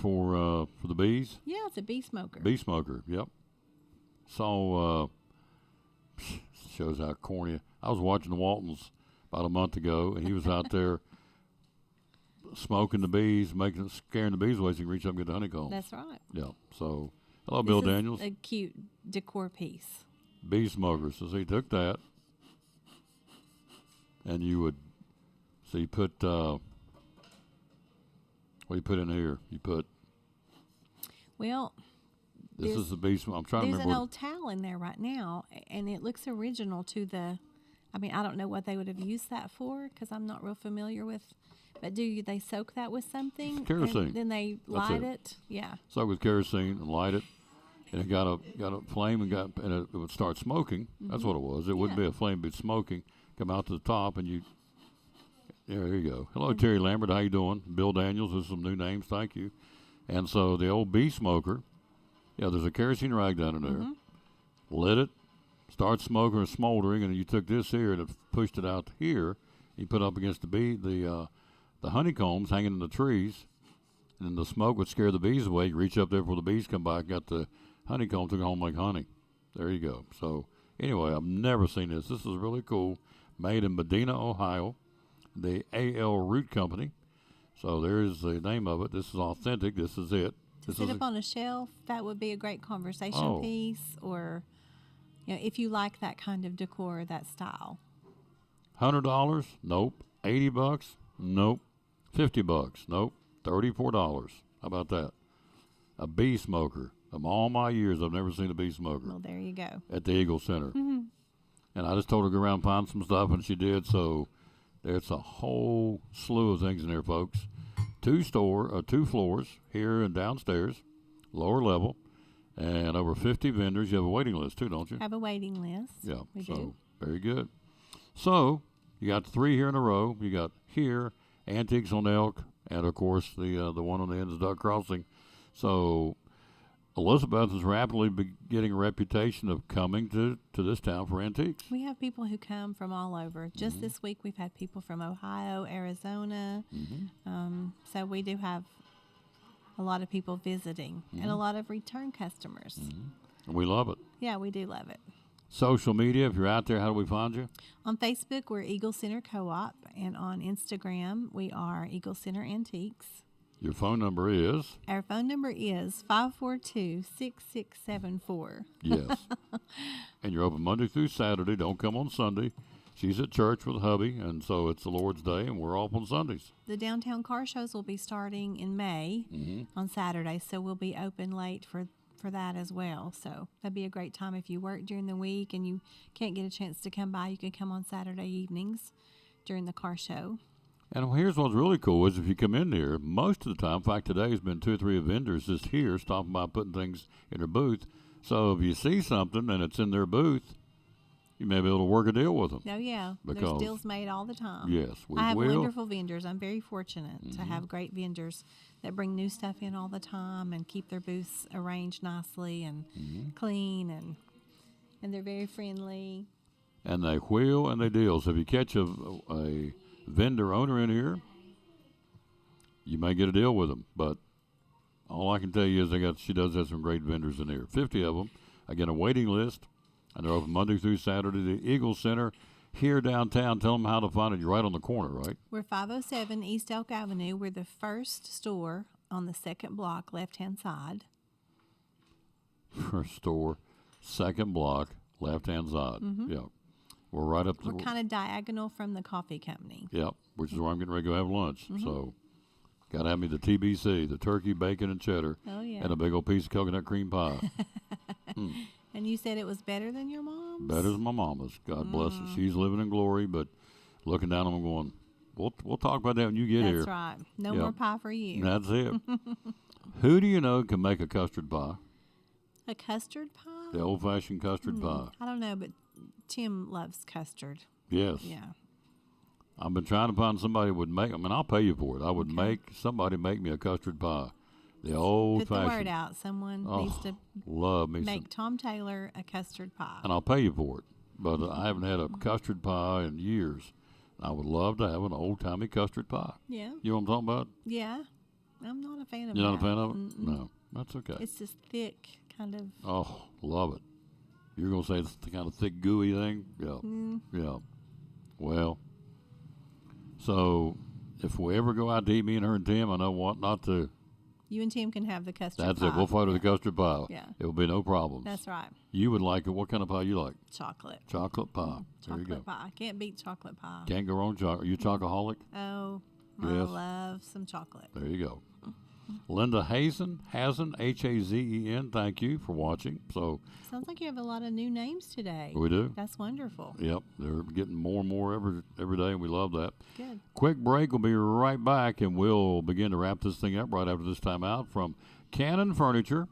for the bees? Yeah, it's a bee smoker. Bee smoker, yep. So, shows how corny. I was watching the Waltons about a month ago, and he was out there smoking the bees, scaring the bees away so he can reach up and get the honeycomb. That's right. Yeah. So, hello, This Bill is Daniels. a cute decor piece. Bee smoker. So he took that, and you would, so you put, what do you put in here? You put, Well, this is the bee smoker. I'm trying to there's remember. an old towel in there right now, and it looks original to the. I mean, I don't know what they would have used that for because I'm not real familiar with. But they soak that with something? Kerosene. And then they That's light it. it? Yeah. Soak with kerosene and light it, and it got a flame and it would start smoking. That's what it was. It wouldn't be a flame, but smoking. Come out to the top, and you. There you go. Hello, Terry Lambert. How you doing? Bill Daniels. There's some new names. Thank you. And so the old bee smoker. Yeah, there's a kerosene rag down in there. Lit it, started smoking or smoldering, and you took this here and it pushed it out here. You put it up against the honeycombs hanging in the trees, and then the smoke would scare the bees away. You reach up there before the bees come by, got the honeycomb, took it home like honey. There you go. So anyway, I've never seen this. This is really cool. Made in Medina, Ohio, the A.L. Root Company. So there's the name of it. This is authentic. This is it. To sit up on a shelf, that would be a great conversation Oh. piece, or if you like that kind of decor, that style. $100? Nope. $80? Nope. $50? Nope. $34. How about that? A bee smoker. Of all my years, I've never seen a bee smoker. Well, there you go. At the Eagle Center. And I just told her to go around and find some stuff, and she did. So there's a whole slew of things in there, folks. 2 floors here and downstairs, lower level, and over 50 vendors. You have a waiting list too, don't you? Have a waiting list. Yeah. We so do. very good. So you got 3 here in a row. You got here Antiques on Elk, and of course the one on the end is Duck Crossing. So Elizabeth is rapidly getting a reputation of coming to this town for antiques. We have people who come from all over. Just this week, we've had people from Ohio, Arizona. So we do have a lot of people visiting and a lot of return customers. And we love it. Yeah, we do love it. Social media, if you're out there, how do we find you? On Facebook, we're Eagle Center Co-op, and on Instagram, we are Eagle Center Antiques. Your phone number is? Our phone number is 542-6674. Yes. And you're open Monday through Saturday. Don't come on Sunday. She's at church with hubby, and so it's the Lord's Day, and we're off on Sundays. The downtown car shows will be starting in May on Saturday, so we'll be open late for that as well. So that'd be a great time if you work during the week and you can't get a chance to come by. You can come on Saturday evenings during the car show. And here's what's really cool is if you come in here, most of the time, in fact, today has been 2 or 3 vendors just here stopping by putting things in their booth. So if you see something and it's in their booth, you may be able to work a deal with them. Oh, yeah. There's Because- deals made all the time. Yes, we I have will. wonderful vendors. I'm very fortunate to have great vendors that bring new stuff in all the time and keep their booths arranged nicely and clean, and they're very friendly. And they wheel and they deal. So if you catch a vendor owner in here, you may get a deal with them. But all I can tell you is she does have some great vendors in here. 50 of them. Again, a waiting list. And they're open Monday through Saturday. The Eagle Center here downtown. Tell them how to find it. You're right on the corner, right? We're 507 East Elk Avenue. We're the first store on the second block, left-hand side. First store, second block, left-hand side. Yeah. We're right up the... We're kind of diagonal from the coffee company. Yep, which is where I'm getting ready to go have lunch. So, got to have me the TBC, the turkey, bacon, and cheddar. Oh, yeah. And a big old piece of coconut cream pie. And you said it was better than your mom's? Better than my mama's. God bless her. She's living in glory, but looking down on them going, we'll talk about that when you get here. That's right. No Yep. more pie for you. That's it. Who do you know can make a custard pie? A custard pie? The old-fashioned custard pie. I don't know, but Tim loves custard. Yes. Yeah. I've been trying to find somebody who would make. I mean, I'll pay you for it. I would make somebody make me a custard pie, the old Put the fashioned. word out. Someone Oh, needs to love me make some, Tom Taylor a custard pie. and I'll pay you for it. But I haven't had a custard pie in years. I would love to have an old timey custard pie. Yeah. You know what I'm talking about? Yeah. I'm not a fan of You're that. not a fan of it? Mm-mm. No, that's okay. It's just thick, kind of. Oh, love it. You're gonna say it's the kind of thick, gooey thing? Yeah. Yeah. Well, so if we ever go out to eat, me and her and Tim, I know what not to. You and Tim can have the custard That's pie. it. We'll photo the custard pie. Yeah. It will be no problems. That's right. You would like it. What kind of pie you like? Chocolate. Chocolate pie. There you go. Chocolate pie. Can't beat chocolate pie. Can't go wrong. Chocolate. Are you a chocoholic? Oh, I Yes. love some chocolate. There you go. Linda Hazen, Hazen, thank you for watching. So Sounds like you have a lot of new names today. we do. That's wonderful. Yep, they're getting more and more every day, and we love that. Good. Quick break. We'll be right back, and we'll begin to wrap this thing up right after this time out from Cannon Furniture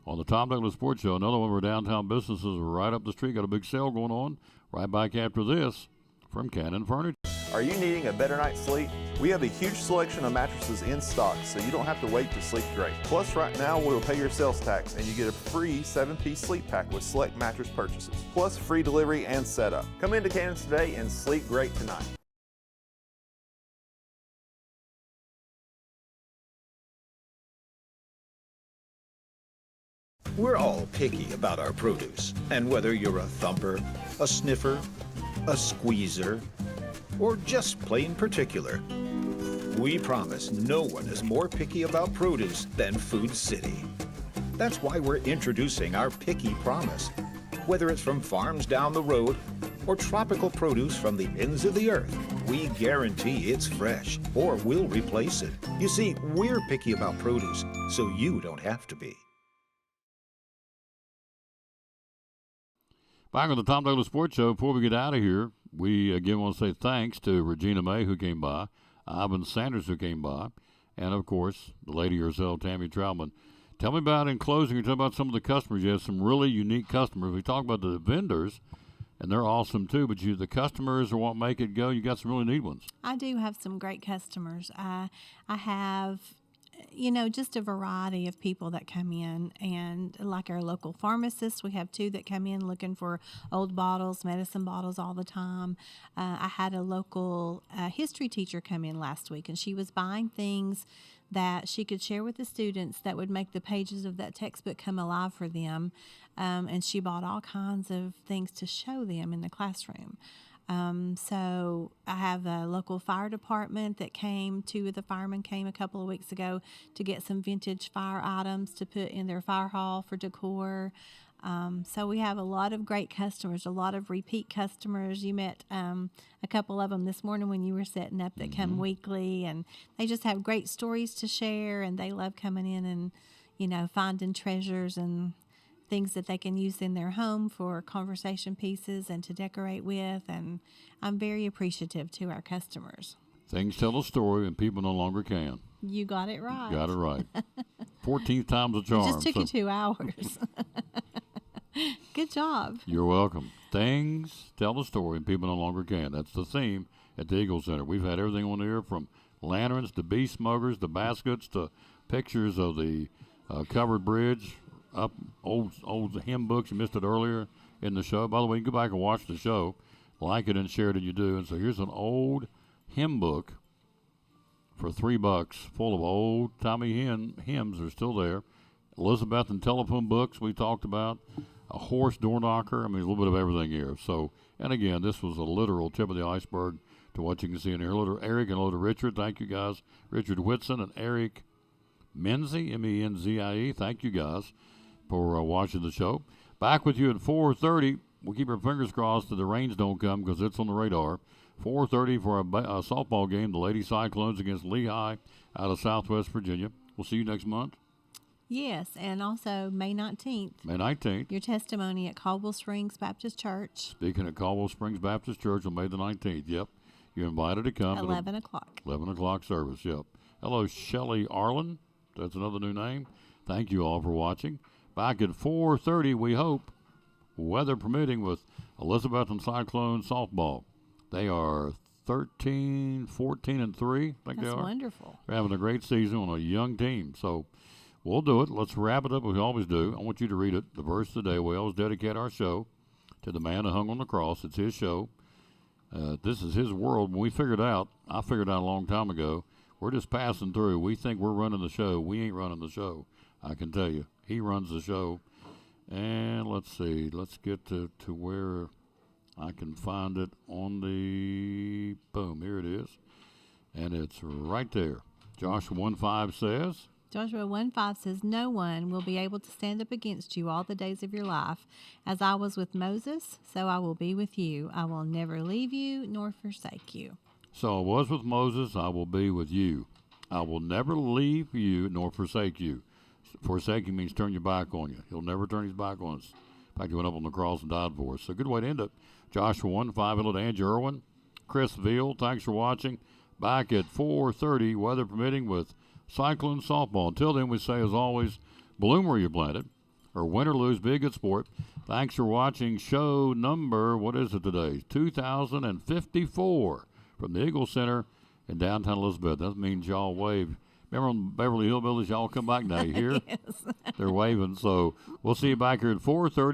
on the Tom Douglas Sports Show. Another one of our downtown businesses right up the street. Got a big sale going on. Right back after this from Cannon Furniture. Are you needing a better night's sleep? We have a huge selection of mattresses in stock, so you don't have to wait to sleep great. Plus, right now, we'll pay your sales tax, and you get a free 7-piece sleep pack with select mattress purchases, plus free delivery and setup. Come into Cannon's today and sleep great tonight. We're all picky about our produce, and whether you're a thumper, a sniffer, a squeezer, or just plain particular, we promise no one is more picky about produce than Food City. That's why we're introducing our Picky Promise. Whether it's from farms down the road or tropical produce from the ends of the earth, we guarantee it's fresh or we'll replace it. You see, we're picky about produce, so you don't have to be. Back on the Tom Douglas Sports Show, before we get out of here, we again want to say thanks to Regina May, who came by, Ivan Sanders, who came by, and, of course, the lady herself, Tammy Troutman. Tell me about, in closing, you talk about some of the customers. You have some really unique customers. We talk about the vendors, and they're awesome, too, but the customers are what make it go. You got some really neat ones. I do have some great customers. I have, just a variety of people that come in, and like our local pharmacists, we have 2 that come in looking for old bottles, medicine bottles all the time. I had a local history teacher come in last week, and she was buying things that she could share with the students that would make the pages of that textbook come alive for them. And she bought all kinds of things to show them in the classroom. So I have a local fire department that came. 2 of the firemen came a couple of weeks ago to get some vintage fire items to put in their fire hall for decor. So we have a lot of great customers, a lot of repeat customers. You met a couple of them this morning when you were setting up that come weekly, and they just have great stories to share, and they love coming in and, finding treasures and things that they can use in their home for conversation pieces and to decorate with, and I'm very appreciative to our customers. Things tell a story, and people no longer can. You got it right. Got it right. 14th time's a charm. It just took you 2 hours. Good job. You're welcome. Things tell the story and people no longer can. That's the theme at the Eagle Center. We've had everything on there from lanterns to bee smugglers to baskets to pictures of the covered bridge, up old hymn books. You missed it earlier in the show. By the way, you can go back and watch the show. Like it and share it, and you do. And so here's an old hymn book for $3, full of old-timey hymns. Are still there. Elizabethan telephone books we talked about. A horse door knocker. I mean, a little bit of everything here. So, and again, this was a literal tip of the iceberg to what you can see in here. Hello to Eric and hello to Richard. Thank you, guys. Richard Whitson and Eric Menzie, M-E-N-Z-I-E. Thank you, guys, for watching the show. Back with you at 4:30. We'll keep our fingers crossed that the rains don't come because it's on the radar. 4:30 for a softball game, the Lady Cyclones against Lehigh out of Southwest Virginia. We'll see you next month. Yes, and also May 19th. May 19th. Your testimony at Caldwell Springs Baptist Church. Speaking at Caldwell Springs Baptist Church on May the 19th. Yep. You're invited to come. 11 o'clock. 11 o'clock service, yep. Hello, Shelley Arlen. That's another new name. Thank you all for watching. Back at 4:30, we hope, weather permitting, with Elizabethan Cyclone softball. They are 13, 14, and 3. I think That's they are. wonderful. They're having a great season on a young team. So we'll do it. Let's wrap it up as we always do. I want you to read it. The verse of the day. We always dedicate our show to the man who hung on the cross. It's his show. This is his world. When we figured out, I figured out a long time ago, we're just passing through. We think we're running the show. We ain't running the show. I can tell you. He runs the show. And let's see. Let's get to where I can find it on the, boom, here it is. And it's right there. Joshua 1:5 says, Joshua 1:5 says, no one will be able to stand up against you all the days of your life. As I was with Moses, so I will be with you. I will never leave you nor forsake you. so I was with Moses, I will be with you. I will never leave you nor forsake you. Forsaking means turn your back on you. He'll never turn his back on us. In fact, he went up on the cross and died for us. So good way to end it. Joshua 1:5. Hello to Andrew Irwin, Chris Veal. Thanks for watching. Back at 4:30, weather permitting, with Cyclone softball. Until then, we say, as always, bloom where you're planted, or win or lose, be a good sport. Thanks for watching show number, what is it today? 2054 from the Eagle Center in downtown Elizabeth. That means y'all wave. Remember on Beverly Hillbillies, y'all come back now. You hear? Yes. They're waving. So we'll see you back here at 4:30.